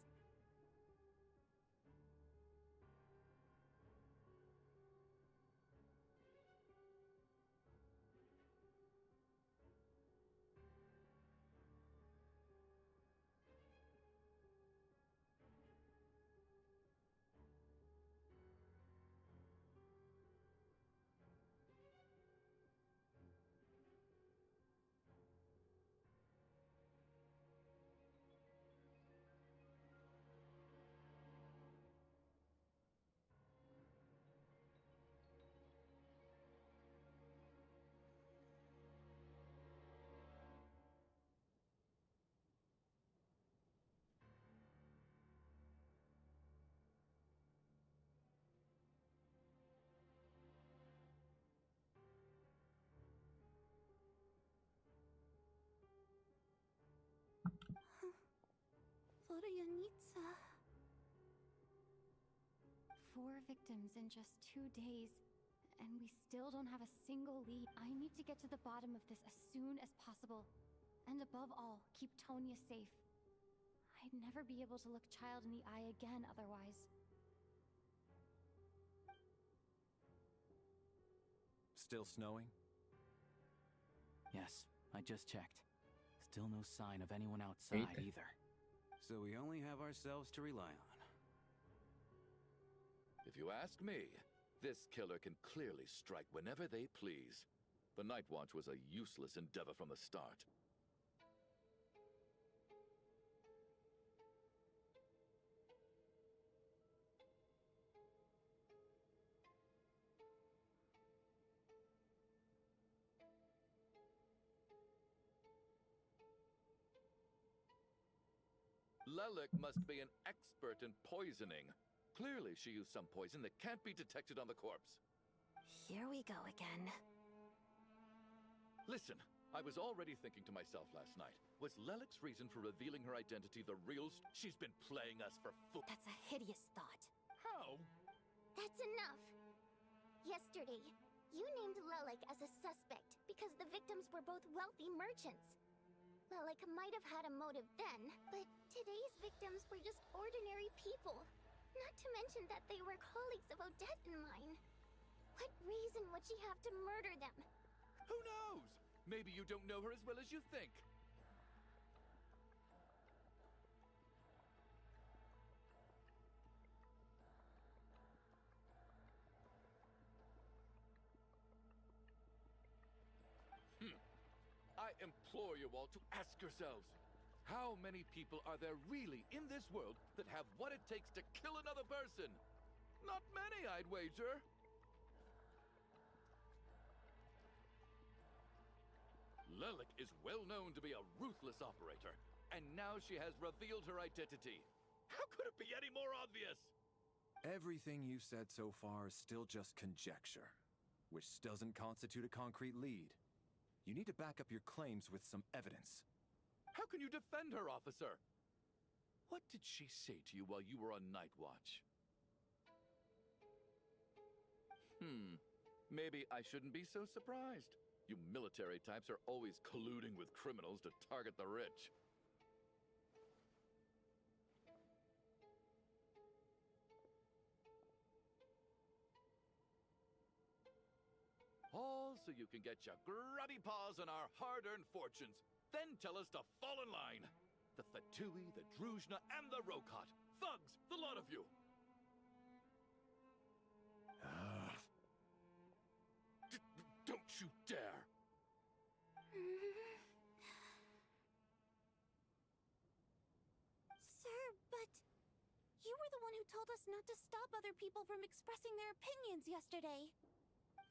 S9: Vodyanitsa. 4 victims in just 2 days, and we still don't have a single lead. I need to get to the bottom of this as soon as possible. And above all, keep Tonya safe. I'd never be able to look Child in the eye again otherwise.
S14: Still snowing?
S7: Yes, I just checked. Still no sign of anyone outside either.
S15: So we only have ourselves to rely on.
S13: If you ask me, this killer can clearly strike whenever they please. The Night Watch was a useless endeavor from the start. Lelic must be an expert in poisoning. Clearly, she used some poison that can't be detected on the corpse.
S9: Here we go again.
S13: Listen, I was already thinking to myself last night. Was Lelic's reason for revealing her identity the real She's been playing us for fool-
S9: That's a hideous thought.
S13: How?
S4: That's enough. Yesterday, you named Lelic as a suspect because the victims were both wealthy merchants. Lelic might have had a motive then, but today's victims were just ordinary people. Not to mention that they were colleagues of Odette and mine. What reason would she have to murder them?
S13: Who knows? Maybe you don't know her as well as you think. I implore you all to ask yourselves, how many people are there really in this world that have what it takes to kill another person? Not many, I'd wager. Lelic is well known to be a ruthless operator, and now she has revealed her identity. How could it be any more obvious?
S14: Everything you've said so far is still just conjecture, which doesn't constitute a concrete lead. You need to back up your claims with some evidence.
S13: How can you defend her, officer? What did she say to you while you were on Night Watch? Maybe I shouldn't be so surprised. You military types are always colluding with criminals to target the rich. All so you can get your grubby paws on our hard-earned fortunes, then tell us to fall in line. The Fatui, the Druzhna, and the Rokot. Thugs, the lot of you. Don't you dare!
S4: Sir, but you were the one who told us not to stop other people from expressing their opinions yesterday.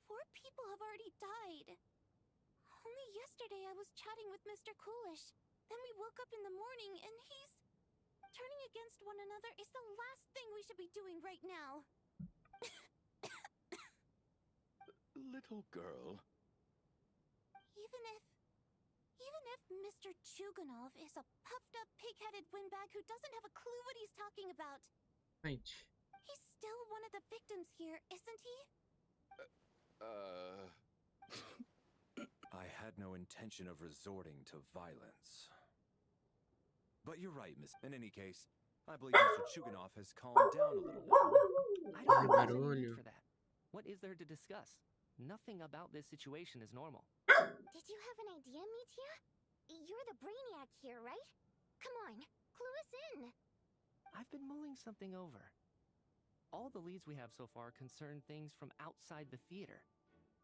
S4: 4 people have already died. Only yesterday I was chatting with Mr. Coolish. Then we woke up in the morning and he's... Turning against one another is the last thing we should be doing right now.
S13: Little girl.
S4: Even if Mr. Chuganov is a puffed-up, pig-headed windbag who doesn't have a clue what he's talking about.
S1: Right.
S4: He's still one of the victims here, isn't he?
S14: I had no intention of resorting to violence. But you're right, Miss. In any case, I believe Mr. Chuganov has calmed down a little now.
S5: I don't think there's any need for that. What is there to discuss? Nothing about this situation is normal.
S4: Did you have an idea, Mitya? You're the brainiac here, right? Come on, clue us in.
S5: I've been mulling something over. All the leads we have so far concern things from outside the theater.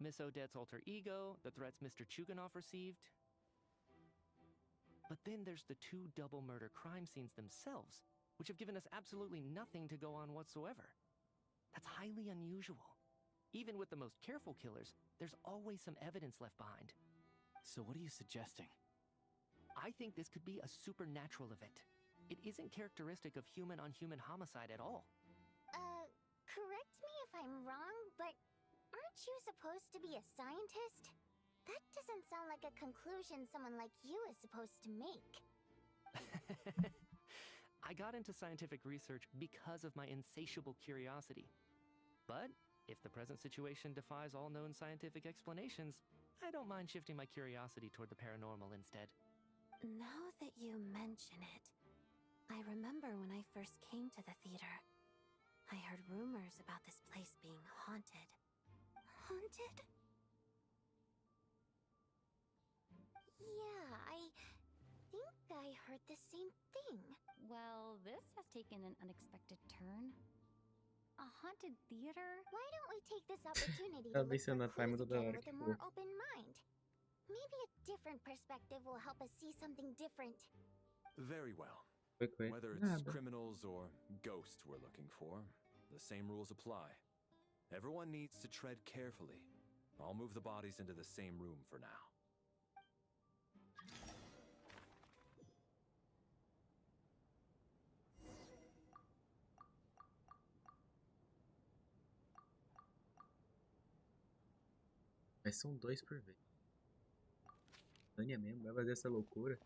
S5: Miss Odette's alter ego, the threats Mr. Chuganov received. But then there's the 2 double murder crime scenes themselves, which have given us absolutely nothing to go on whatsoever. That's highly unusual. Even with the most careful killers, there's always some evidence left behind.
S7: So what are you suggesting?
S5: I think this could be a supernatural event. It isn't characteristic of human-on-human homicide at all.
S4: Correct me if I'm wrong, but aren't you supposed to be a scientist? That doesn't sound like a conclusion someone like you is supposed to make.
S5: I got into scientific research because of my insatiable curiosity. But if the present situation defies all known scientific explanations, I don't mind shifting my curiosity toward the paranormal instead.
S4: Now that you mention it, I remember when I first came to the theater. I heard rumors about this place being haunted. Haunted? Yeah, I think I heard the same thing.
S9: Well, this has taken an unexpected turn. A haunted theater?
S4: Why don't we take this opportunity
S1: Tá
S4: to look for
S1: pensando na time
S4: clues
S1: toda
S4: again
S1: hora
S4: with
S1: que
S4: a
S1: for.
S4: more open mind? Maybe a different perspective will help us see something different.
S14: Very well.
S1: Quick, quick.
S14: Whether it's
S1: Nada.
S14: criminals or ghosts we're looking for, the same rules apply. Everyone needs to tread carefully. I'll move the bodies into the same room for now.
S1: Mas são 2 por vez. Tânia mesmo, vai fazer essa loucura.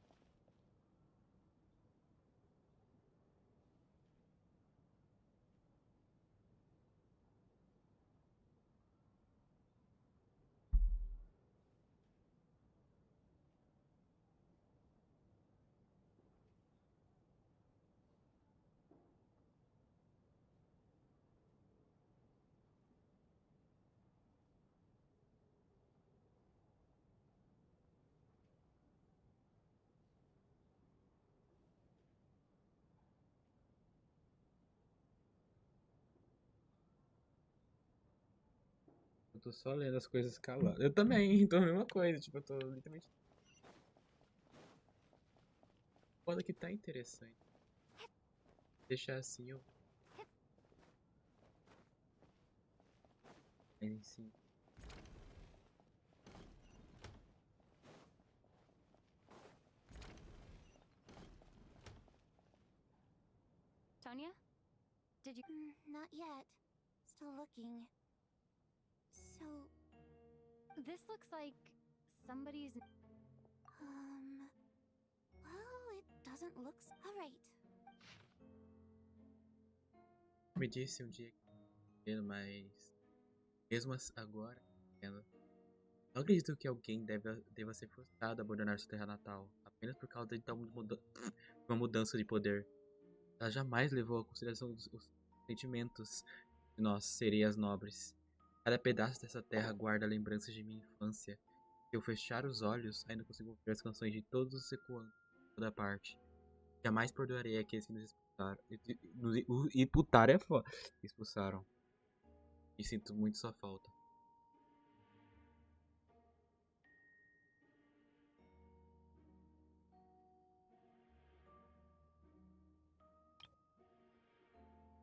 S1: Eu tô só lendo as coisas calado. Eu também, tô a mesma coisa. Tipo, eu tô literalmente. Foda que tá interessante. Deixar assim, eu. Aí sim.
S9: Tonya? Did you...
S4: Not yet. Still looking. So...
S9: This looks like somebody's...
S4: Well, it doesn't look... Alright.
S1: Me disse um dia que mas mesmo agora, eu não acredito que alguém deva ser forçado a abandonar sua terra natal apenas por causa de uma mudança de poder. Ela jamais levou a consideração os sentimentos de nós, sereias nobres. Cada pedaço dessa terra guarda lembranças de minha infância. Se eu fechar os olhos, ainda consigo ouvir as canções de todos os ecoando em toda parte. Jamais perdoarei aqueles que nos expulsaram. Imputaram é foda. Expulsaram. E sinto muito sua falta.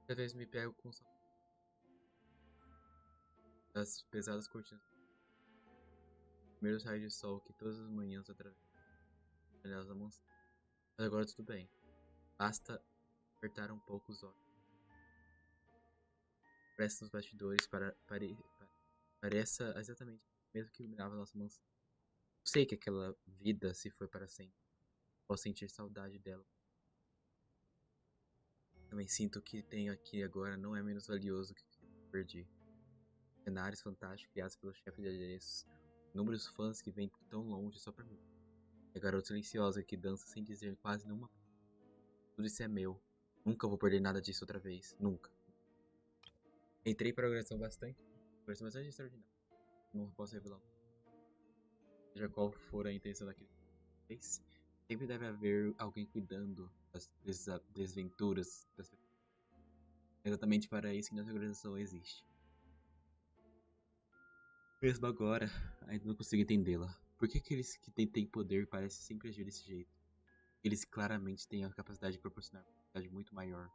S1: Às vezes me pego com as pesadas cortinas. Primeiros raios de sol que todas as manhãs atravessam as janelas da mansão. Mas agora tudo bem. Basta apertar um pouco os olhos. Presta nos bastidores pareça exatamente o mesmo que iluminava a nossa mansão. Eu sei que aquela vida se foi para sempre. Posso sentir saudade dela. Também sinto que tenho aqui agora não é menos valioso que o que perdi. Cenários fantásticos criados pelo chefe de adereços. Inúmeros fãs que vêm tão longe só pra mim. E a garota silenciosa que dança sem dizer quase nenhuma palavra. Tudo isso é meu. Nunca vou perder nada disso outra vez. Nunca. Entrei para a organização bastante extraordinária. Não posso revelar. Seja qual for a intenção daquele vez, sempre deve haver alguém cuidando das desventuras das pessoas. É exatamente para isso que nossa organização existe. Mesmo agora, ainda não consigo entendê-la. Por que aqueles que têm poder parecem sempre agir desse jeito? Eles claramente têm a capacidade de proporcionar uma dificuldade muito maior.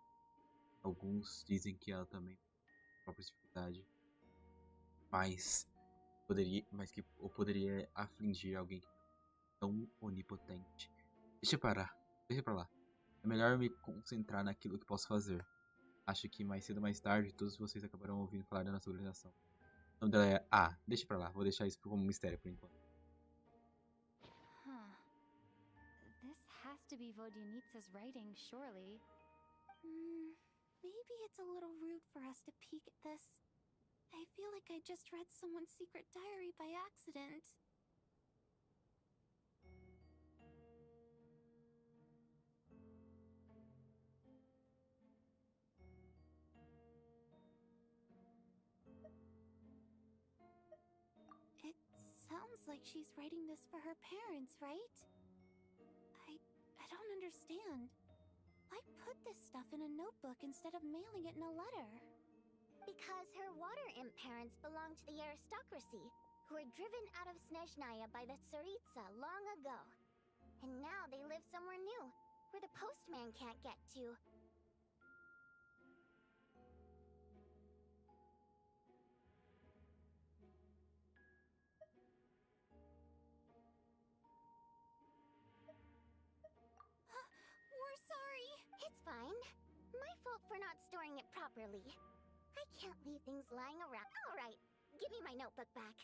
S1: Alguns dizem que ela também tem a própria dificuldade, mas que poderia afligir alguém tão onipotente. Deixa pra lá. É melhor me concentrar naquilo que posso fazer. Acho que mais cedo ou mais tarde todos vocês acabarão ouvindo falar da nossa organização. O nome dela é... deixa pra lá. Vou deixar isso como um mistério por enquanto.
S9: Huh. This has to be Vodyanitsa's writing, surely. Maybe it's a little rude for us to peek at this. I feel like I just read someone's secret diary by accident. It sounds like she's writing this for her parents, right? I don't understand. Why put this stuff in a notebook instead of mailing it in a letter?
S4: Because her water imp parents belong to the aristocracy, who were driven out of Snezhnaya by the Tsaritsa long ago. And now they live somewhere new, where the postman can't get to.
S9: We're sorry.
S4: It's fine. My fault for not storing it properly. I can't leave things lying around. Alright, give me my notebook back.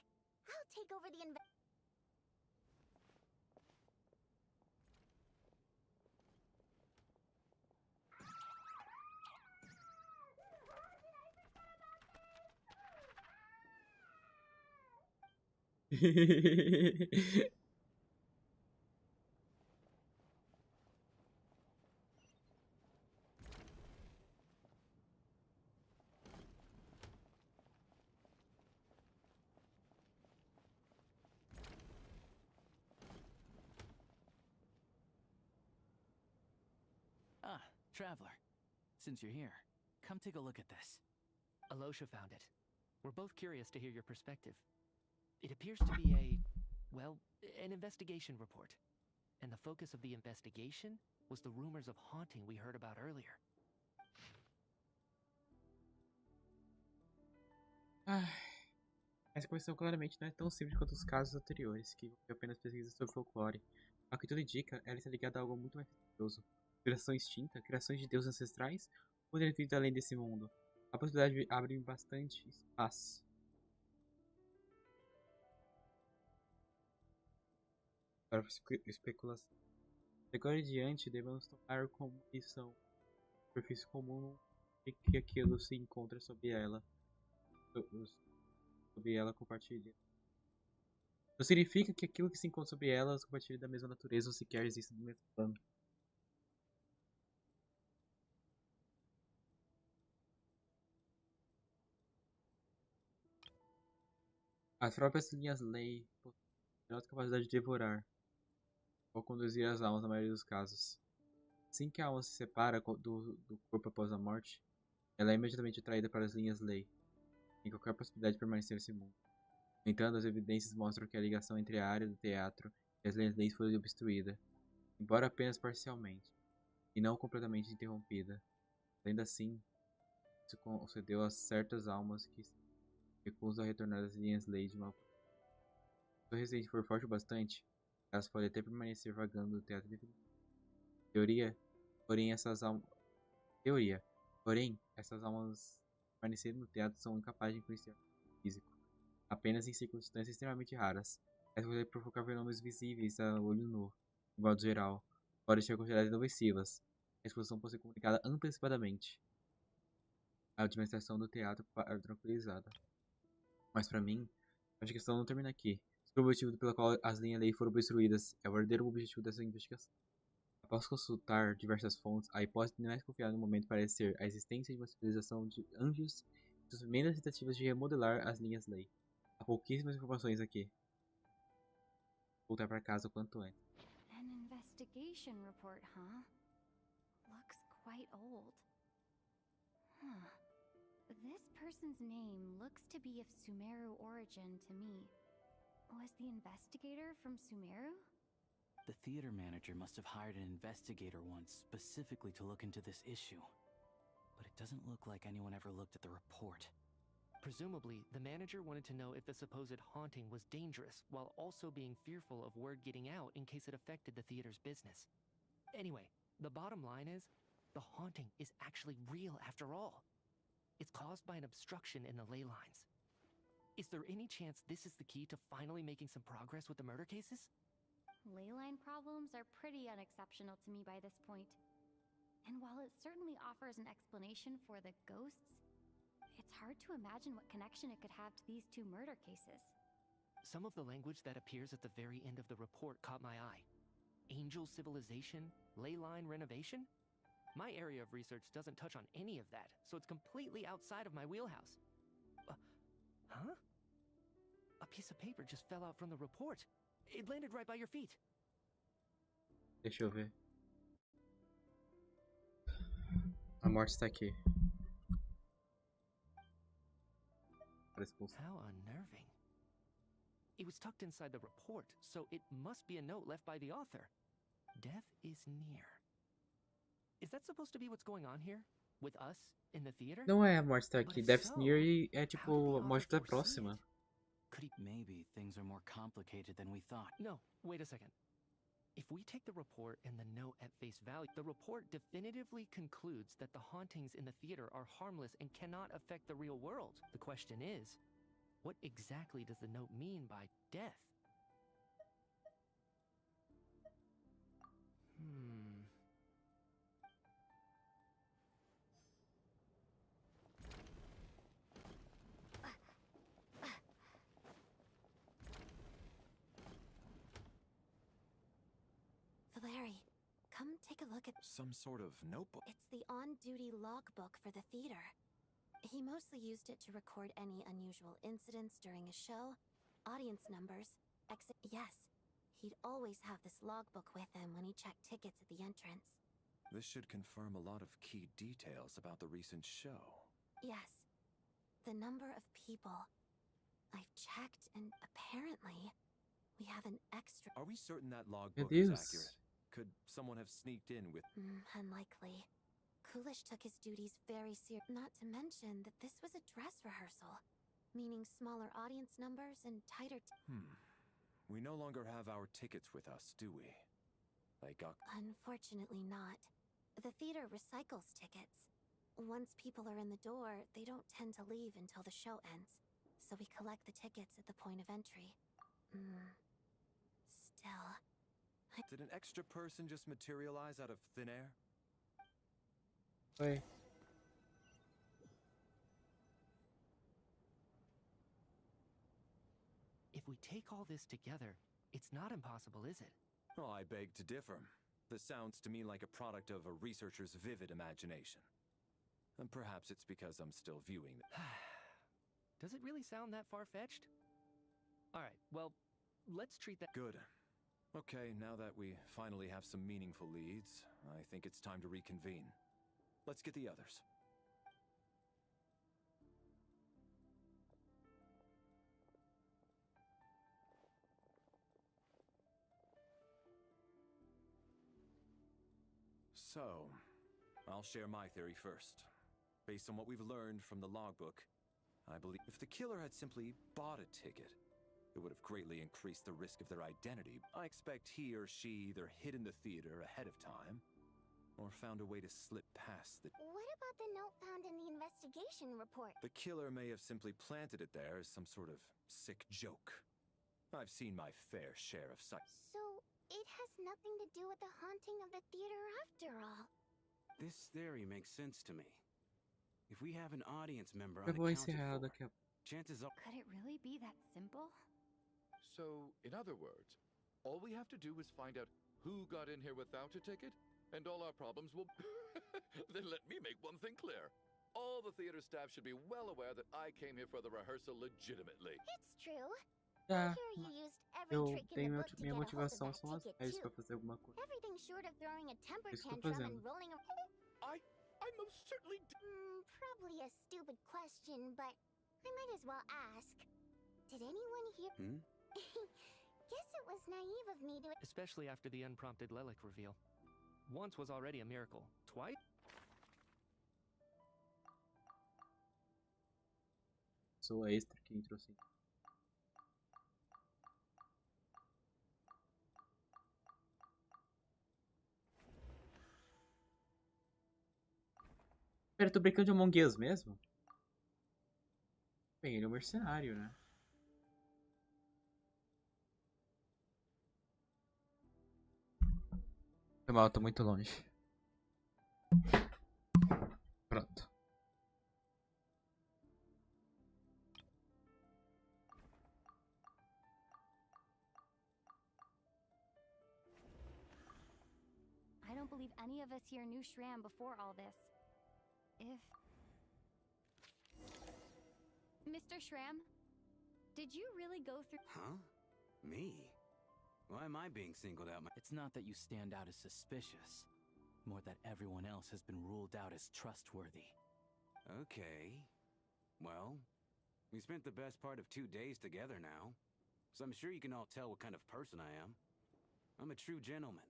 S4: I'll take over the
S2: Traveler. Since you're here, come take a look at this. Alosha found it. We're both curious to hear your perspective. It appears to be an investigation report. And the focus of the investigation was the rumors of haunting we heard about earlier.
S1: Essa questão claramente não é tão simples quanto os casos anteriores, que apenas pesquisas sobre folclore. Ao que tudo indica, ela está ligada a algo muito mais misterioso. Criação extinta, criações de deuses ancestrais, ou vindo além desse mundo. A possibilidade abre bastante espaço para especulação. De agora em diante, devemos tomar como lição a superfície comum e que aquilo se encontra sob ela compartilha. Não significa que aquilo que se encontra sob ela compartilha da mesma natureza ou sequer exista no mesmo plano. As próprias linhas lei possuem a capacidade de devorar ou conduzir as almas na maioria dos casos. Assim que a alma se separa do corpo após a morte, ela é imediatamente atraída para as linhas lei, sem qualquer possibilidade de permanecer nesse mundo. No entanto, as evidências mostram que a ligação entre a área do teatro e as linhas lei foi obstruída, embora apenas parcialmente, e não completamente interrompida. Ainda assim, isso concedeu a certas almas que se recusam a retornar às linhas lei de uma. Se o resistente for forte o bastante, elas podem até permanecer vagando no teatro indefinidamente. Teoria, porém, essas almas permanecerem no teatro são incapazes de influenciar o físico, apenas em circunstâncias extremamente raras. Essa pode provocar fenômenos visíveis a olho nu, de modo geral, podem ser consideradas inofensivas. A exposição pode ser comunicada antecipadamente. A administração do teatro para tranquilizada. Mas para mim, a questão não termina aqui. O motivo pelo qual as linhas lei foram obstruídas é o verdadeiro objetivo dessa investigação. Após consultar diversas fontes, a hipótese mais confiável no momento parece ser a existência de uma civilização de anjos e suas primeiras tentativas de remodelar as linhas lei. Há pouquíssimas informações aqui. Voltar para casa o quanto antes.
S9: An investigation report, huh? Looks quite old. Huh. This person's name looks to be of Sumeru origin to me. Was the investigator from Sumeru?
S7: The theater manager must have hired an investigator once specifically to look into this issue. But it doesn't look like anyone ever looked at the report.
S5: Presumably, the manager wanted to know if the supposed haunting was dangerous, while also being fearful of word getting out in case it affected the theater's business. Anyway, the bottom line is, the haunting is actually real after all. It's caused by an obstruction in the ley lines. Is there any chance this is the key to finally making some progress with the murder cases?
S9: Leyline problems are pretty unexceptional to me by this point. And while it certainly offers an explanation for the ghosts, it's hard to imagine what connection it could have to these two murder cases.
S5: Some of the language that appears at the very end of the report caught my eye. Angel civilization, ley line renovation? My area of research doesn't touch on any of that, so it's completely outside of my wheelhouse. Huh? A piece of paper just fell out from the report. It landed right by your feet.
S1: Deixa eu ver. A morte está aqui.
S5: How unnerving. It was tucked inside the report, so it must be a note left by the author. Death is near. Is that supposed to be what's going on here? With us in the theater?
S1: Não é a morte está aqui. Death's Near é tipo a morte está próxima.
S7: Maybe things are more complicated than we thought.
S5: No, wait a second. If we take the report and the note at face value, the report definitively concludes that the hauntings in the theater are harmless and cannot affect the real world. The question is, what exactly does the note mean by death?
S4: Valeri, come take a look at...
S14: Some sort of notebook.
S4: It's the on-duty logbook for the theater. He mostly used it to record any unusual incidents during a show, audience numbers, exit... Yes, he'd always have this logbook with him when he checked tickets at the entrance.
S14: This should confirm a lot of key details about the recent show.
S4: Yes. The number of people. I've checked, and apparently, we have an extra...
S14: Are we certain that logbook is accurate? Could someone have sneaked in with...
S4: Unlikely. Coolish took his duties very seriously. Not to mention that this was a dress rehearsal, meaning smaller audience numbers and tighter...
S14: We no longer have our tickets with us, do we? They got...
S4: Unfortunately not. The theater recycles tickets. Once people are in the door, they don't tend to leave until the show ends. So we collect the tickets at the point of entry. Still...
S14: Did an extra person just materialize out of thin air?
S1: Oi.
S5: If we take all this together, it's not impossible, is it?
S14: Oh, I beg to differ. This sounds to me like a product of a researcher's vivid imagination. And perhaps it's because I'm still viewing...
S5: Does it really sound that far-fetched? Alright, well, let's treat that.
S14: Good. Okay, now that we finally have some meaningful leads, I think it's time to reconvene. Let's get the others. So, I'll share my theory first. Based on what we've learned from the logbook, I believe if the killer had simply bought a ticket, it would have greatly increased the risk of their identity. I expect he or she either hid in the theater ahead of time, or found a way to slip past the...
S4: What about the note found in the investigation report?
S14: The killer may have simply planted it there as some sort of sick joke. I've seen my fair share of such...
S4: So, it has nothing to do with the haunting of the theater after all.
S15: This theory makes sense to me. If we have an audience member
S1: Eu vou
S15: unaccounted
S1: encerrar
S15: for,
S1: daqui a
S15: chances are...
S9: Could it really be that simple?
S13: So, in other words, all we have to do is find out who got in here without a ticket, and all our problems will... Then let me make one thing clear. All the theater staff should be well aware that I came here for the rehearsal legitimately.
S4: It's true.
S1: Tá,
S4: I hear you used every
S1: eu
S4: trick in
S1: tenho
S4: the book to
S1: minha
S4: get a hold of
S1: motivação
S4: that
S1: são as
S4: ticket
S1: férias
S4: too.
S1: pra fazer alguma coisa.
S4: Everything short of throwing a temper
S1: Isso que eu tô
S4: tantrum and
S1: fazendo.
S4: rolling a...
S13: I most certainly
S4: probably a stupid question, but I might as well ask. Did anyone hear... Guess it was naive of me to...
S5: Especially after the unprompted Lelic reveal. Once was already a miracle. Twice?
S1: Sou a extra que entrou assim. Pera, eu tô brincando de Among Us mesmo? Bem, ele é um mercenário, né? Foi mal, eu tô muito longe. Pronto.
S9: I don't believe any of us here knew Shram before all this. If... Mr. Shram, did you really go through...
S15: Huh? Me? Why am I being singled out?
S7: It's not that you stand out as suspicious, more that everyone else has been ruled out as trustworthy.
S15: Okay. Well, we spent the best part of 2 days together now, so I'm sure you can all tell what kind of person I am. I'm a true gentleman.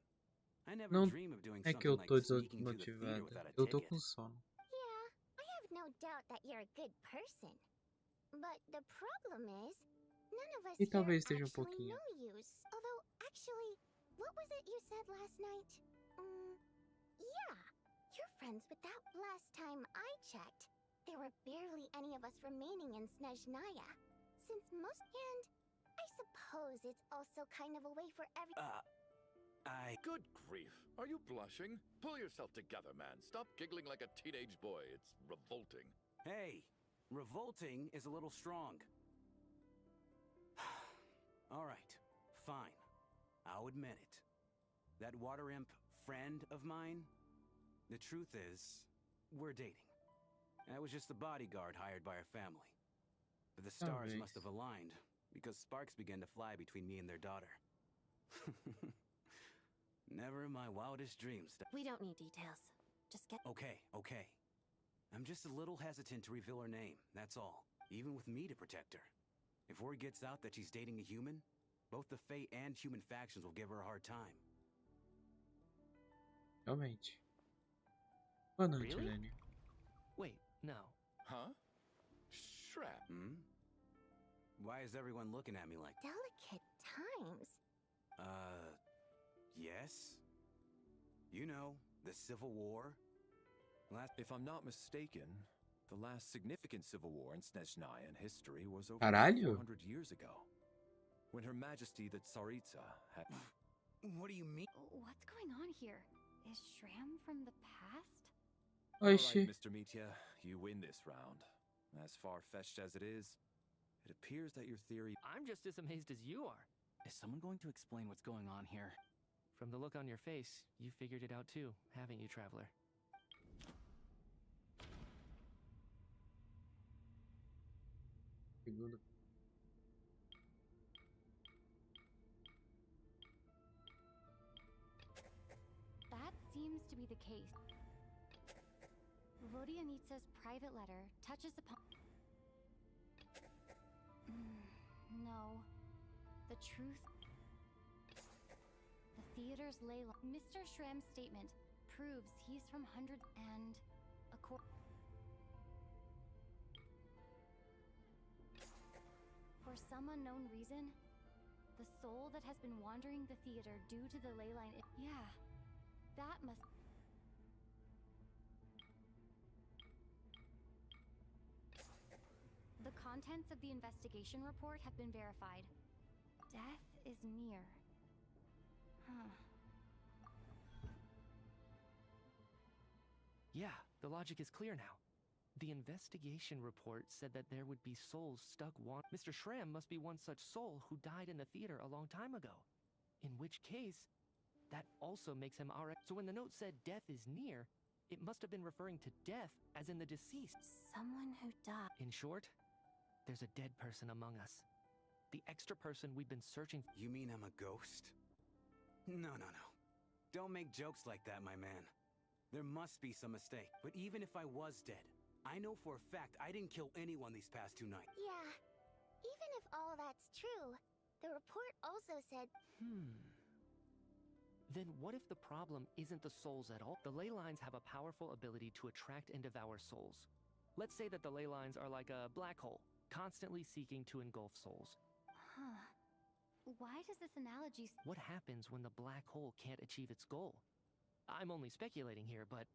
S15: I never
S1: Não
S15: dream of doing
S1: é que
S15: something
S1: eu
S15: like
S1: tô
S15: sneaking to the theater
S1: desmotivado.
S15: without a
S1: Eu tô
S15: ticket.
S1: com sono.
S4: Yeah, I have no doubt that you're a good person. But the problem is, none of us
S1: E
S4: here
S1: talvez esteja
S4: actually
S1: pouquinho.
S4: know you. Although, actually, what was it you said last night? Yeah, you're friends with that last time I checked. There were barely any of us remaining in Snheznaya. Since most... And I suppose it's also kind of a way for every...
S13: Good grief. Are you blushing? Pull yourself together, man. Stop giggling like a teenage boy. It's revolting.
S15: Hey, revolting is a little strong. All right, fine. I'll admit it. That water imp friend of mine, the truth is, we're dating. I was just the bodyguard hired by our family. But the stars must have aligned, because sparks began to fly between me and their daughter. Never in my wildest dreams.
S9: We don't need details. Just get...
S15: Okay. I'm just a little hesitant to reveal her name, that's all. Even with me to protect her. If word gets out that she's dating a human, both the Fae and human factions will give her a hard time.
S1: Realmente. Boa noite,
S5: Really?
S1: Helene.
S5: Wait, no.
S13: Huh? Shrap.
S15: Why is everyone looking at me like...
S4: Delicate times.
S15: Yes? You know, the Civil War?
S14: If I'm not mistaken, the last significant civil war in Snezhnayan history was over
S1: Caralho.
S14: 400 years ago, when Her Majesty the Tsaritsa had...
S15: What do you mean?
S9: What's going on here? Is Shram from the past?
S14: All
S1: Oxi.
S14: right, Mr. Mitya, you win this round. As far-fetched as it is, it appears that your theory...
S5: I'm just as amazed as you are.
S7: Is someone going to explain what's going on here?
S5: From the look on your face, you figured it out too, haven't you, Traveler?
S1: Segundo.
S9: seems to be the case. Vodyanitsa's private letter touches upon... No. The truth... The theater's ley line... Mr. Shrem's statement proves he's from hundreds and... For some unknown reason, the soul that has been wandering the theater due to the ley line... Yeah, that must... The contents of the investigation report have been verified. Death is near. Huh.
S5: Yeah, the logic is clear now. The investigation report said that there would be souls stuck Mr. Shrem must be one such soul who died in the theater a long time ago. In which case, that also makes him our... So when the note said death is near, it must have been referring to death as in the deceased.
S9: Someone who died.
S5: In short, there's a dead person among us. The extra person we've been searching for.
S15: You mean I'm a ghost? No. Don't make jokes like that, my man. There must be some mistake. But even if I was dead, I know for a fact I didn't kill anyone these past 2 nights.
S4: Yeah. Even if all that's true, the report also said...
S5: Then what if the problem isn't the souls at all? The ley lines have a powerful ability to attract and devour souls. Let's say that the ley lines are like a black hole, constantly seeking to engulf souls.
S9: Huh. Why does this analogy...
S5: What happens when the black hole can't achieve its goal? I'm only speculating here, but...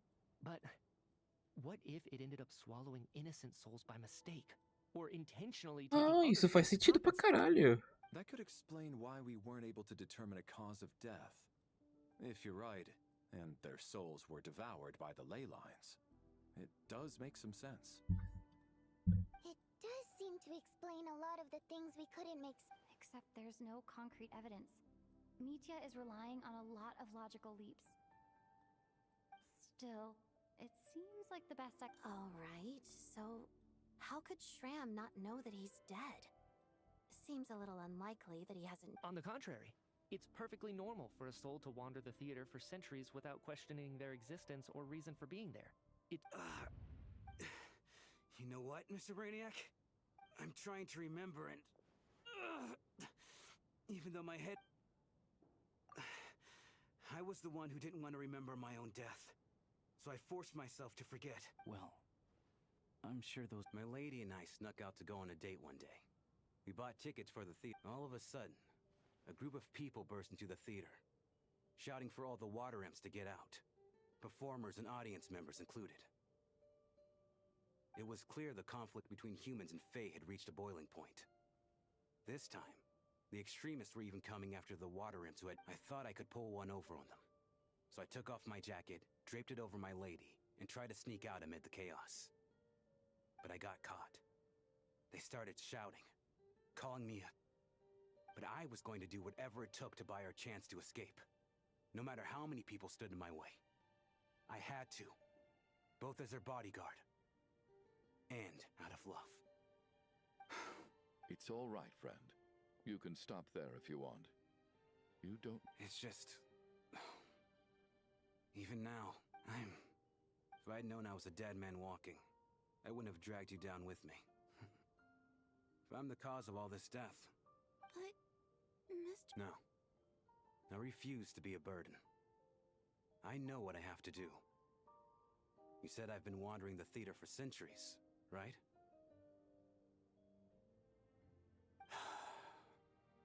S5: What if it ended up swallowing innocent souls by mistake? Or intentionally taking
S1: Ah, isso faz sentido pra caralho.
S14: That could explain why we weren't able to determine a cause of death. If you're right, and their souls were devoured by the ley lines, it does make some sense.
S4: It does seem to explain a lot of the things we couldn't make...
S9: Except there's no concrete evidence. Mitya is relying on a lot of logical leaps. Still, it seems like the best I...
S18: Alright, so how could Shram not know that he's dead? Seems a little unlikely that he hasn't...
S5: On the contrary, it's perfectly normal for a soul to wander the theater for centuries without questioning their existence or reason for being there.
S15: You know what, Mr. Brainiac? I'm trying to remember and... even though my head... I was the one who didn't want to remember my own death. So I forced myself to forget.
S7: Well, I'm sure those...
S15: My lady and I snuck out to go on a date one day. We bought tickets for the theater. All of a sudden, a group of people burst into the theater, shouting for all the water imps to get out. Performers and audience members included. It was clear the conflict between humans and Fae had reached a boiling point. This time, the extremists were even coming after the water imps who had... I thought I could pull one over on them. So I took off my jacket, draped it over my lady, and tried to sneak out amid the chaos. But I got caught. They started shouting, calling me a... But I was going to do whatever it took to buy our chance to escape. No matter how many people stood in my way. I had to. Both as their bodyguard. And out of love.
S13: It's all right, friend. You can stop there if you want. You don't...
S15: It's just... Even now, If I'd known I was a dead man walking, I wouldn't have dragged you down with me. If I'm the cause of all this death...
S18: But... Mr...
S15: No. I refuse to be a burden. I know what I have to do. You said I've been wandering the theater for centuries, right?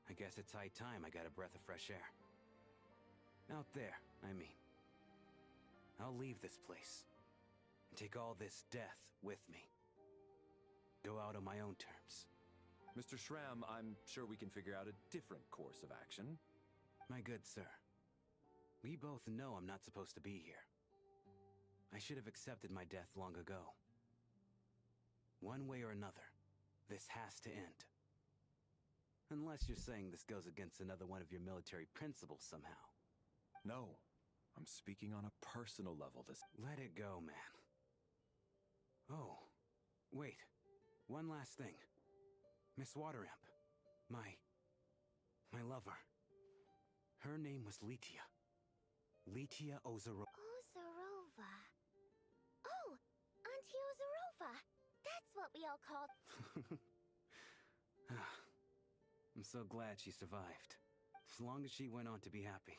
S15: I guess it's high time I got a breath of fresh air. Out there, I mean. I'll leave this place. And take all this death with me. Go out on my own terms.
S14: Mr. Shram, I'm sure we can figure out a different course of action.
S15: My good sir. We both know I'm not supposed to be here. I should have accepted my death long ago. One way or another, this has to end. Unless you're saying this goes against another one of your military principles somehow.
S14: No, I'm speaking on a personal level.
S15: Let it go, man. Oh, wait. One last thing. Miss Waterimp. My lover. Her name was Letia. Letia Ozero...
S4: what we all call...
S15: I'm so glad she survived. As long as she went on to be happy.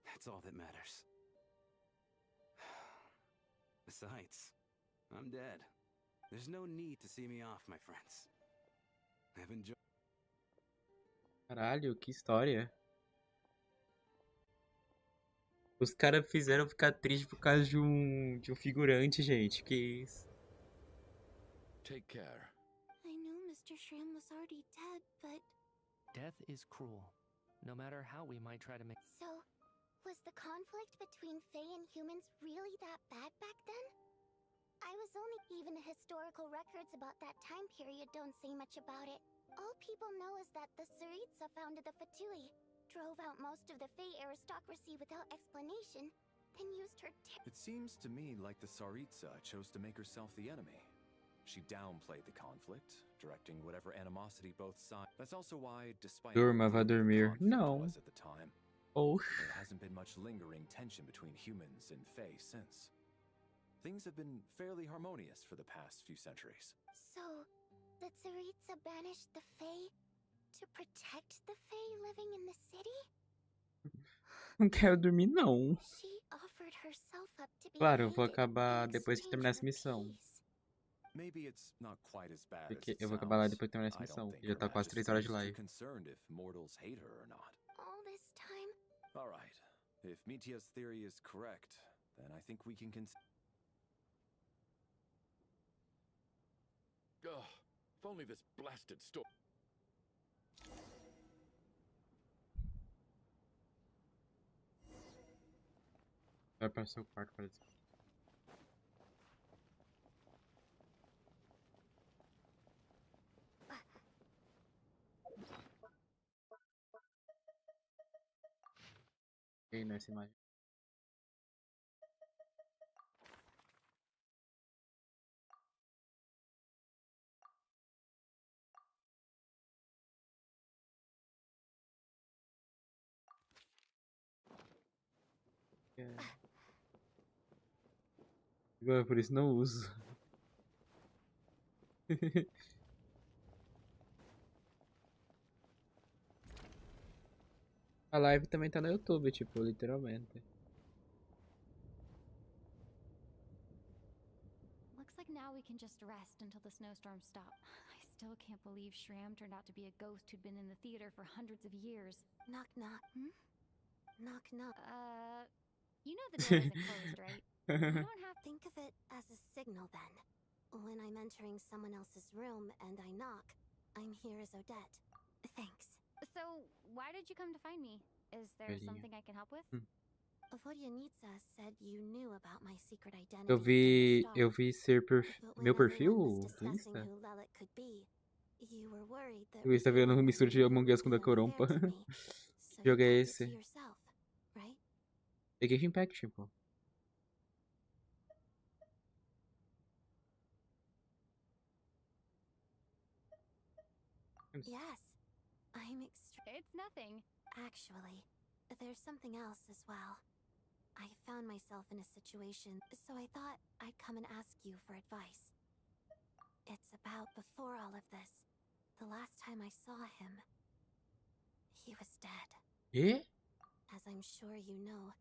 S15: That's all that matters. Besides, I'm dead. There's no need to see me off, my friends. I've enjoyed...
S1: Caralho, que história. Os caras fizeram ficar triste por causa de um figurante, gente. Que isso?
S13: Take care.
S18: I knew Mr. Shram was already dead, but...
S5: Death is cruel, no matter how we might try to make...
S4: So, was the conflict between Fae and humans really that bad back then? I was only... Even the historical records about that time period don't say much about it. All people know is that the Tsaritsa founded the Fatui, drove out most of the Fae aristocracy without explanation, then used her
S14: It seems to me like the Tsaritsa chose to make herself the enemy. She downplayed the conflict, directing whatever animosity both sides... That's also why, despite
S1: Durma, vá
S14: how brutal the
S1: dormir.
S14: conflict
S1: Não.
S14: was at the time,
S1: Oxe.
S14: there hasn't been much lingering tension between humans and Fae since. Things have been fairly harmonious for the past few centuries.
S4: So, the Tsaritsa banished the Fae to protect the Fae living in the city?
S1: Não quero dormir, não.
S4: She offered herself up to be
S1: Claro, eu vou
S4: hated
S1: acabar
S4: in
S1: depois que
S4: exchange
S1: terminar essa
S4: for
S1: missão.
S4: peace.
S14: Maybe it's not quite as bad as
S1: Porque
S14: it
S1: eu vou acabar lá
S14: sounds.
S1: depois que terminar essa
S14: I don't
S1: missão.
S14: think
S1: Que já
S14: Her
S1: tá quase 3
S14: Majesty
S1: horas de
S14: is too
S1: live.
S14: concerned if mortals hate her or not.
S4: All this time?
S14: All right. If Mitya's theory is correct, then I think we can
S13: Ugh, if only this blasted store.
S1: Vai para o seu quarto, parece. Ok, nessa imagem. Por isso não uso. A live também tá no YouTube, tipo, literalmente.
S9: Looks like now we can just rest until the snowstorms stop. I still can't believe Shram turned out to be a ghost who'd been in the theater for hundreds of years.
S18: Knock knock. Knock knock.
S9: You know the door isn't closed, right? You don't have...
S18: Think of it as a signal then. When I'm entering someone else's room and I knock, I'm here as Odette. Thanks.
S9: So, why did you come to find me? Is there
S1: Velhinha.
S9: something I can help with?
S18: Vodyanitsa said you knew about my secret identity.
S1: Eu vi ser meu perfil do Insta.
S18: Who Lelit could be, you were worried that
S1: O Insta vendo uma mistura de Among Us com da Corompa. Que jogo é esse?
S18: yourself, right?
S1: É Genshin Impact, pô.
S18: Yes, I'm
S9: It's nothing.
S18: Actually, there's something else as well. I found myself in a situation, so I thought I'd come and ask you for advice. It's about before all of this. The last time I saw him, he was dead.
S1: Eh?
S18: As I'm sure you know,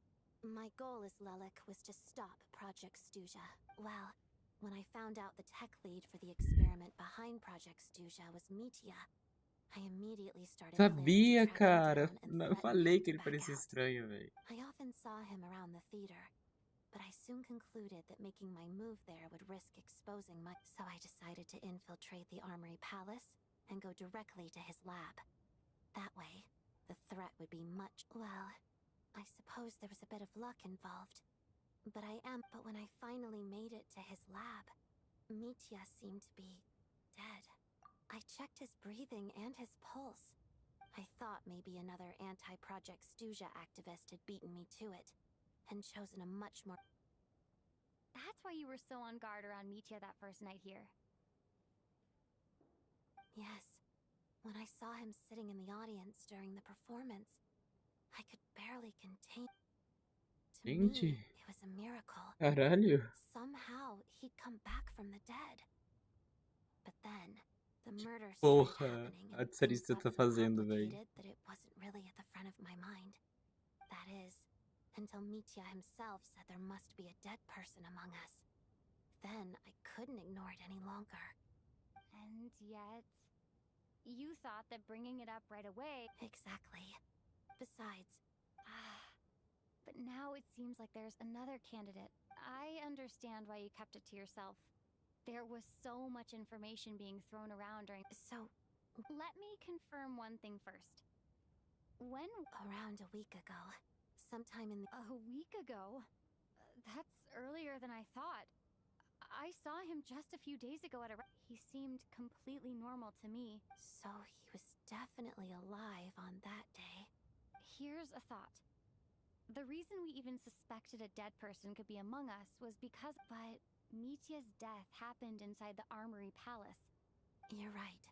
S18: my goal as Lelik was to stop Project Stuja. Well, when I found out the tech lead for the experiment behind Project Stuja was Mitya, I immediately started
S1: Sabia, cara. Eu falei que ele parecia estranho, velho.
S18: I often saw him around the theater, but I soon concluded that making my move there would risk exposing my... So I decided to infiltrate the Armory Palace and go directly to his lab. That way, the threat would be much... Well, I suppose there was a bit of luck involved. But when I finally made it to his lab, Mitya seemed to be dead. I checked his breathing and his pulse. I thought maybe another anti-Project Stuja activist had beaten me to it, and chosen a much more...
S9: That's why you were so on guard around Mitya that first night here.
S18: Yes. When I saw him sitting in the audience during the performance, I could barely contain... To
S1: Gente.
S18: me, it was a miracle.
S1: Caralho.
S18: Somehow, he'd come back from the dead. But then, the murder started
S1: Porra,
S18: happening
S1: a
S18: and things
S1: Tsarista
S18: got
S1: tá
S18: so
S1: fazendo, velho.
S18: complicated that it wasn't really at the front of my mind. That is, until Mitya himself said there must be a dead person among us. Then I couldn't ignore it any longer.
S9: And yet, you thought that bringing it up right away.
S18: Exactly. Besides,
S9: but now it seems like there's another candidate. I understand why you kept it to yourself. There was so much information being thrown around during.
S18: So,
S9: let me confirm one thing first. When?
S18: Around a week ago. Sometime in the.
S9: A week ago? That's earlier than I thought. I saw him just a few days ago at a. He seemed completely normal to me.
S18: So he was definitely alive on that day.
S9: Here's a thought. The reason we even suspected a dead person could be among us was because. But Mitya's death happened inside the Armory Palace.
S18: You're right.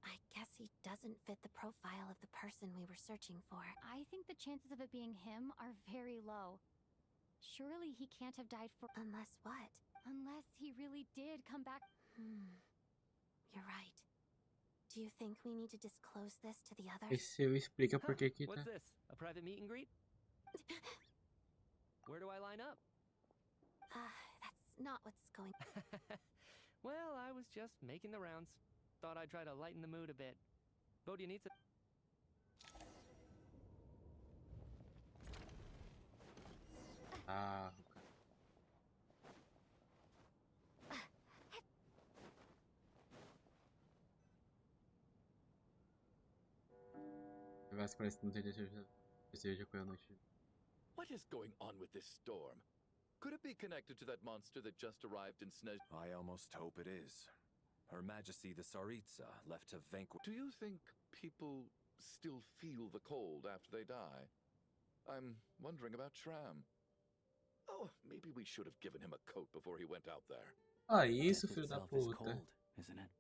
S18: I guess he doesn't fit the profile of the person we were searching for.
S9: I think the chances of it being him are very low. Surely he can't have died for.
S18: Unless what?
S9: Unless he really did come back.
S18: You're right. Do you think we need to disclose this to the
S1: E
S18: others?
S1: se eu explica por que que
S5: What's
S1: tá.
S5: this? A private meet and greet? Where do I line up?
S18: That's not what's going.
S5: Well, I was just making the rounds. Thought I'd try to lighten the mood a bit. Bodhi needs a...
S1: Ah, Parece que não tem desejo com a noite.
S13: What is going on with this storm? Could it be connected to that monster that just arrived in Snez?
S14: I almost hope it is. Her Majesty the Tsaritsa left to vanquish.
S13: Do you think people still feel the cold after they die? I'm wondering about Shram. Oh, maybe we should have given him a coat before he went out there.
S1: Ah, isso,
S15: Death
S1: filho da
S15: itself is
S1: puta.
S15: cold, isn't it?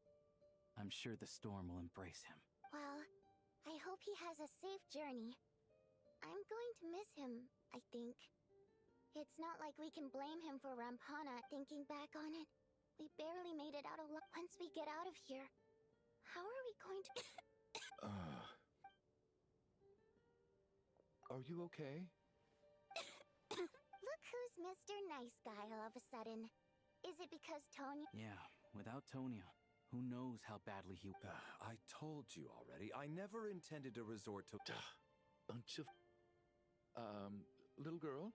S15: I'm sure the storm will embrace him.
S4: Well, I hope he has a safe journey. I'm going to miss him, I think. It's not like we can blame him for Rampana. Thinking back on it, we barely made it out of luck. Once we get out of here, how are we going to...
S13: Are you okay?
S4: Look who's Mr. Nice Guy all of a sudden. Is it because Tonya...
S15: Yeah, without Tonya, who knows how badly he...
S14: I told you already, I never intended to resort to...
S13: Bunch of... Little girl?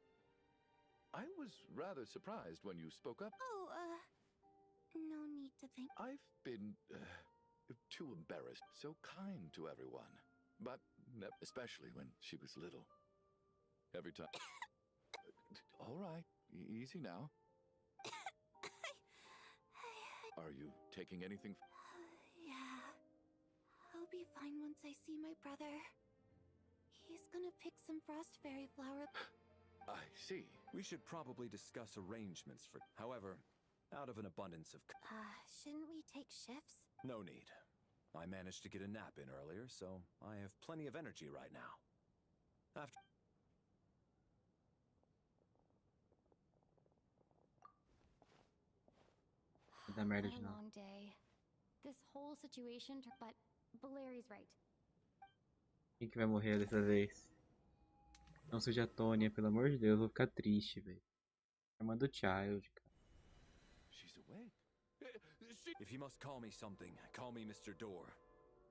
S13: I was rather surprised when you spoke up.
S4: Oh, no need to thank...
S13: I've been too embarrassed. So kind to everyone. But especially when she was little. Every time... All right, easy now. Are you taking anything?
S18: Yeah. I'll be fine once I see my brother. He's gonna pick some frost fairy flower.
S13: I see.
S14: We should probably discuss arrangements for... However, out of an abundance of...
S18: Shouldn't we take shifts?
S14: No need. I managed to get a nap in earlier, so I have plenty of energy right now. After...
S1: Da merda
S9: What
S1: de
S9: a
S1: novo.
S9: long day. This whole situation, but Valeri's right.
S1: Quem que vai morrer dessa vez? Não seja a Tônia, pelo amor de Deus, eu vou ficar triste, velho. Irmã do Child, cara.
S14: She's awake. If you must call me something, call me Mr. Door.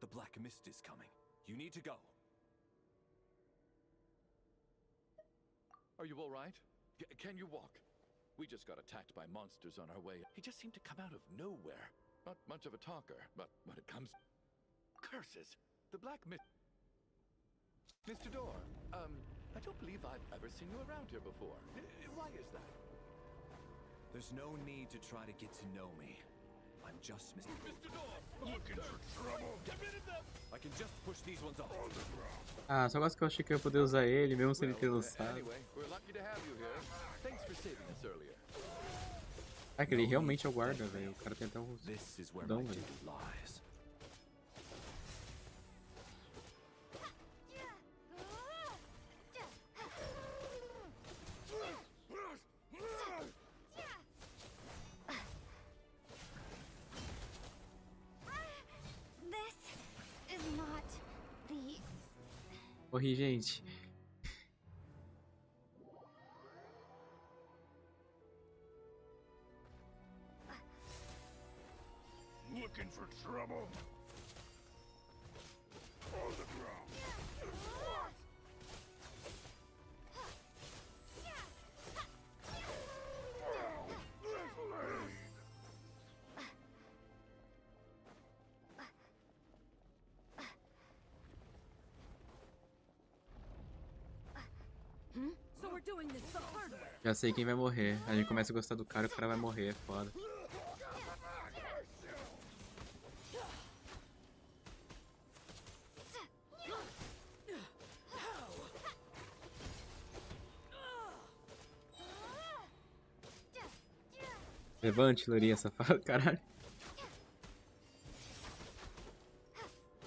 S14: The Black Mist is coming. You need to go.
S13: Are you all right? Can you walk? We just got attacked by monsters on our way. He just seemed to come out of nowhere. Not much of a talker, but when it comes... Curses! The Black Mist... Mr. Door, I don't believe I've ever seen you around here before. Why is that?
S14: There's no need to try to get to know me. I'm just Mr.
S3: Door, looking for trouble. Get rid of them.
S14: I can just push these ones off.
S1: Ah, só gosto que eu achei que eu ia poder usar ele, mesmo sem ele ter lançado.
S13: Anyway, we're lucky to have you here. Thanks for saving us earlier.
S1: Ah, que ele realmente é o guarda, velho. O cara tem até um
S14: This is where
S1: dom,
S14: my
S1: velho.
S14: duty lies.
S1: Morri, gente.
S3: Looking for trouble? On the ground.
S6: So we're doing this the hard way.
S1: Já sei quem vai morrer. A gente começa a gostar do cara, o cara vai morrer, é foda. Levante, lourinha safado, caralho.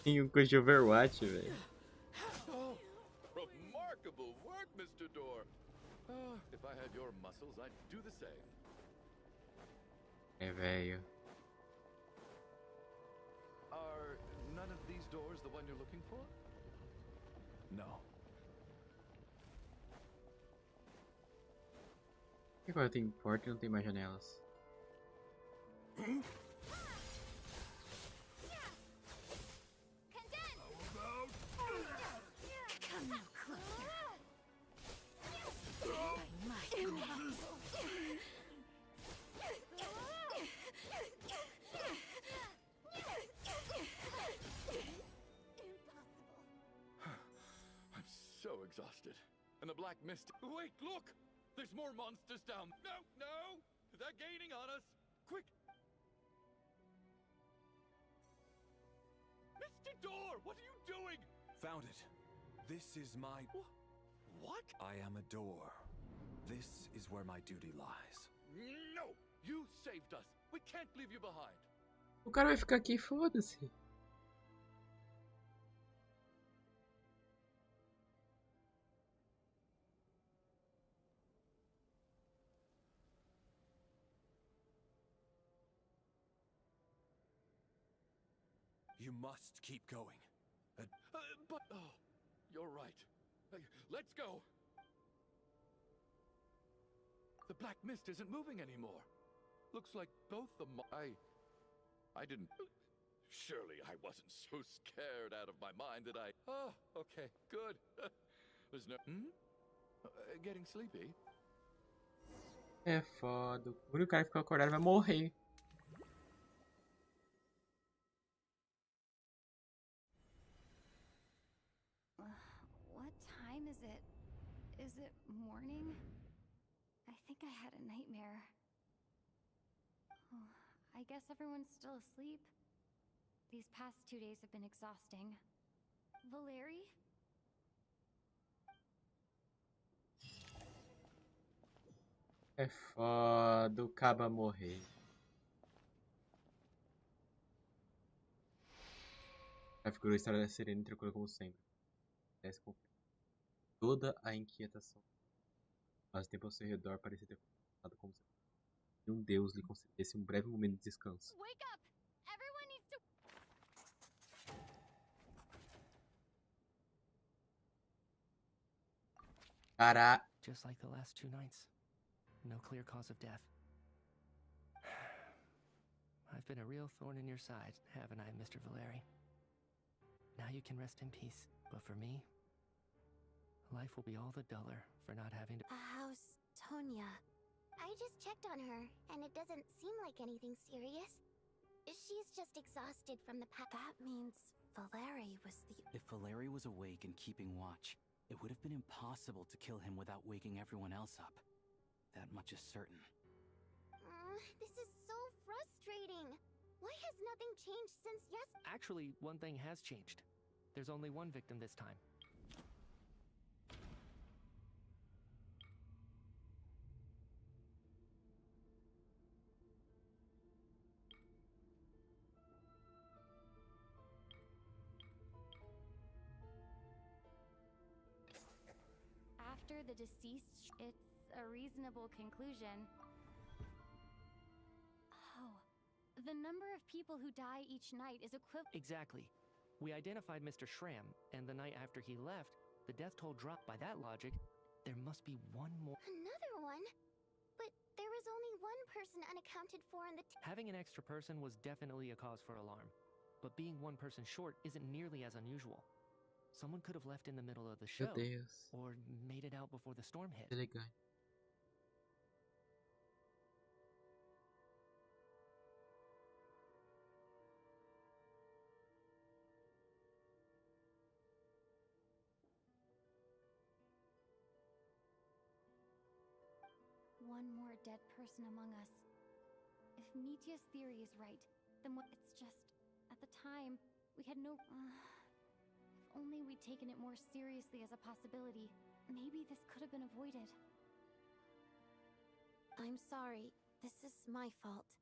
S1: Tem um coisa de Overwatch, velho.
S13: Oh, remarkable work, Mr. Door. If I had your muscles, I'd do the same.
S1: É, velho.
S13: Are none of these doors the one you're looking for?
S14: No.
S1: E agora tem porta e não tem mais janelas.
S6: Come no closer. I must.
S13: I'm so exhausted. And the black mist. Wait, look! There's more monsters down. No, no! They're gaining on us. Quick! Mr. Door, what are you doing?
S14: Found it. This is my...
S13: What?
S14: I am a door. This is where my duty lies.
S13: No! You saved us. We can't leave you behind.
S1: O cara vai ficar aqui, foda-se.
S14: You must keep going.
S13: But... Oh, you're right. Let's go. The black mist isn't moving anymore. Looks like both the I didn't... Surely I wasn't so scared out of my mind that I... Oh, okay, good. There's no... Getting sleepy?
S1: É foda. O único cara que ficou acordado vai morrer.
S9: What time is it? Is it morning? I think I had a nightmare. Oh, I guess everyone's still asleep. These past 2 days have been exhausting. Valeri?
S1: É foda o caba morrer. Configurou a história da Serena e tranquila como sempre. Desce com toda a inquietação. Mas o tempo ao seu redor parecia ter começado como se um deus lhe concedesse um breve momento de descanso.
S9: Wake up! Everyone needs to...
S5: Just like the last 2 nights. No clear cause of death. I've been a real thorn in your side, haven't I, Mr. Valeri? Now you can rest in peace. But for me, life will be all the duller for not having to...
S4: How's Tonya? I just checked on her, and it doesn't seem like anything serious. She's just exhausted from the past.
S18: That means Valeri was the...
S15: If Valeri was awake and keeping watch, it would have been impossible to kill him without waking everyone else up. That much is certain.
S4: This is so frustrating. Why has nothing changed since yesterday?
S5: Actually, one thing has changed. There's only one victim this time.
S9: After the deceased, it's a reasonable conclusion. Oh, the number of people who die each night is equivalent.
S5: Exactly. We identified Mr. Schramm, and the night after he left, the death toll dropped. By that logic, there must be one more.
S4: Another one? But there was only one person unaccounted for in the
S5: Having an extra person was definitely a cause for alarm, but being one person short isn't nearly as unusual. Someone could have left in the middle of the
S1: Meu
S5: show,
S1: Deus.
S5: or made it out before the storm hit.
S1: Elegante.
S9: One more dead person among us. If Mitya's theory is right, then what? It's just, at the time, we had no. If only we'd taken it more seriously as a possibility, maybe this could have been avoided.
S18: I'm sorry. This is my fault.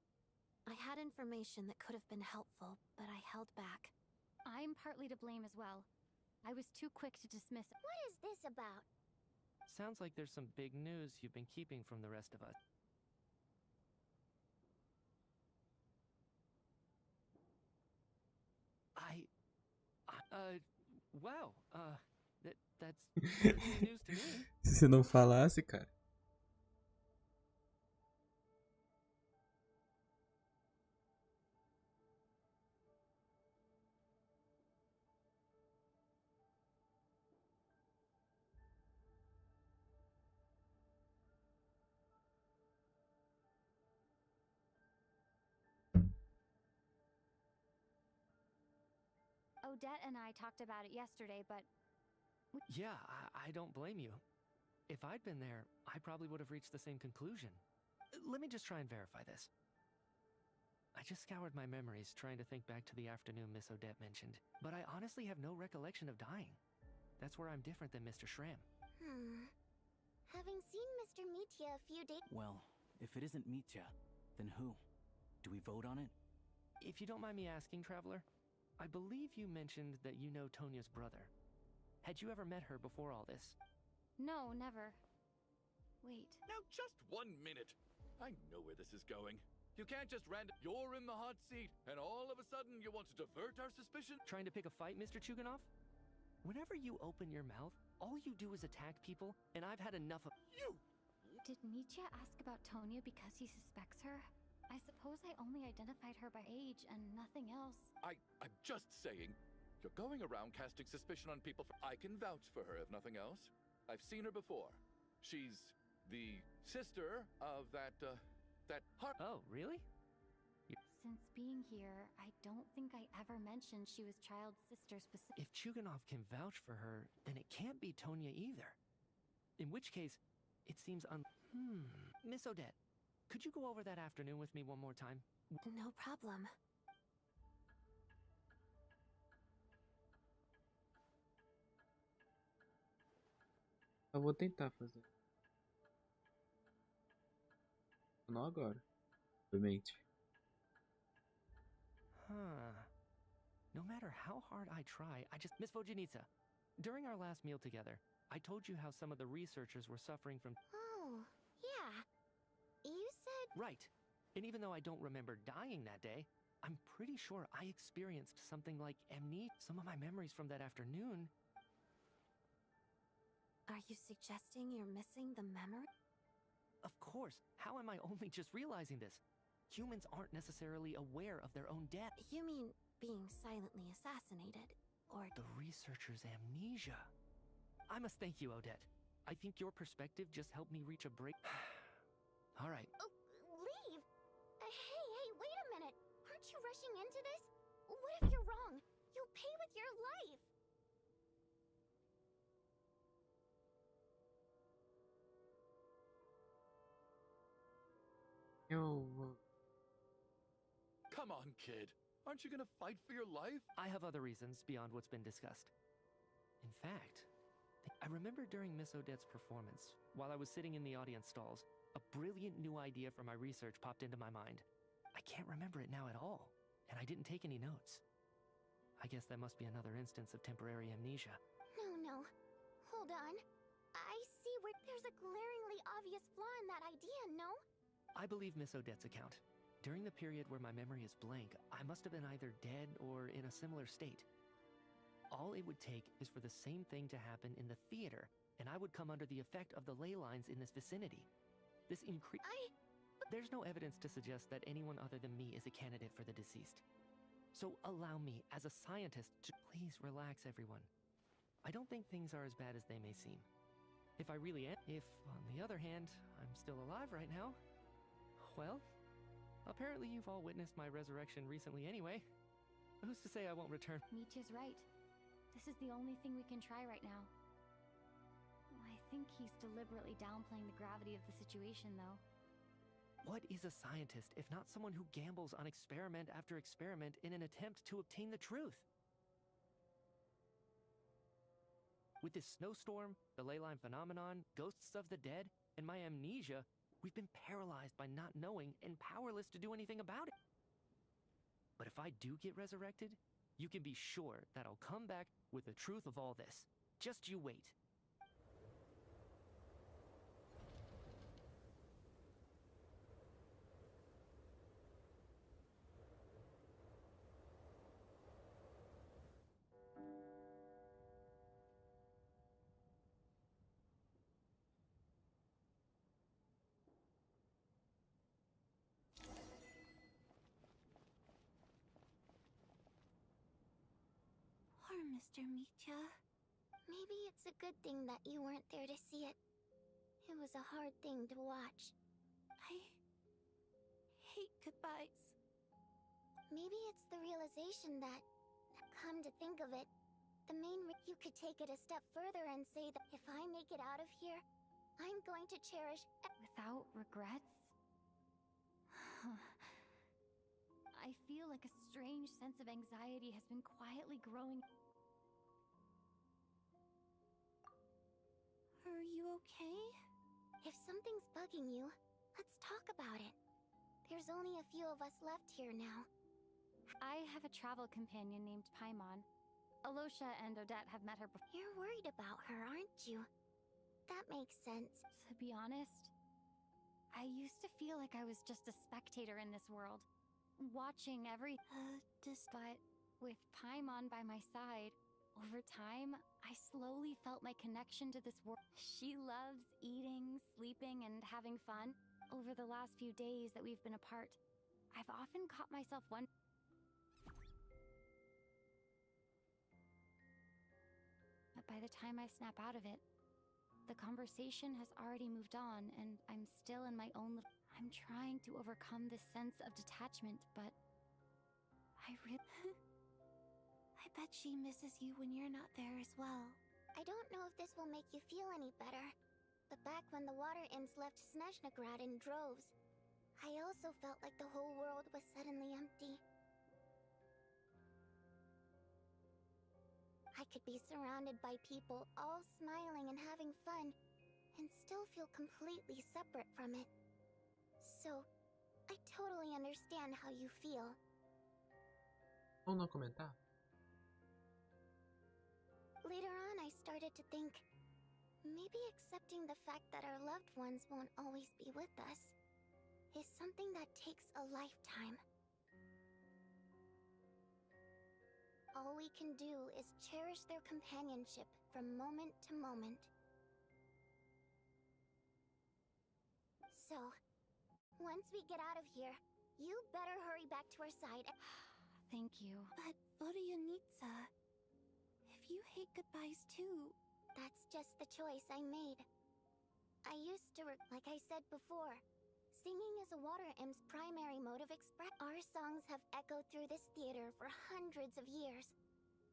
S18: I had information that could have been helpful, but I held back.
S9: I'm partly to blame as well. I was too quick to dismiss.
S4: What is this about?
S5: Sounds like there's some big news you've been keeping from the rest of us. Wow, that's news to me.
S1: Se você não falasse, cara.
S9: Odette and I talked about it yesterday, but...
S5: Yeah, I don't blame you. If I'd been there, I probably would have reached the same conclusion. Let me just try and verify this. I just scoured my memories trying to think back to the afternoon Miss Odette mentioned, but I honestly have no recollection of dying. That's where I'm different than Mr. Schramm.
S4: Having seen Mr. Mitya a few days...
S15: Well, if it isn't Mitya, then who? Do we vote on it?
S5: If you don't mind me asking, Traveler, I believe you mentioned that you know Tonya's brother. Had you ever met her before all this?
S9: No, never. Wait.
S13: Now, just 1 minute. I know where this is going. You can't just You're in the hot seat, and all of a sudden you want to divert our suspicion?
S5: Trying to pick a fight, Mr. Chuganov? Whenever you open your mouth, all you do is attack people, and I've had enough of—
S13: You!
S9: Did Mitya ask about Tonya because he suspects her? I suppose I only identified her by age and nothing else.
S13: I'm just saying. You're going around casting suspicion on people. I can vouch for her, if nothing else. I've seen her before. She's the sister of that heart.
S5: Oh, really?
S9: Since being here, I don't think I ever mentioned she was child's sister specific.
S5: If Chuganov can vouch for her, then it can't be Tonya either. In which case, it seems Miss Odette, could you go over that afternoon with me one more time?
S18: No problem.
S1: Eu vou tentar fazer. Não agora. Obviamente.
S5: No matter how hard I try, Miss Vojanitsa, during our last meal together, I told you how some of the researchers were suffering from—
S4: Oh, yeah. You said...
S5: Right. And even though I don't remember dying that day, I'm pretty sure I experienced something like amnesia. Some of my memories from that afternoon—
S18: Are you suggesting you're missing the memory?
S5: Of course. How am I only just realizing this? Humans aren't necessarily aware of their own death.
S18: You mean being silently assassinated, or...
S5: The researcher's amnesia. I must thank you, Odette. I think your perspective just helped me reach a break. All right.
S4: Oh, leave! Hey, wait a minute! Aren't you rushing into this? What if you're wrong? You'll pay with your life!
S13: Come on, kid. Aren't you gonna fight for your life?
S5: I have other reasons beyond what's been discussed. In fact, I remember during Miss Odette's performance, while I was sitting in the audience stalls, a brilliant new idea for my research popped into my mind. I can't remember it now at all, and I didn't take any notes. I guess that must be another instance of temporary amnesia.
S4: No. Hold on. I see where there's a glaringly obvious flaw in that idea, no?
S5: I believe Miss Odette's account. During the period where my memory is blank, I must have been either dead or in a similar state. all it would take is for the same thing to happen in the theater, and I would come under the effect of the ley lines in this vicinity. This increase. There's no evidence to suggest that anyone other than me is a candidate for the deceased. So allow me, as a scientist, to please relax, everyone. I don't think things are as bad as they may seem. If I really am, if, on the other hand, I'm still alive right now, well, apparently you've all witnessed my resurrection recently anyway. Who's to say I won't return?
S9: Michi's right. This is the only thing we can try right now. I think he's deliberately downplaying the gravity of the situation, though.
S5: What is a scientist if not someone who gambles on experiment after experiment in an attempt to obtain the truth? With this snowstorm, the ley line phenomenon, ghosts of the dead, and my amnesia, we've been paralyzed by not knowing and powerless to do anything about it. But if I do get resurrected, you can be sure that I'll come back with the truth of all this. Just you wait.
S18: Poor Mr. Micha.
S4: Maybe it's a good thing that you weren't there to see it. It was a hard thing to watch.
S18: I hate goodbyes.
S4: Maybe it's the realization that, come to think of it, you could take it a step further and say that if I make it out of here, I'm going to cherish
S9: without regrets? I feel like a strange sense of anxiety has been quietly growing.
S18: Are you okay?
S4: If something's bugging you, let's talk about it. There's only a few of us left here now.
S9: I have a travel companion named Paimon. Alosha and Odette have met her before.
S4: You're worried about her, aren't you? That makes sense.
S9: To be honest, I used to feel like I was just a spectator in this world, watching every... But with Paimon by my side, over time, I slowly felt my connection to this world. She loves eating, sleeping, and having fun. Over the last few days that we've been apart, I've often caught myself wondering... But by the time I snap out of it, the conversation has already moved on, and I'm still in my own little... I'm trying to overcome this sense of detachment, but... I really...
S18: I bet she misses you when you're not there as well.
S4: I don't know if this will make you feel any better, but back when the water imps left Snezhnegrad in droves, I also felt like the whole world was suddenly empty. I could be surrounded by people, all smiling and having fun, and still feel completely separate from it. So, I totally understand how you feel.
S1: Ou não comentar?
S4: Later on, I started to think, maybe accepting the fact that our loved ones won't always be with us is something that takes a lifetime. All we can do is cherish their companionship from moment to moment. So, once we get out of here, you better hurry back to our side.
S9: Thank you.
S18: But Vodyanitsa, if you hate goodbyes too...
S4: That's just the choice I made. I used to, like I said before, singing is a water imp's primary mode of expression. Our songs have echoed through this theater for hundreds of years.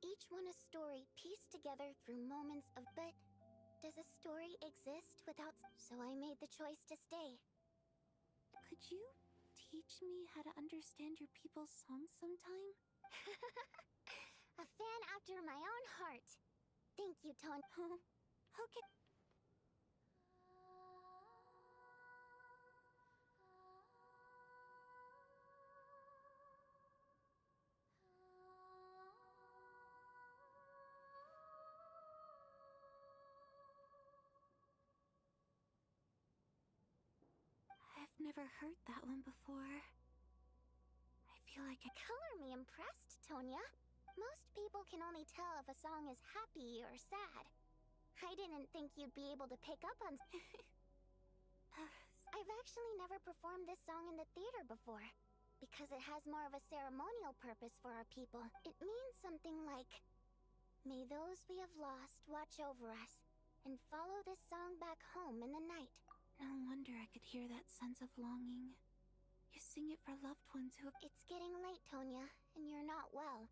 S4: Each one a story pieced together through moments of... But does a story exist without... So I made the choice to stay.
S18: Could you teach me how to understand your people's songs sometime?
S4: A fan after my own heart. Thank you, Ton.
S18: Okay. I've never heard that one before. I feel like
S4: Color me impressed, Tonya. Most people can only tell if a song is happy or sad. I didn't think you'd be able to pick up on... I've actually never performed this song in the theater before, because it has more of a ceremonial purpose for our people. It means something like, may those we have lost watch over us, and follow this song back home in the night.
S18: No wonder I could hear that sense of longing. You sing it for loved ones who have...
S4: It's getting late, Tonya, and you're not well.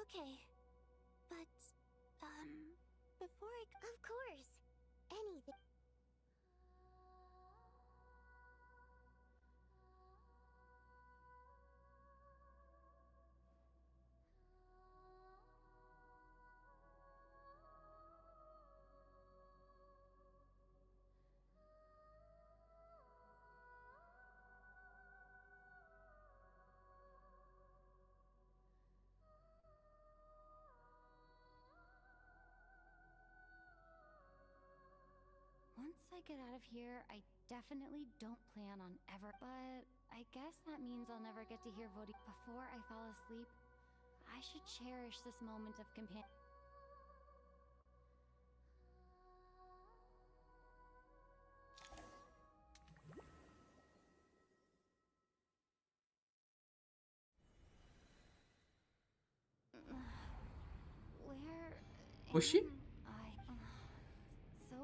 S18: Okay, but, before I...
S4: Of course! Anything...
S9: Once I get out of here, I definitely don't plan on ever. But I guess that means I'll never get to hear Vodi. Before I fall asleep, I should cherish this moment of companion. Where
S1: Oxi?
S9: am I? So...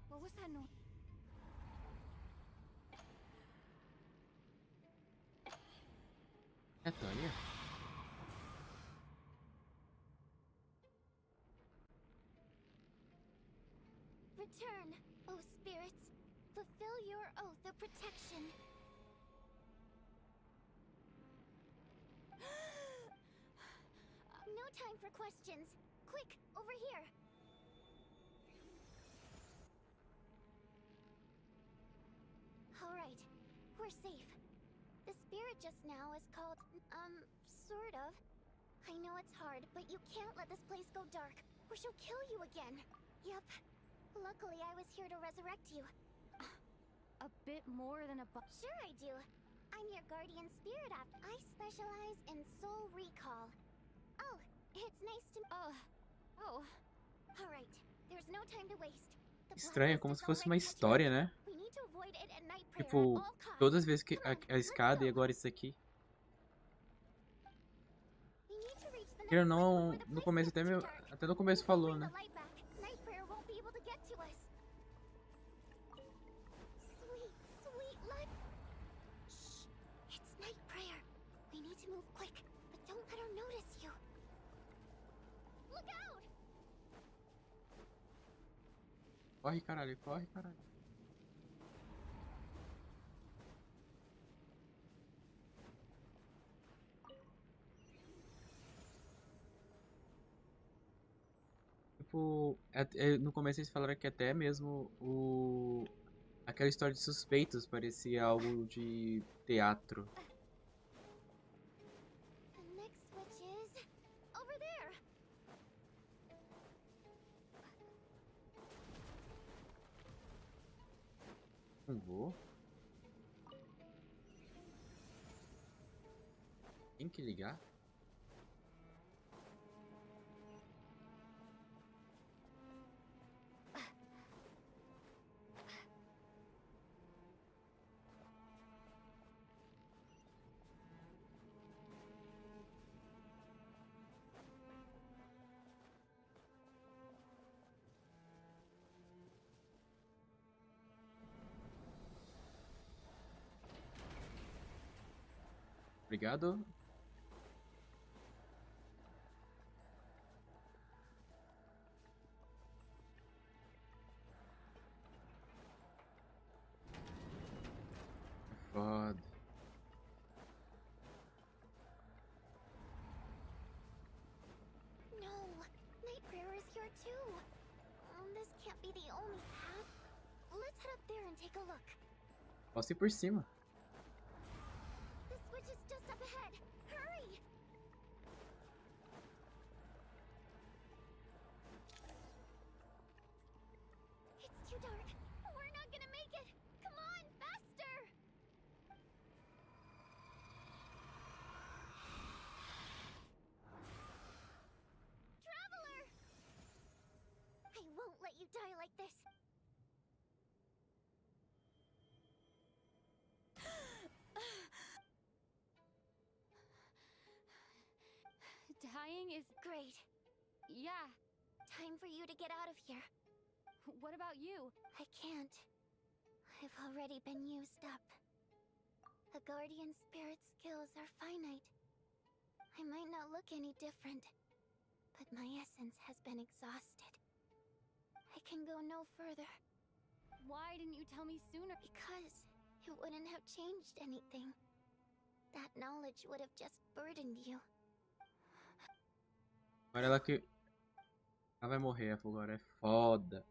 S9: What was that noise?
S1: É Tânia?
S4: Return, O spirits. Fulfill your oath of protection. No time for questions. Quick, over here. Alright, we're safe. The spirit just now is called, sort of. I know it's hard, but you can't let this place go dark, or she'll kill you again. Yep. Luckily, I was here to resurrect you.
S9: A bit more than a
S4: Sure I do. I'm your guardian spirit I specialize in soul recall. Oh, it's nice to...
S9: Oh.
S4: Alright, there's no time to waste.
S1: Estranho, é como se fosse uma história, né? Tipo, todas as vezes que a escada e agora isso aqui. Eu não, no começo até no começo falou, né? Corre, caralho, corre, caralho. Tipo, no começo eles falaram que até mesmo aquela história de suspeitos parecia algo de teatro. Não vou. Tem que ligar? Obrigado. Foda.
S4: No, Night Prayer is here too. This can't be the only path. Let's head up there and take a look.
S1: Posso ir por cima.
S4: The switch is just up ahead. Hurry! It's too dark. We're not gonna make it. Come on, faster! die like this.
S9: Dying is
S4: great.
S9: Yeah.
S4: Time for you to get out of here.
S9: What about you?
S4: I can't. I've already been used up. A guardian spirit's skills are finite. I might not look any different, but my essence has been exhausted. I can go no further.
S9: Why didn't you tell me sooner?
S4: Because it wouldn't have changed anything. That knowledge would have just burdened you.
S1: Olha ela que... Ela vai morrer agora, é foda.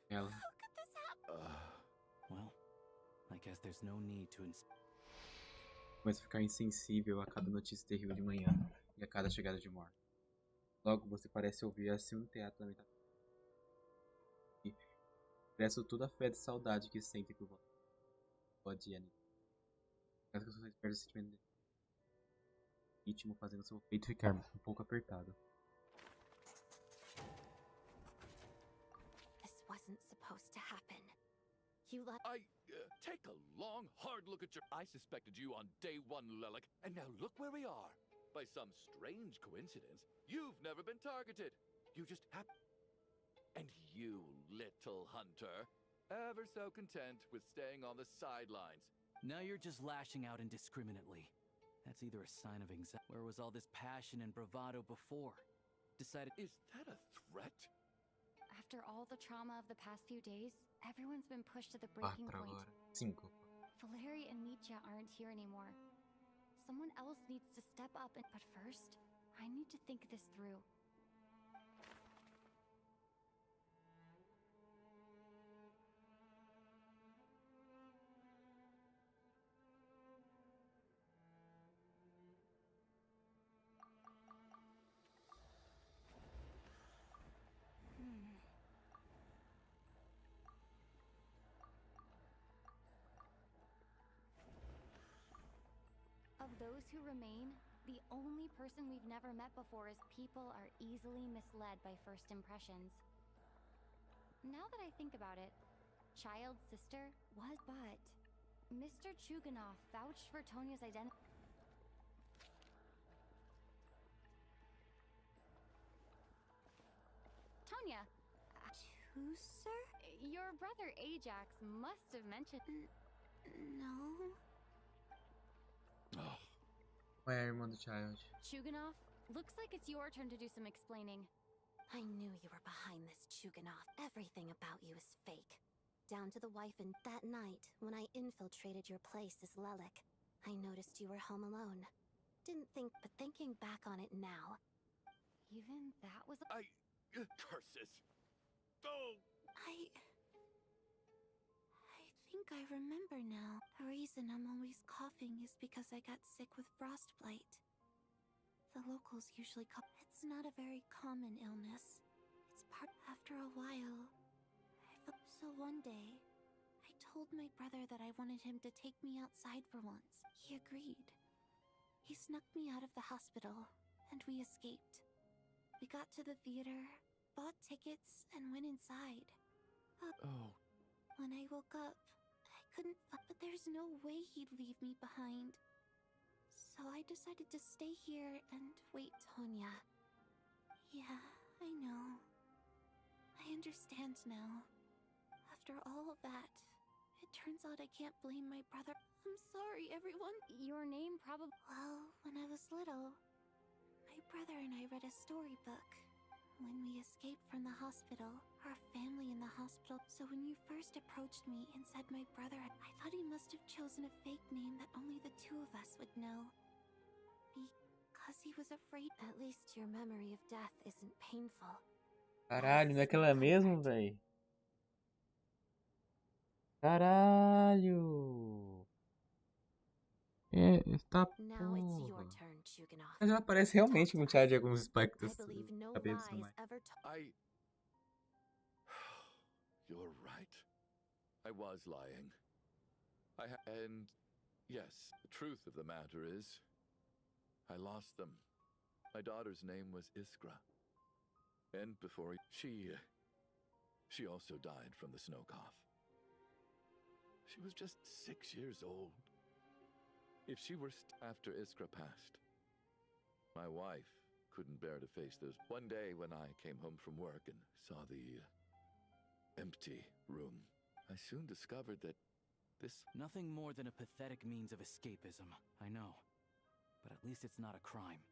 S1: Ela.
S7: Well, I guess there's no need to
S1: Começa a ficar insensível a cada notícia terrível de manhã e a cada chegada de morte. Logo você parece ouvir assim um teatro lamentável. E expresso toda a fé de saudade que sente por você. Pode ir, as canções perdem o sentimento de ritmo, fazendo seu peito ficar um pouco apertado.
S18: This wasn't supposed to happen.
S13: Take a long, hard look at your... I suspected you on day one, Lelic, and now look where we are. By some strange coincidence, you've never been targeted. You just happen... And you, little hunter, ever so content with staying on the sidelines.
S7: Now you're just lashing out indiscriminately. That's either a sign of anxiety. Where was all this passion and bravado before? Decided...
S13: Is that a threat?
S9: After all the trauma of the past few days, everyone's been pushed to the breaking point.
S1: 5.
S9: Valeri and Nietzsche aren't here anymore. Someone else needs to step up and... But first, I need to think this through. Of those who remain, the only person we've never met before is people are easily misled by first impressions. Now that I think about it, Child's sister was, but Mr. Chuganov vouched for Tonya's identity. Tonya!
S18: Sir?
S9: Your brother Ajax must have mentioned...
S18: No.
S1: Qual é a irmã do Child?
S9: Chuganov, looks like it's your turn to do some explaining.
S18: I knew you were behind this, Chuganov. Everything about you is fake. Down to the wife, and that night, when I infiltrated your place as Lelic, I noticed you were home alone. Didn't think, but thinking back on it now...
S9: Even that was...
S13: Curses! Oh!
S18: I think I remember now. The reason I'm always coughing is because I got sick with frostbite. The locals usually call... It's not a very common illness. It's part... After a while, I felt... So one day, I told my brother that I wanted him to take me outside for once. He agreed. He snuck me out of the hospital, and we escaped. We got to the theater, bought tickets, and went inside. When I woke up, I couldn't but there's no way he'd leave me behind. So I decided to stay here and wait. Tonya.
S4: Yeah, I know. I understand now. After all of that, it turns out I can't blame my brother. I'm sorry, everyone.
S9: Your name probably...
S4: Well, when I was little, my brother and I read a storybook. When we escaped from the hospital, our family in the hospital. So when you first approached me and said my brother, I thought he must have chosen a fake name that only the two of us would know. Because he was afraid.
S18: At least your memory of death isn't painful.
S1: Caralho, não é aquela mesmo, véi? Caralho! É, tá
S18: Now it's your
S1: porra.
S18: turn, Chuganov.
S1: Mas ela parece realmente com o Chad de alguns aspectos.
S18: I believe no
S1: Cabelos e tudo
S18: lies
S1: mais.
S18: ever told.
S13: You're right. I was lying. And yes, the truth of the matter is, I lost them. My daughter's name was Iskra. And before she also died from the snow cough. She was just 6 years old. If she were after Iskra passed, my wife couldn't bear to face those. One day when I came home from work and saw the empty room, I soon discovered that this...
S7: Nothing more than a pathetic means of escapism, I know. But at least it's not a crime.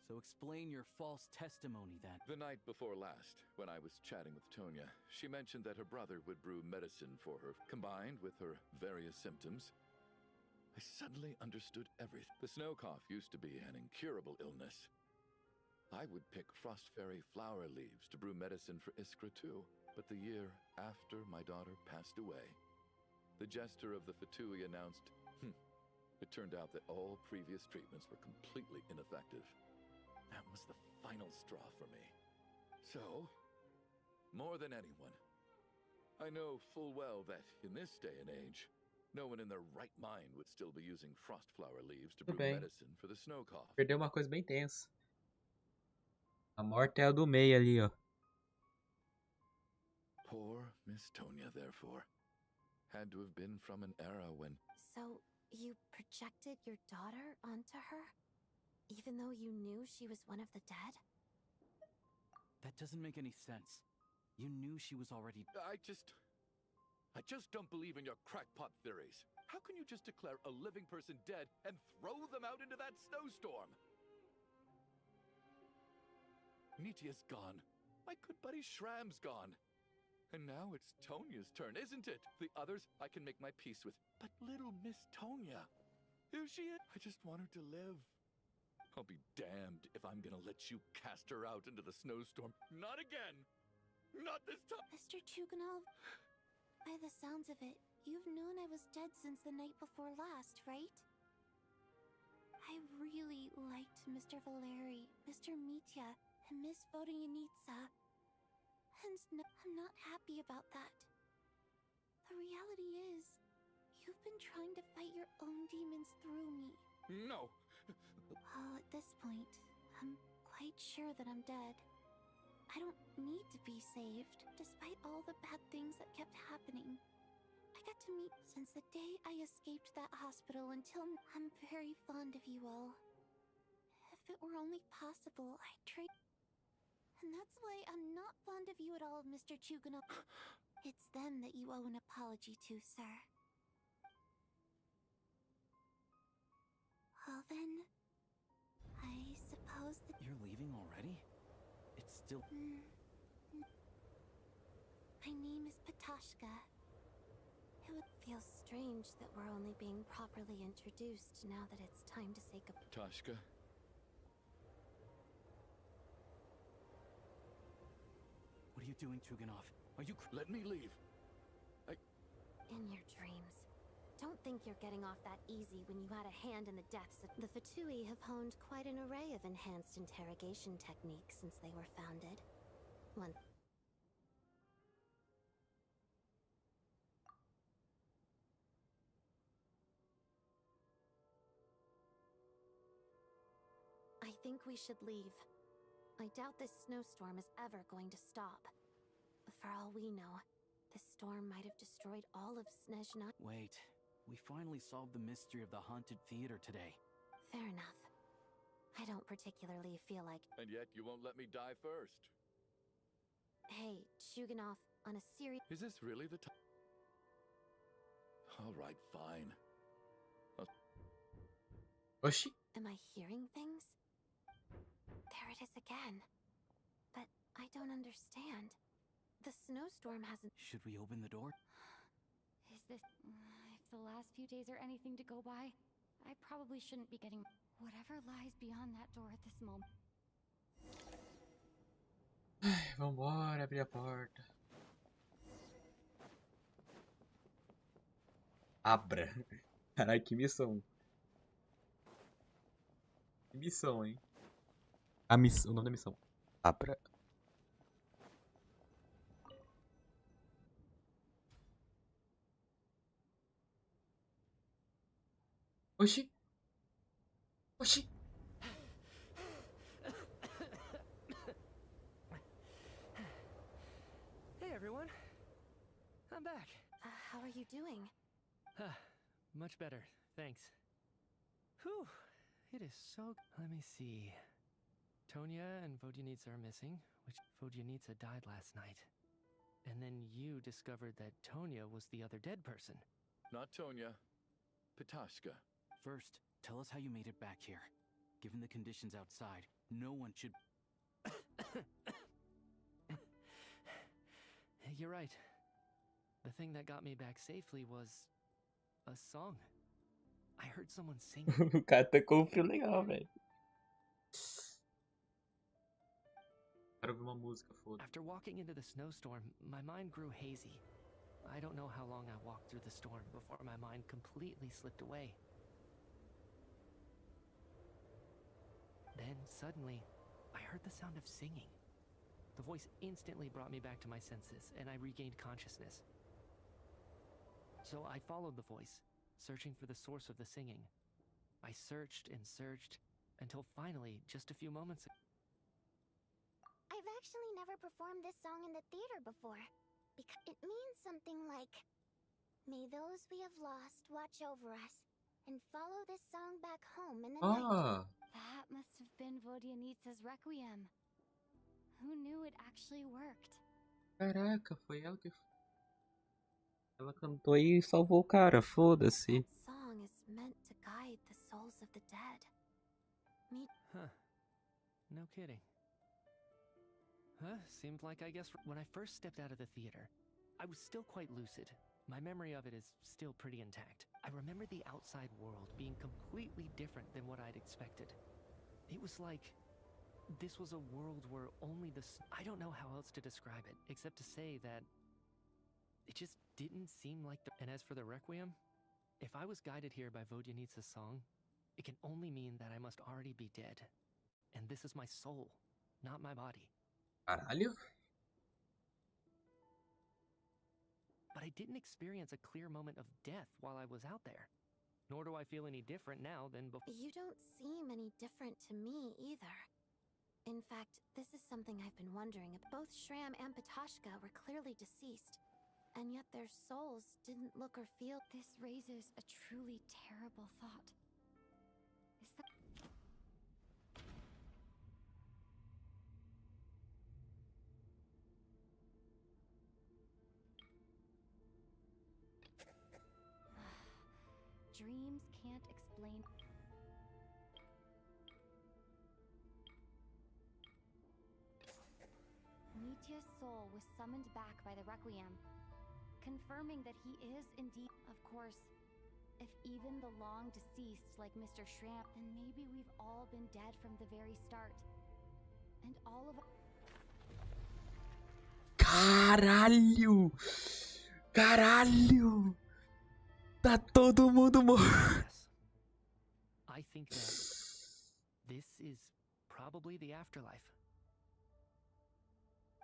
S7: So explain your false testimony then.
S13: The night before last, when I was chatting with Tonya, she mentioned that her brother would brew medicine for her. Combined with her various symptoms, I suddenly understood everything. The snow cough used to be an incurable illness. I would pick frost fairy flower leaves to brew medicine for Iskra too. But the year after my daughter passed away, the jester of the Fatui announced, it turned out that all previous treatments were completely ineffective. That was the final straw for me. So, more than anyone, I know full well that in this day and age, no one in their right mind would still be using frost flower leaves to
S1: Tudo
S13: brew
S1: bem.
S13: medicine for the snow cough.
S1: Perdeu uma coisa bem tensa. A morte é a do meio ali, ó.
S13: Poor Miss Tonya, therefore, had to have been from an era when...
S18: So, you projected your daughter onto her? Even though you knew she was one of the dead?
S7: That doesn't make any sense. You knew she was already...
S13: I just don't believe in your crackpot theories. How can you just declare a living person dead and throw them out into that snowstorm? Nitia's gone. My good buddy Shram's gone. And now it's Tonya's turn, isn't it? The others I can make my peace with. But little Miss Tonya, here she is. I just want her to live. I'll be damned if I'm gonna let you cast her out into the snowstorm. Not again! Not this time!
S18: Mr. Chuganov, by the sounds of it, you've known I was dead since the night before last, right? I really liked Mr. Valeri, Mr. Mitya, and Miss Vodyanitsa. And no, I'm not happy about that. The reality is, you've been trying to fight your own demons through me.
S13: No!
S18: Well, at this point, I'm quite sure that I'm dead. I don't need to be saved, despite all the bad things that kept happening. I got to meet since the day I escaped that hospital until I'm very fond of you all. If it were only possible, I'd trade. And that's why I'm not fond of you at all, Mr. Chuganov. It's them that you owe an apology to, sir. Well then, I suppose that...
S7: You're leaving already? It's still...
S18: My name is Patashka. It would feel strange that we're only being properly introduced now that it's time to say goodbye.
S13: Patashka?
S7: What are you doing, Chuganov? Are you...
S13: Let me leave.
S18: In your dreams. Don't think you're getting off that easy when you had a hand in the deaths of... The Fatui have honed quite an array of enhanced interrogation techniques since they were founded. One... I think we should leave. I doubt this snowstorm is ever going to stop. For all we know, this storm might have destroyed all of Snezhnaya.
S7: Wait, we finally solved the mystery of the haunted theater today.
S18: Fair enough. I don't particularly feel like...
S13: And yet you won't let me die first.
S18: Hey, Chuganov, on a serious...
S13: Is this really the time? All right, fine.
S1: Oxi.
S18: Am I hearing things? There it is again. But I don't understand. The snowstorm hasn't...
S7: Should we open the door?
S9: Is this... if the last few days are anything to go by, I probably shouldn't be getting... Whatever lies beyond that door at this moment.
S1: Vambora, abrir a porta. Abra. Caralho, que missão. Missão, hein? O nome da missão. Abra. Oxi. Oxi.
S5: Hey everyone, I'm back.
S18: How are you doing?
S5: Much better, thanks. Whew, it is so... Let me see. Tonya and Vodyanitsa are missing, which Vodyanitsa died last night. And then you discovered that Tonya was the other dead person.
S13: Not Tonya. Petashka.
S15: First, tell us how you made it back here. Given the conditions outside, no one should...
S5: You're right. The thing that got me back safely was... a song. I heard someone sing.
S1: O cara tocou um fio legal, velho. Quero ouvir uma música, foda.
S5: After walking into the snowstorm, my mind grew hazy. I don't know how long I walked through the storm before my mind completely slipped away. Then, suddenly, I heard the sound of singing. The voice instantly brought me back to my senses, and I regained consciousness. So I followed the voice, searching for the source of the singing. I searched and searched, until finally, just a few moments ago...
S4: I've actually never performed this song in the theater before. Because it means something like, may those we have lost watch over us, and follow this song back home in the night.
S9: That must have been Vodyanitsa's Requiem. Who knew it actually worked?
S1: Caraca, foi ela que... Ela cantou e salvou o cara, foda-se.
S18: That song is meant to guide the souls of the dead.
S5: Huh. No kidding. Seemed like, I guess, when I first stepped out of the theater, I was still quite lucid. My memory of it is still pretty intact. I remember the outside world being completely different than what I'd expected. It was like, this was a world where only the... I don't know how else to describe it, except to say that it just didn't seem like the... And as for the Requiem, if I was guided here by Vodyanitsa's song, it can only mean that I must already be dead. And this is my soul, not my body.
S1: Caralho.
S5: But I didn't experience a clear moment of death while I was out there. Nor do I feel any different now than before.
S18: You don't seem any different to me either. In fact, this is something I've been wondering about. Both Shram and Petashka were clearly deceased, and yet their souls didn't look or feel.
S9: This raises a truly terrible thought. Is that... Dreams can't explain... Nitya's soul was summoned back by the Requiem, confirming that he is indeed... Of course, if even the long deceased like Mr. Shram, then maybe we've all been dead from the very start. And all of...
S1: Caralho! Caralho! Tá todo mundo morto.
S5: I think that this is probably the afterlife.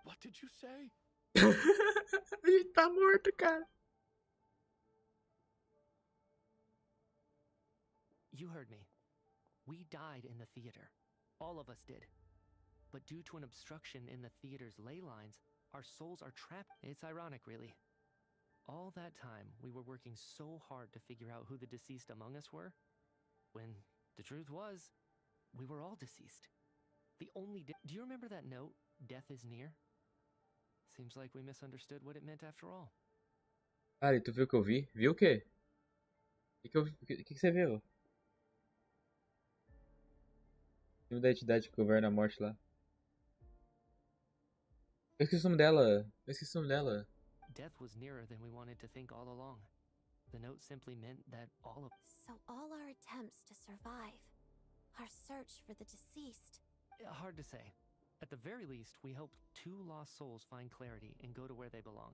S13: What did you say?
S1: A gente tá morto, cara.
S5: You heard me. We died in the theater. All of us did. But due to an obstruction in the theater's ley lines, our souls are trapped. It's ironic, really. All that time, we were working so hard to figure out who the deceased among us were, when the truth was, we were all deceased. The only... Do you remember that note, "Death is near"? Seems like we misunderstood what it meant after all.
S1: Cara, e tu viu o que eu vi? Viu o quê? O que você viu? O filme da entidade que governa a morte lá. Eu esqueci o nome dela.
S5: Death was nearer than we wanted to think all along. The note simply meant that all of...
S18: So all our attempts to survive, our search for the deceased...
S5: Hard to say. At the very least, we hoped 2 lost souls find clarity and go to where they belong.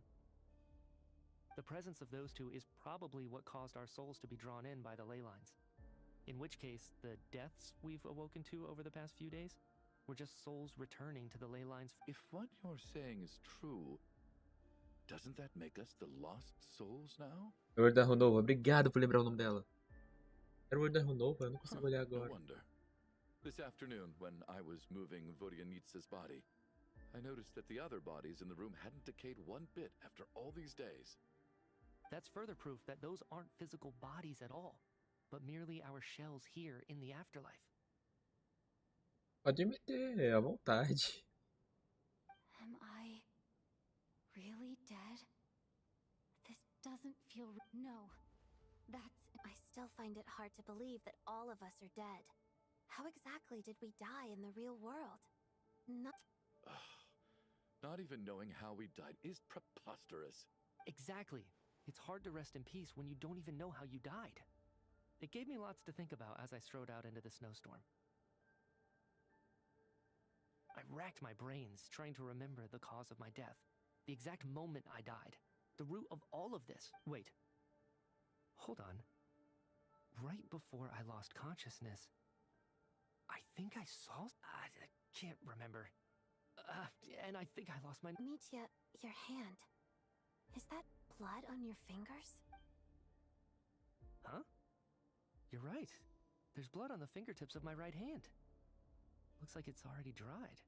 S5: The presence of those 2 is probably what caused our souls to be drawn in by the ley lines. In which case, the deaths we've awoken to over the past few days were just souls returning to the ley lines.
S13: If what you're saying is true, doesn't that make us the lost souls now?
S1: Edward da Renova, obrigado por lembrar o nome dela. Edward da Renova, eu não consigo olhar
S13: No
S1: agora.
S13: wonder. This afternoon, when I was moving Vodyanitsa's body, I noticed that the other bodies in the room hadn't decayed one bit after all these days.
S5: That's further proof that those aren't physical bodies at all, but merely our shells here in the afterlife.
S1: Pode meter, à vontade.
S9: Am I really dead? This doesn't feel no.
S18: I still find it hard to believe that all of us are dead. How exactly did we die in the real world?
S13: Not even knowing how we died is preposterous.
S5: Exactly. It's hard to rest in peace when you don't even know how you died. It gave me lots to think about as I strode out into the snowstorm. I racked my brains trying to remember the cause of my death, the exact moment I died, the root of all of this. Wait. Hold on. Right before I lost consciousness, I think I saw... I can't remember. And I think I lost my...
S18: Mitya, your hand. Is that blood on your fingers?
S5: Huh? You're right. There's blood on the fingertips of my right hand. Looks like it's already dried.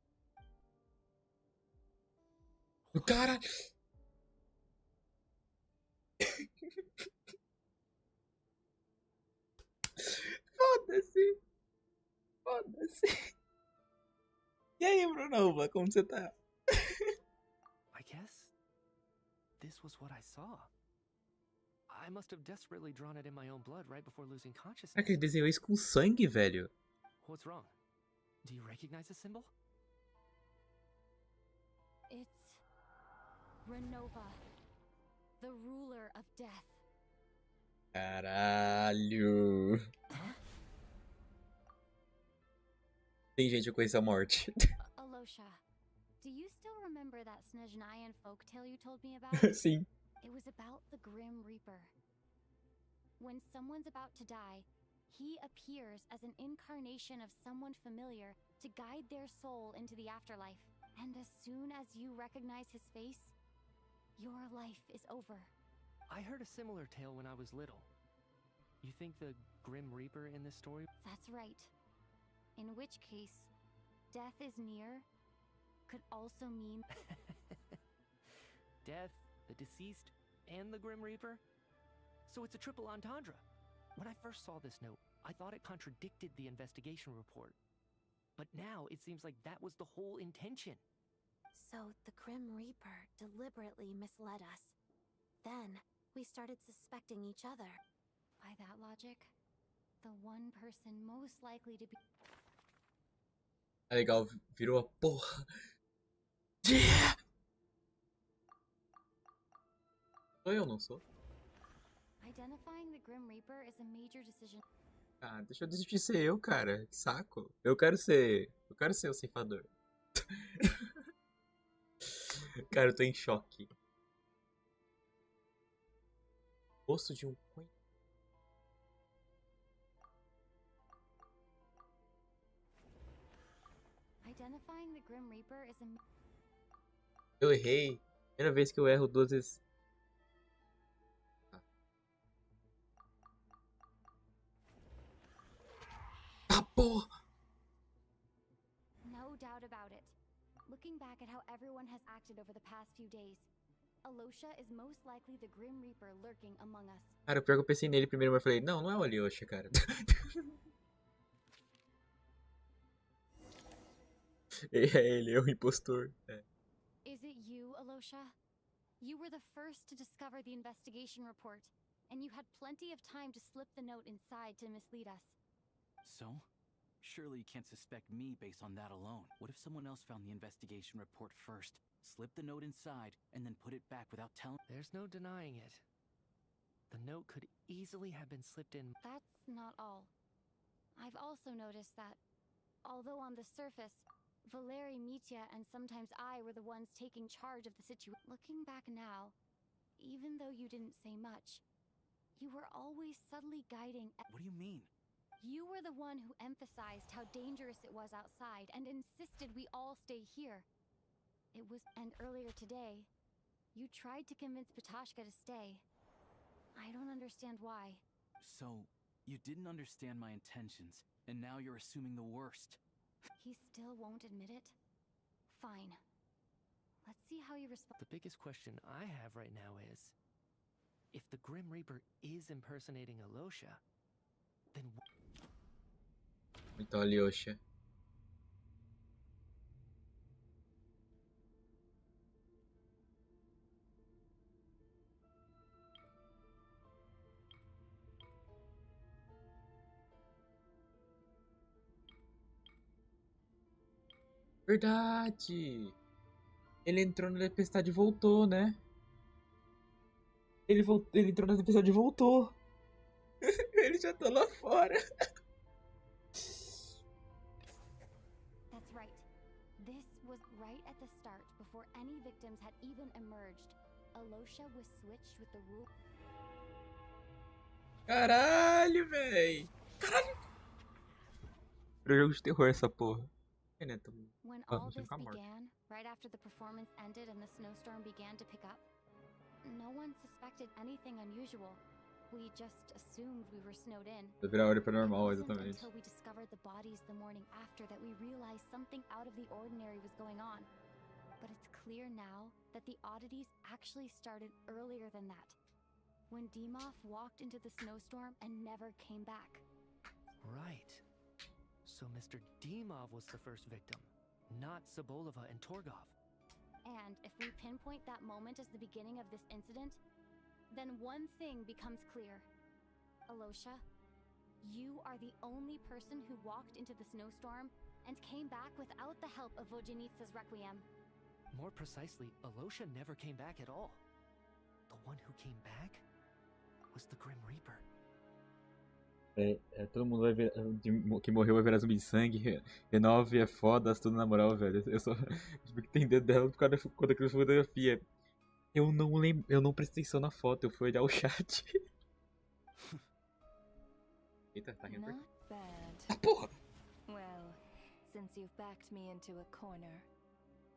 S1: Cara! Foda-se! Foda-se! E aí, Brunova, como você tá?
S5: I guess this was what I saw. I must have desperately drawn it in my own blood right before losing consciousness.
S1: Será que ele desenhou isso com sangue, velho?
S5: What's wrong? Do you recognize the symbol?
S9: It's Renova, the ruler of death.
S1: Caralho! Tem gente com essa morte.
S9: Alosha, do you still remember that Snezhnayan folktale you told me about?
S1: Sim.
S9: It was about the Grim Reaper. When someone's about to die, he appears as an incarnation of someone familiar to guide their soul into the afterlife. And as soon as you recognize his face, your life is over.
S5: I heard a similar tale when I was little. You think the Grim Reaper in this story?
S9: That's right. In which case, death is near could also mean...
S5: Death, the deceased, and the Grim Reaper? So it's a triple entendre. When I first saw this note, I thought it contradicted the investigation report. But now it seems like that was the whole intention.
S18: So the Grim Reaper deliberately misled us. Then we started suspecting each other.
S9: By that logic, the one person most likely to be...
S1: É legal, virou a porra. Yeah! Sou eu, não sou?
S9: Identifying the Grim Reaper is a major decision.
S1: Ah, deixa eu decidir de ser eu, cara. Que saco. Eu quero ser o ceifador. Cara, eu tô em choque. Rosto de um coelho.
S9: Identifying the Grim Reaper is a...
S1: Eu errei. Primeira vez que eu erro 2 vezes. Ah, porra!
S9: No doubt about it. Looking back at how everyone has acted over the past few days, Alosha is most likely the Grim Reaper lurking among us.
S1: Cara, pior que eu pensei nele primeiro, mas eu falei, não é o Alyosha, cara. Ele é o impostor. É.
S9: Is it you, Alosha? You were the first to discover the investigation report, and you had plenty of time to slip the note inside to mislead us.
S15: So? Surely you can't suspect me based on that alone. What if someone else found the investigation report first, slipped the note inside, and then put it back without telling?
S5: There's no denying it. The note could easily have been slipped in.
S9: That's not all. I've also noticed that, although on the surface, Valeri, Mitya, and sometimes I were the ones taking charge of the situation. Looking back now, even though you didn't say much, you were always subtly guiding.
S15: What do you mean?
S9: You were the one who emphasized how dangerous it was outside and insisted we all stay here. And earlier today, you tried to convince Patoshka to stay. I don't understand why.
S7: So, you didn't understand my intentions, and now you're assuming the worst.
S9: He still won't admit it? Fine. Let's see how you respond.
S5: The biggest question I have right now is, if the Grim Reaper is impersonating Alosha, then
S1: Então, Alyosha. Verdade! Ele entrou na tempestade e voltou, né? Ele entrou na tempestade e voltou. Ele já tá lá fora.
S9: That's right. This was right at the start, before any victims had even emerged. Alosha was switched with the rule.
S1: Caralho, véi! Caralho! Era jogo de terror essa porra.
S9: When all this began, right after the performance ended and the snowstorm began to pick up, no one suspected anything unusual. We just assumed we were snowed in.
S1: Vai virar hora paranormal,
S9: It wasn't
S1: exatamente.
S9: until we discovered the bodies the morning after that we realized something out of the ordinary was going on. But it's clear now that the oddities actually started earlier than that. When Dimov walked into the snowstorm and never came back.
S5: right. So Mr. Dimov was the first victim, not Sobolova and Torgov.
S9: And if we pinpoint that moment as the beginning of this incident, then one thing becomes clear. Alosha, you are the only person who walked into the snowstorm and came back without the help of Vojanitsa's Requiem.
S5: More precisely, Alosha never came back at all. The one who came back was the Grim Reaper.
S1: Todo mundo vai ver. Que morreu vai virar zumbi de sangue. Renove é foda, tudo na moral, velho. Eu só tive que entender dela por causa da fotografia. Eu não lembro. Eu não prestei atenção na foto, eu fui olhar o chat. Eita, tá rindo.
S19: Not bad.
S1: Ah, porra!
S19: Well, since you've backed me into a corner,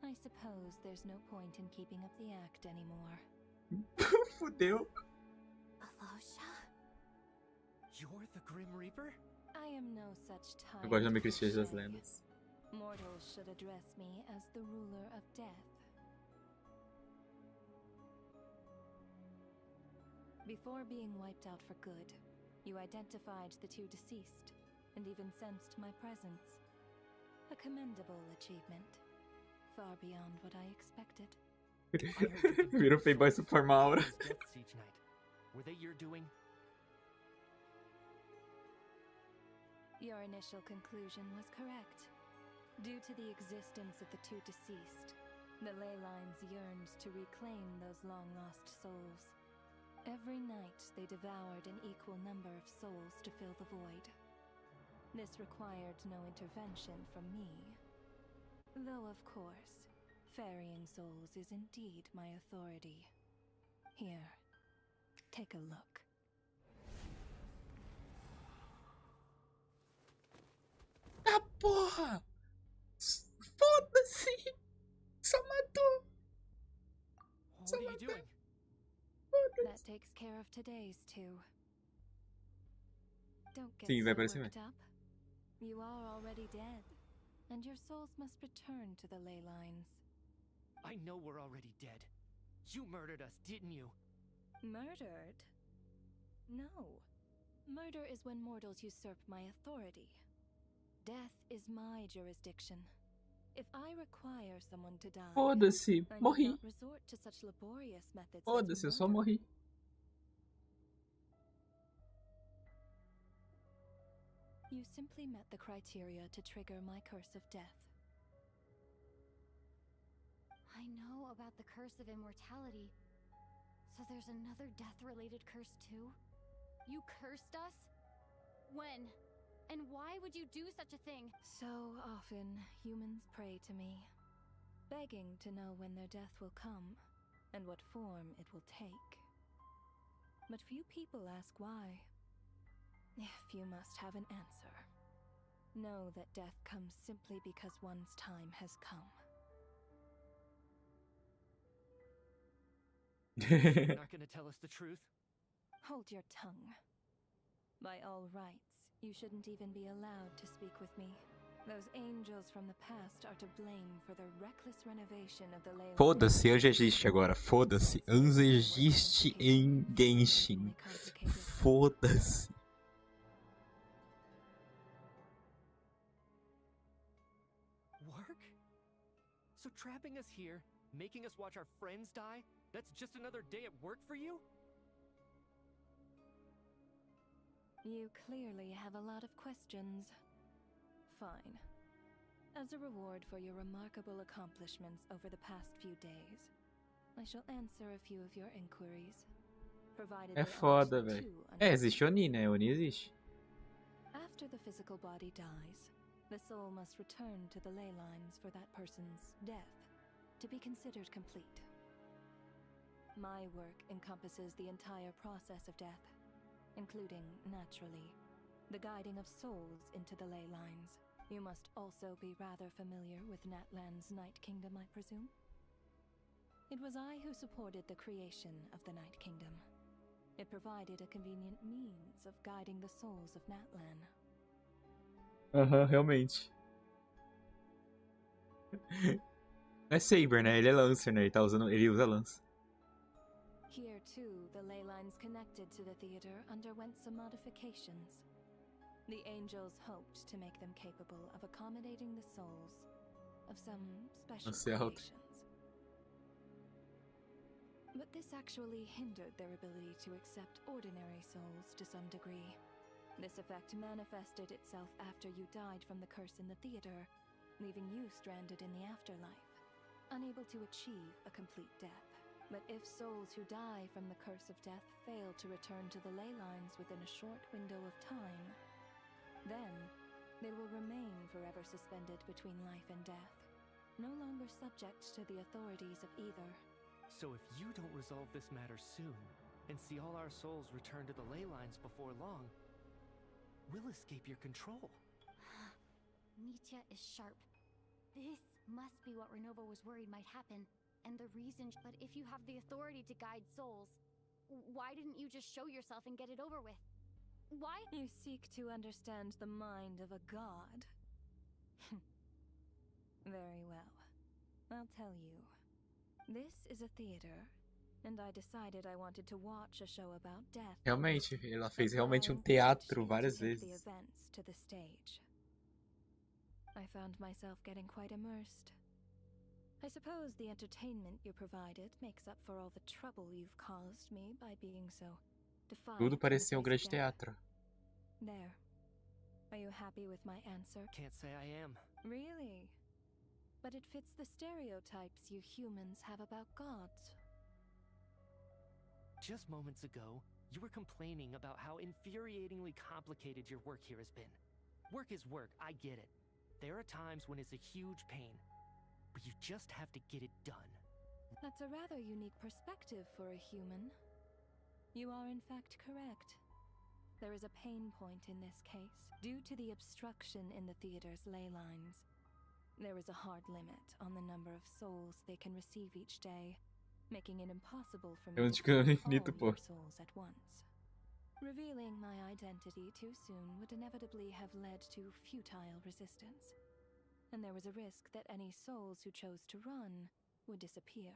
S19: I suppose there's no point in keeping up the act anymore.
S1: Fudeu.
S9: Alosha?
S5: You're the Grim Reaper?
S19: I am no such type.
S1: Eu gosto de nome Cristiano das Lendas.
S19: Mortals should address me as the ruler of death. Before being wiped out for good, you identified the two deceased, and even sensed my presence. A commendable achievement. Far beyond what I expected.
S1: Virou Playboy Super Maura.
S5: Deaths each night. Were they your doing?
S19: Your initial conclusion was correct. Due to the existence of the two deceased, the ley lines yearned to reclaim those long-lost souls. Every night they devoured an equal number of souls to fill the void. This required no intervention from me. Though, of course, ferrying souls is indeed my authority. Here, take a look.
S1: Ah, porra! Foda-se! Só matou!
S5: What are you doing?
S19: That takes care of today's two. Don't get
S1: Sim,
S19: so
S1: vai aparecer
S19: worked up. You are already dead, and your souls must return to the ley lines.
S5: I know we're already dead. You murdered us, didn't you?
S19: Murdered? No. Murder is when mortals usurp my authority. Death is my jurisdiction. If I require someone to die,
S1: Foda-se,
S19: I need
S1: morri.
S19: not resort to such laborious methods.
S1: Foda-se, eu só morri.
S19: You simply met the criteria to trigger my curse of death.
S9: I know about the curse of immortality. So there's another death-related curse too? You cursed us? When? And why would you do such a thing?
S19: So often, humans pray to me, begging to know when their death will come, and what form it will take. But few people ask why. If you must have an answer, know that death comes simply because one's time has come.
S5: You're not gonna tell us the truth?
S19: Hold your tongue. By all rights, you shouldn't even be allowed to speak with me. Those angels from the past are to blame for the reckless renovation of the Leyline.
S1: Foda-se, Anjo existe agora. Foda-se. Anjo existe em Genshin. Foda-se.
S5: Work? So trapping us here, making us watch our friends die, that's just another day at work for you?
S19: You clearly have a lot of questions. Fine. As a reward for your remarkable accomplishments over the past few days, I shall answer a few of your inquiries. Provided
S1: É foda, velho. É, existe Oni, né? Oni existe.
S19: After the physical body dies, the soul must return to the ley lines for that person's death to be considered complete. My work encompasses the entire process of death, including, naturally, the guiding of souls into the ley lines. You must also be rather familiar with Natlan's Night Kingdom, I presume? It was I who supported the creation of the Night Kingdom. It provided a convenient means of guiding the souls of Natlan.
S1: Realmente. É Saber, né? Ele é Lancer, né? Ele usa lança.
S19: Here too, the ley lines connected to the theater underwent some modifications. The angels hoped to make them capable of accommodating the souls of some special creations. But this actually hindered their ability to accept ordinary souls to some degree. This effect manifested itself after you died from the curse in the theater, leaving you stranded in the afterlife, unable to achieve a complete death. But if souls who die from the curse of death fail to return to the ley lines within a short window of time, then they will remain forever suspended between life and death, no longer subject to the authorities of either.
S5: So if you don't resolve this matter soon, and see all our souls return to the ley lines before long, we'll escape your control.
S9: Nitya is sharp. This must be what Renova was worried might happen, and the reason. But if you have the authority to guide souls, why didn't you just show yourself and get it over with? Why?
S19: You seek to understand the mind of a god? Very well. I'll tell you. This is a theater, and I decided I wanted to watch a show about death.
S1: Realmente, ela fez realmente teatro várias vezes.
S19: The events to the stage. I found myself getting quite immersed. I suppose the entertainment you provided makes up for all the trouble you've caused me by being so defiant.
S1: Tudo parecia grande teatro.
S19: There. Are you happy with my answer?
S5: Can't say I am.
S19: Really? But it fits the stereotypes you humans have about gods.
S5: Just moments ago, you were complaining about how infuriatingly complicated your work here has been. Work is work, I get it. There are times when it's a huge pain, but you just have to get it done.
S19: That's a rather unique perspective for a human. You are in fact correct. There is a pain point in this case, due to the obstruction in the theater's ley lines. There is a hard limit on the number of souls they can receive each day, making it impossible for me to find all your souls at once. Revealing my identity too soon would inevitably have led to futile resistance, and there was a risk that any souls who chose to run would disappear.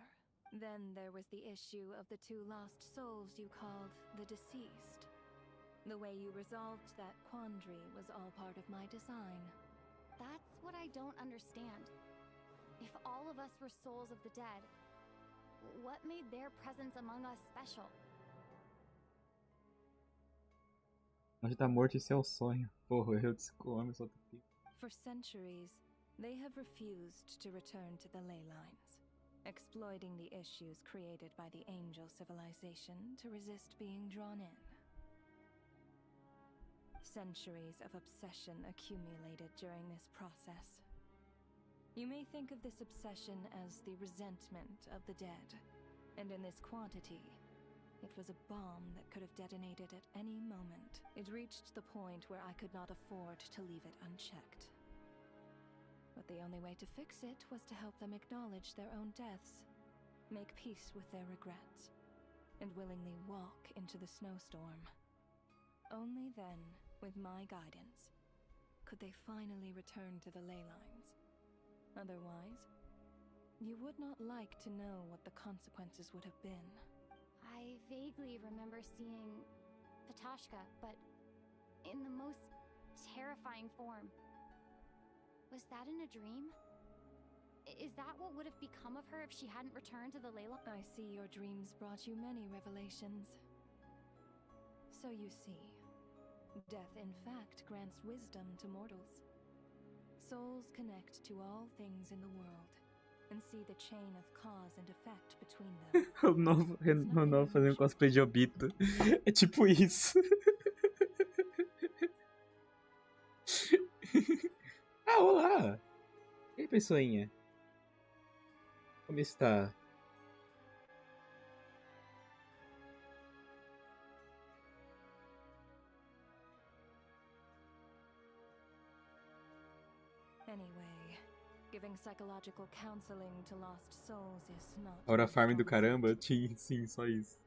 S19: Then there was the issue of the two lost souls you called the deceased. The way you resolved that quandary was all part of my design.
S9: That's what I don't understand. If all of us were souls of the dead, what made their presence among us special?
S1: Onde tá morto, isso é o sonho. Porra, eu descomo, só tô.
S19: For centuries, they have refused to return to the ley lines, exploiting the issues created by the angel civilization to resist being drawn in. Centuries of obsession accumulated during this process. You may think of this obsession as the resentment of the dead, and in this quantity, It was a bomb that could have detonated at any moment. It reached the point where I could not afford to leave it unchecked. But the only way to fix it was to help them acknowledge their own deaths, make peace with their regrets, and willingly walk into the snowstorm. Only then, with my guidance, could they finally return to the ley lines. Otherwise, you would not like to know what the consequences would have been.
S9: I vaguely remember seeing Patashka, but in the most terrifying form. Was that in a dream? Is that what would have become of her if she hadn't returned to the ley line?
S19: I see your dreams brought you many revelations. So you see, death in fact grants wisdom to mortals. Souls connect to all things in the world and see the chain of cause and effect between them.
S1: O novo fazendo cosplay de Obito. É tipo isso. Ah, olá! E aí, pessoinha? Como está?
S19: Anyway, giving psychological counseling to lost souls is not
S1: Hora
S19: my
S1: farm do
S19: strong
S1: caramba?
S19: suit.
S1: Sim, só isso.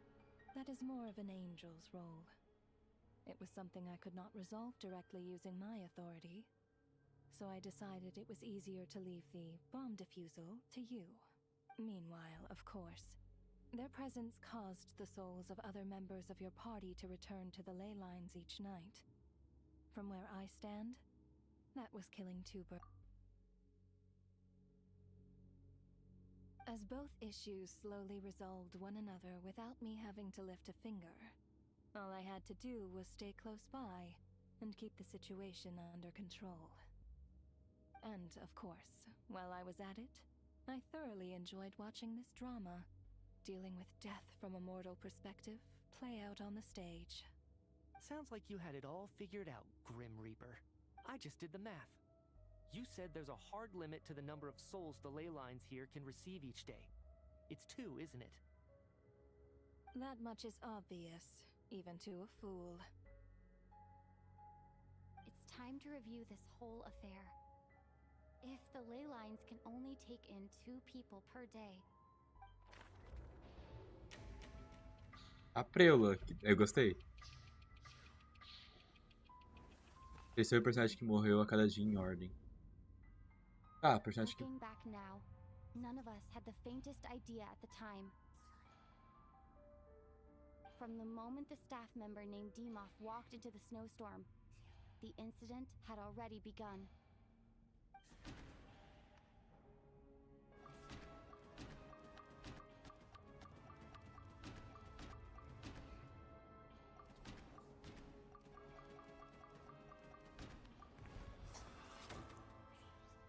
S19: That is more of an angel's role. It was something I could not resolve directly using my authority, so I decided it was easier to leave the bomb defusal to you. Meanwhile, of course, their presence caused the souls of other members of your party to return to the ley lines each night. From where I stand, that was killing two birds. As both issues slowly resolved one another without me having to lift a finger, all I had to do was stay close by and keep the situation under control. And, of course, while I was at it, I thoroughly enjoyed watching this drama, dealing with death from a mortal perspective, play out on the stage.
S5: Sounds like you had it all figured out, Grim Reaper. I just did the math. You said there's a hard limit to the number of souls the ley lines here can receive each day. It's 2, isn't it?
S19: That much is obvious, even to a fool.
S9: It's time to review this whole affair. If the ley lines can only take in 2 people per day...
S1: A preula, eu gostei. Esse é o personagem que morreu a cada dia em ordem. Ah, personagem que...
S9: Looking back now, none of us had the faintest idea at the time. From the moment the staff member named Demoff walked into the snowstorm, the incident had already begun.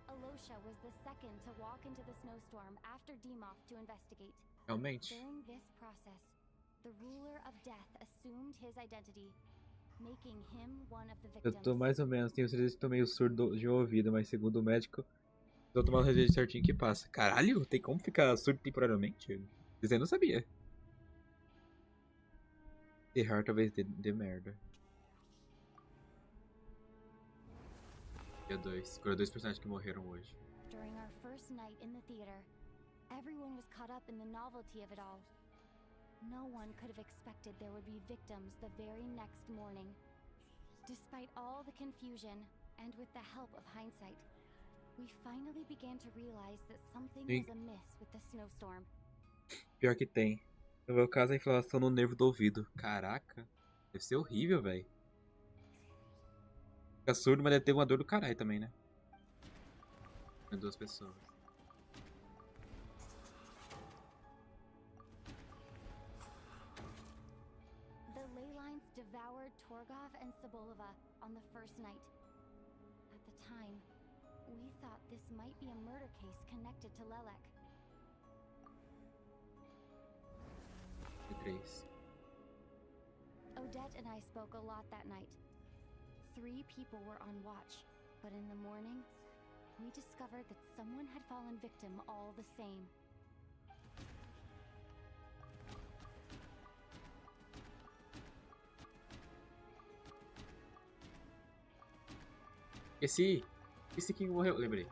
S9: Alosha was the second to walk into the snowstorm after Demoff to investigate.
S1: Realmente.
S9: During this process, the ruler of death assumed his identity, making him one of the
S1: Eu
S9: victims.
S1: tô mais ou menos, tenho certeza que tô meio surdo de ouvido, mas segundo o médico, tô tomando o remédio certinho que passa. Caralho, tem como ficar surdo temporariamente? Dizendo, não sabia. Errar talvez dê merda. Dia 2. Escolha 2 personagens que morreram hoje.
S9: During our first night in the theater, everyone was caught up in the novelty of it all. No one could have expected there would be victims the very next morning. Despite all the confusion, and with the help of hindsight, we finally began to realize that something was amiss with the snowstorm.
S1: Pior que tem. No meu caso, a inflamação no nervo do ouvido. Caraca, deve ser horrível, velho. Fica surdo, mas deve ter uma dor do caralho também, né? Com 2 pessoas.
S9: The ley lines devoured Torgov and Sobolova on the first night. At the time, we thought this might be a murder case connected to Lelek.
S1: De 3.
S9: Odette and I spoke a lot that night. 3 people were on watch, but in the morning, we discovered that someone had fallen victim all the same.
S1: Esse King morreu, lembrei.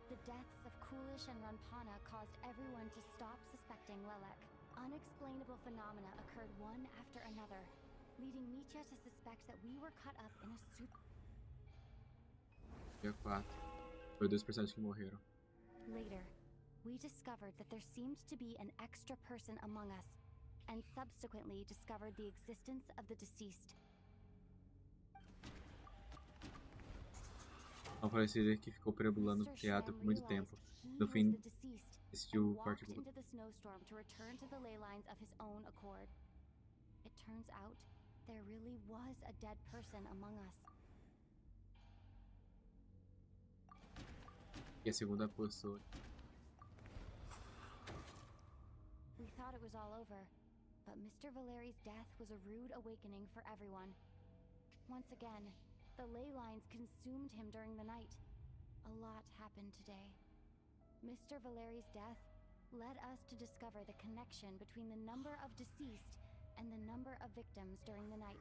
S9: The deaths of Coolish and Ranpana caused everyone to stop suspecting Lelek. Unexplainable phenomena occurred one after another, leading Mitya to suspect that we were caught up in a
S1: Dia 4. Foi 2 personagens que morreram.
S9: Later, we discovered that there seemed to be an extra person among us, and subsequently discovered the existence of the deceased.
S1: Um falecido que ficou perambulando no teatro por muito tempo. No fim, assistiu o
S9: Walked into the snowstorm to return to the ley lines of his own accord. It turns out there really was a dead person among us.
S1: E a segunda pessoa.
S9: We thought it was all over, but Mr. Valeri's death was a rude awakening for everyone. Once again, the ley lines consumed him during the night. A lot happened today. Mr. Valeri's death led us to discover the connection between the number of deceased and the number of victims during the night.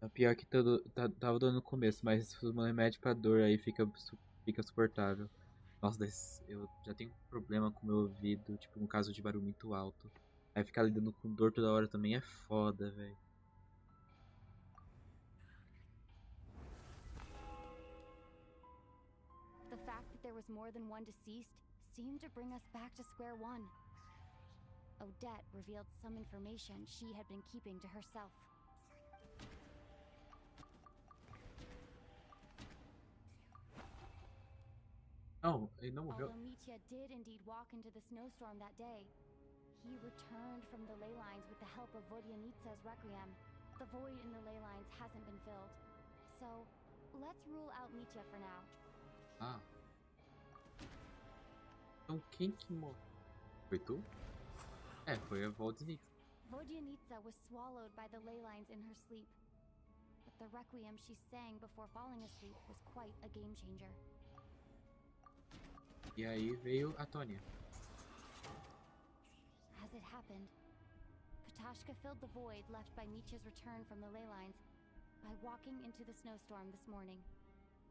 S1: É pior que tava dando no começo, mas se um remédio pra dor aí fica suportável. Nossa, eu já tenho um problema com o meu ouvido, tipo, no caso de barulho muito alto. Aí ficar lidando com dor toda hora também é foda, velho.
S9: The fact that there was more than one deceased seemed to bring us back to square one. Odette revealed some information she had been keeping to herself.
S1: Não, ele não morreu.
S9: Although Mitya did indeed walk into the snowstorm that day, he returned from the ley lines with the help of Vodyanitsa's requiem. The void in the ley lines hasn't been filled. So, let's rule out Mitya for now.
S1: Ah. Então quem que morreu? Foi tu? É, foi a Vodyanitsa.
S9: Vodyanitsa was swallowed by the ley lines in her sleep. But the requiem she sang before falling asleep was quite a game changer.
S1: E aí veio a Tônia.
S9: As it happened, Patashka filled the void left by Mitya's return from the ley lines by walking into the snowstorm this morning.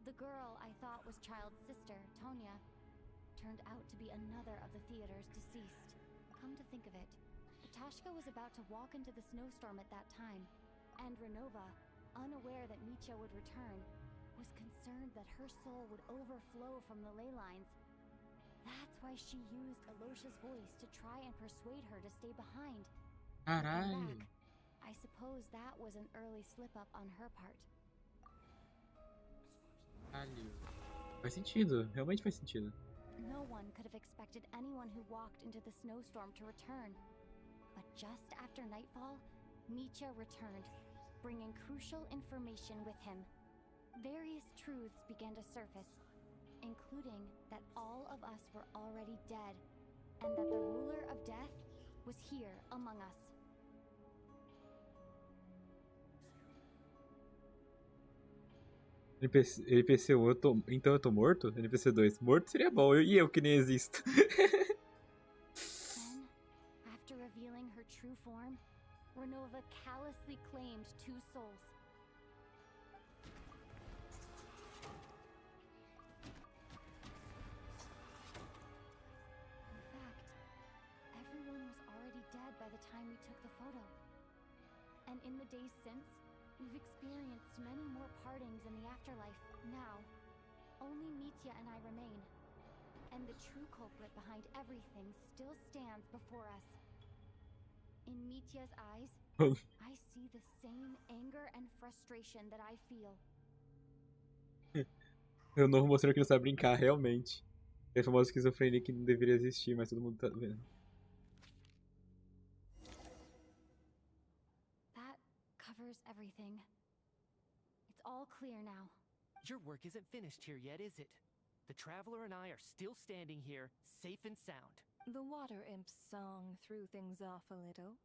S9: The girl I thought was Child's sister, Tonya, turned out to be another of the theater's deceased. Come to think of it, Patashka was about to walk into the snowstorm at that time, and Renova, unaware that Mitya would return, was concerned that her soul would overflow from the ley lines. That's why she used Alosha's voice to try and persuade her to stay behind.
S1: Caralho.
S9: I suppose that was an early slip-up on her part.
S1: Caralho. Faz sentido, realmente faz sentido.
S9: No one could have expected anyone who walked into the snowstorm to return. But just after nightfall, Mitya returned, bringing crucial information with him. Various truths began to surface, including that all of us were already dead, and that the ruler of death was here among us.
S1: NPC 1, então eu tô morto? NPC 2, morto seria bom, e eu que nem existo.
S9: Then, after revealing her true form, Renova callously claimed 2 souls. In fact, everyone was already dead by the time we took the photo. And in the days since, we've experienced many more partings in the afterlife. Now, only Mitya and I remain. And the true culprit behind everything still stands before us. In Mitya's eyes, I see the same anger and frustration that I feel.
S1: O novo mostrou que não sabe brincar, realmente. É a famosa esquizofrenia que não deveria existir, mas todo mundo tá vendo.
S9: That covers everything. It's all clear now.
S5: Your work isn't finished here yet, is it? The Traveler and I are still standing here, safe and sound.
S19: The Water Imp's song threw things off a little,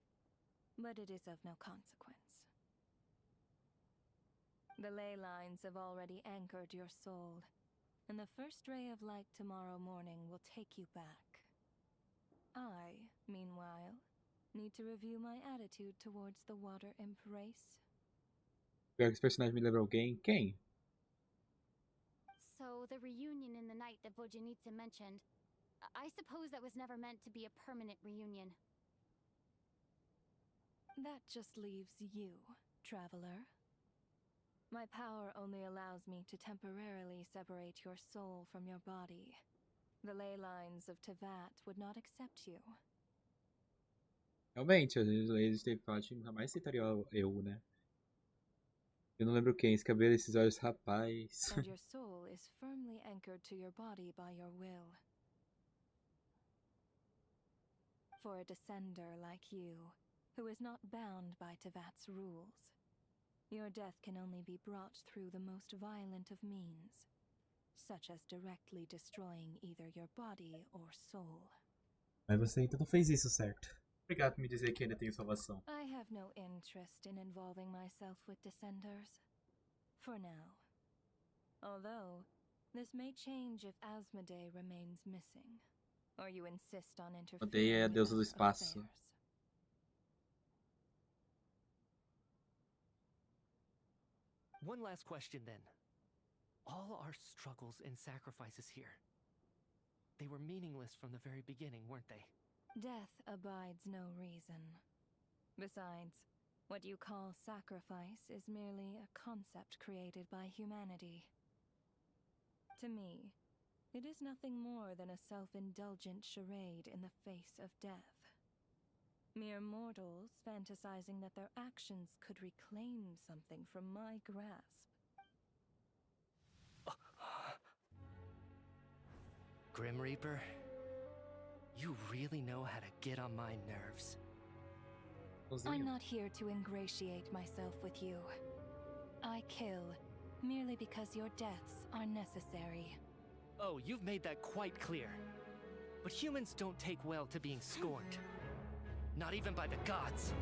S19: but it is of no consequence. The ley lines have already anchored your soul, and the first ray of light tomorrow morning will take you back. I, meanwhile, Need to review my attitude towards the water imp race?
S1: Pior que esse personagem me lembra alguém. Quem?
S4: So, the reunion in the night that Vojanitsa mentioned, I suppose that was never meant to be a permanent reunion.
S19: That just leaves you, traveler. My power only allows me to temporarily separate your soul from your body. The ley lines of Tevat would not accept you.
S1: Realmente, as leis de Tevat nunca mais aceitaria eu, né? Eu não lembro quem. Esse cabelo, esses olhos, rapaz.
S19: And your soul is firmly anchored to your body by your will. For a descender like you, who is not bound by Tevat's rules, your death can only be brought through the most violent of means, such as directly destroying either your body or soul.
S1: Mas você então não fez isso, certo? Obrigado por me dizer que ainda tenho salvação.
S19: I have no interest in involving myself with descenders. For now. Although, this may change if Asmodee remains missing. Or you insist on interfering
S1: Odeia é a
S19: with
S1: deusa do
S19: our
S1: espaço.
S19: affairs.
S5: One last question then. All our struggles and sacrifices here, they were meaningless from the very beginning, weren't they?
S19: Death abides no reason. Besides, what you call sacrifice is merely a concept created by humanity. To me, it is nothing more than a self-indulgent charade in the face of death. Mere mortals fantasizing that their actions could reclaim something from my grasp.
S5: Grim Reaper, you really know how to get on my nerves.
S19: I'm not here to ingratiate myself with you. I kill merely because your deaths are necessary.
S5: Oh, you've made that quite clear. But humans don't take well to being scorned. Not even by the gods.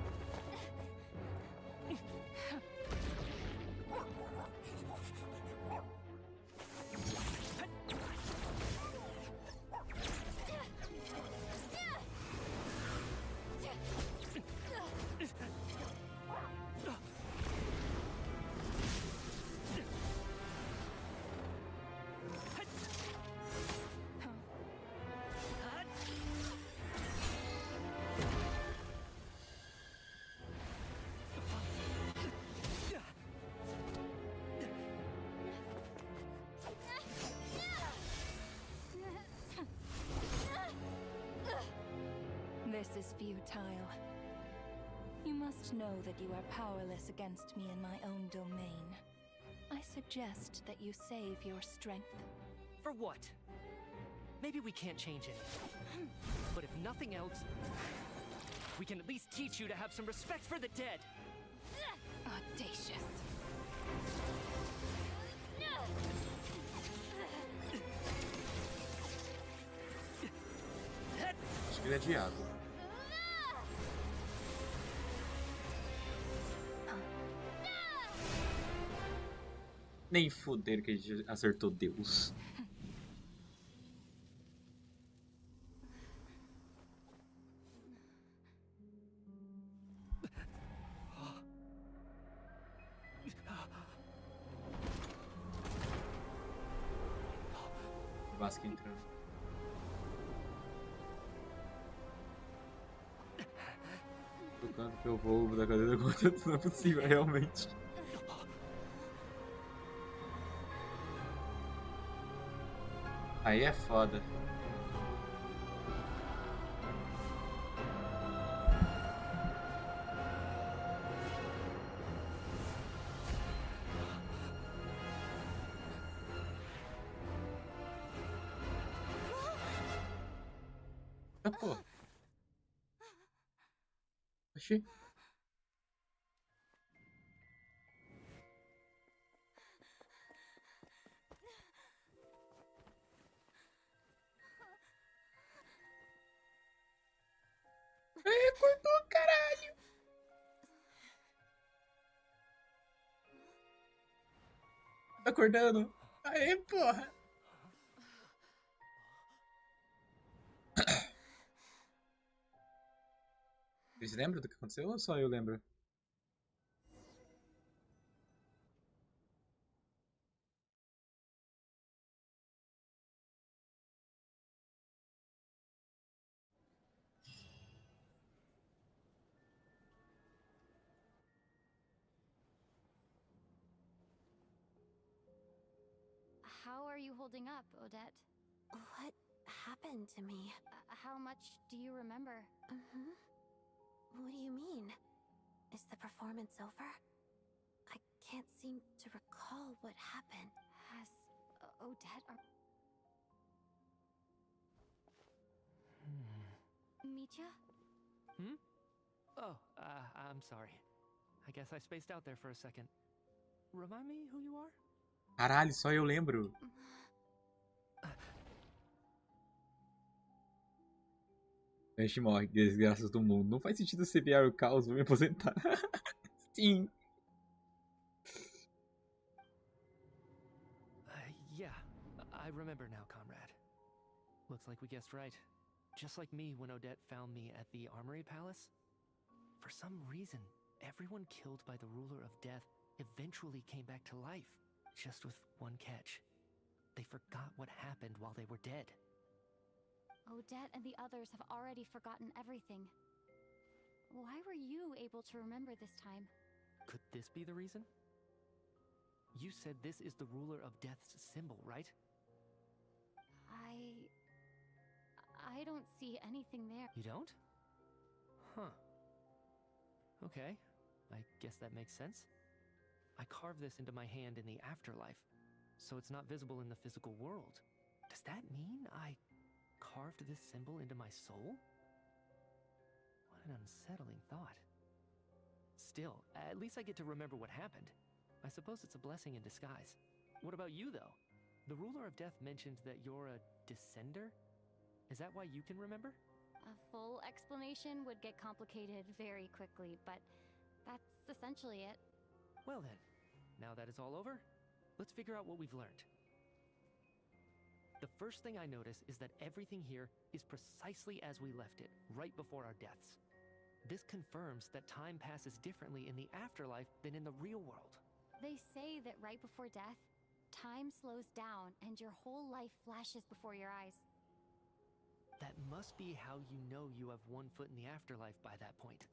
S19: This is futile. You must know that you are powerless against me in my own domain. I suggest that you save your strength.
S5: For what? Maybe we can't change it. But if nothing else, we can at least teach you to have some respect for the dead.
S19: Audacious.
S1: Acho que ele é de água. Nem fuder que a gente acertou Deus. Vasco entrando. Do canto que eu vou da cadeira contra tudo não é possível, realmente. Aí é foda. Ah, pô. Oxi. Cortou, caralho. Tá acordando? Aê, porra. lembram do que aconteceu ou só eu lembro?
S9: How are you holding up, Odette?
S18: What happened to me?
S9: How much do you remember?
S18: Mm-hmm. What do you mean? Is the performance over? I can't seem to recall what happened.
S9: Has Odette or Mitya?
S5: Oh, I'm sorry. I guess I spaced out there for a second. Remind me who you are?
S1: Caralho, só eu lembro. A gente morre, desgraças do mundo. Não faz sentido CBR o caos, vou me aposentar. Sim.
S5: Yeah, I remember now, comrade. Looks like we guessed right. Just like me when Odette found me at the Armory Palace. For some reason, everyone killed by the ruler of death eventually came back to life. Just with one catch. They forgot what happened while they were dead.
S9: Odette and the others have already forgotten everything. Why were you able to remember this time?
S5: Could this be the reason? You said this is the ruler of death's symbol, right?
S9: I don't see anything there.
S5: You don't? Huh. Okay, I guess that makes sense. I carved this into my hand in the afterlife, so it's not visible in the physical world. Does that mean I carved this symbol into my soul? What an unsettling thought. Still, at least I get to remember what happened. I suppose it's a blessing in disguise. What about you, though? The ruler of death mentioned that you're a descender? Is that why you can remember?
S9: A full explanation would get complicated very quickly, but that's essentially it.
S5: Well then, now that it's all over, let's figure out what we've learned. The first thing I notice is that everything here is precisely as we left it, right before our deaths. This confirms that time passes differently in the afterlife than in the real world.
S9: They say that right before death, time slows down and your whole life flashes before your eyes.
S5: That must be how you know you have one foot in the afterlife by that point.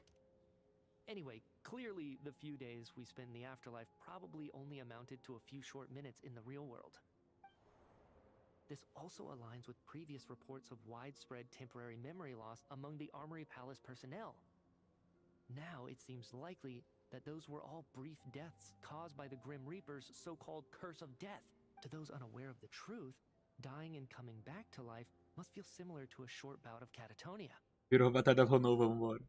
S5: Anyway, clearly the few days we spend in the afterlife probably only amounted to a few short minutes in the real world. This also aligns with previous reports of widespread temporary memory loss among the Armory Palace personnel. Now it seems likely that those were all brief deaths caused by the Grim Reaper's so-called curse of death. To those unaware of the truth, dying and coming back to life must feel similar to a short bout of catatonia.
S1: Virou Avatar da Nova, vambora.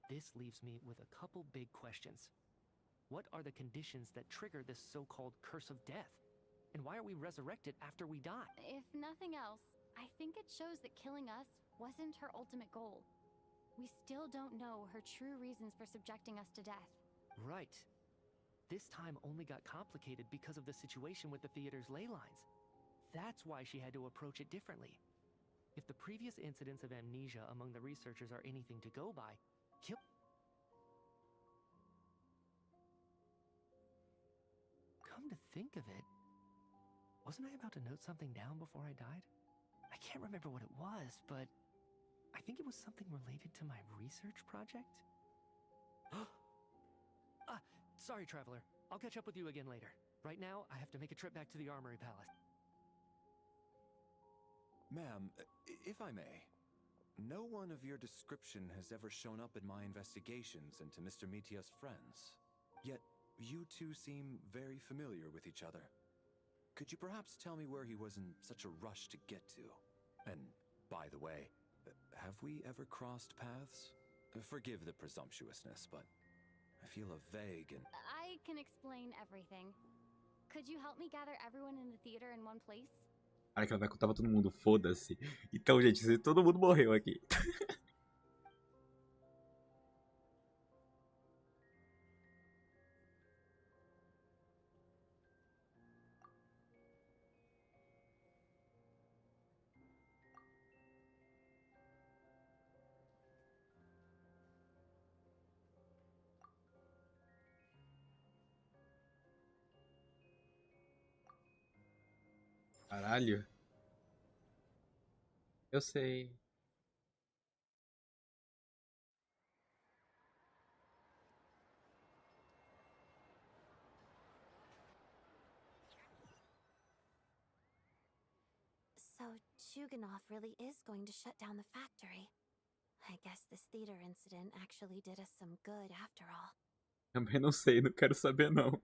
S5: This leaves me with a couple big questions. What are the conditions that trigger this so-called curse of death? And why are we resurrected after we die?
S9: If nothing else, I think it shows that killing us wasn't her ultimate goal. We still don't know her true reasons for subjecting us to death.
S5: Right. This time only got complicated because of the situation with the theater's ley lines. That's why she had to approach it differently. If the previous incidents of amnesia among the researchers are anything to go by, Come to think of it, wasn't I about to note something down before I died? I can't remember what it was, but I think it was something related to my research project? Sorry, Traveler. I'll catch up with you again later. Right now, I have to make a trip back to the Armory Palace.
S14: Ma'am, if I may, no one of your description has ever shown up in my investigations into Mr. Mitya's friends. Yet, you two seem very familiar with each other. Could you perhaps tell me where he was in such a rush to get to? And, by the way, have we ever crossed paths? Forgive the presumptuousness, but I feel a vague and...
S9: I can explain everything. Could you help me gather everyone in the theater in one place?
S1: Cara, que ela vai contar pra todo mundo, foda-se. Então, gente, todo mundo morreu aqui. Caralho. Eu sei.
S18: So, Chuganov really is going to shut down the factory. I guess this theater incident actually did us some good after all.
S1: Também não sei, não quero saber não.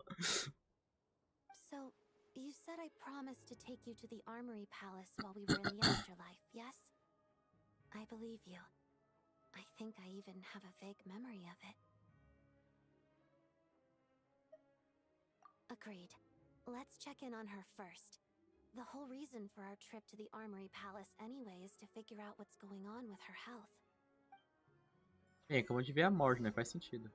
S18: So, you said I promised to take you to the Armory Palace while we were in the afterlife, yes? I believe you. I think I even have a vague memory of it. Agreed. Let's check in on her first. The whole reason for our trip to the Armory Palace anyway is to figure out what's going on with her health.
S1: Bem, acabamos de ver a morte, né? Faz sentido.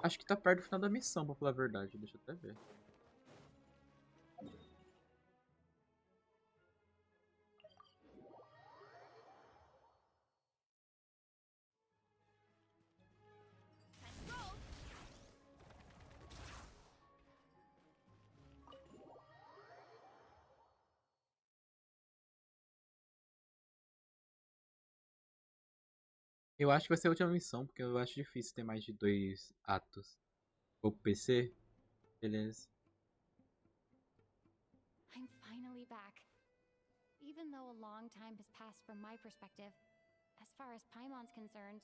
S1: Acho que tá perto do final da missão, pra falar a verdade. Deixa eu até ver. Eu acho que vai ser a última missão, porque eu acho difícil ter mais de 2 atos. Ou PC? Beleza.
S9: I'm finally back. Even though a long time has passed from my perspective, as far as Paimon's concerned,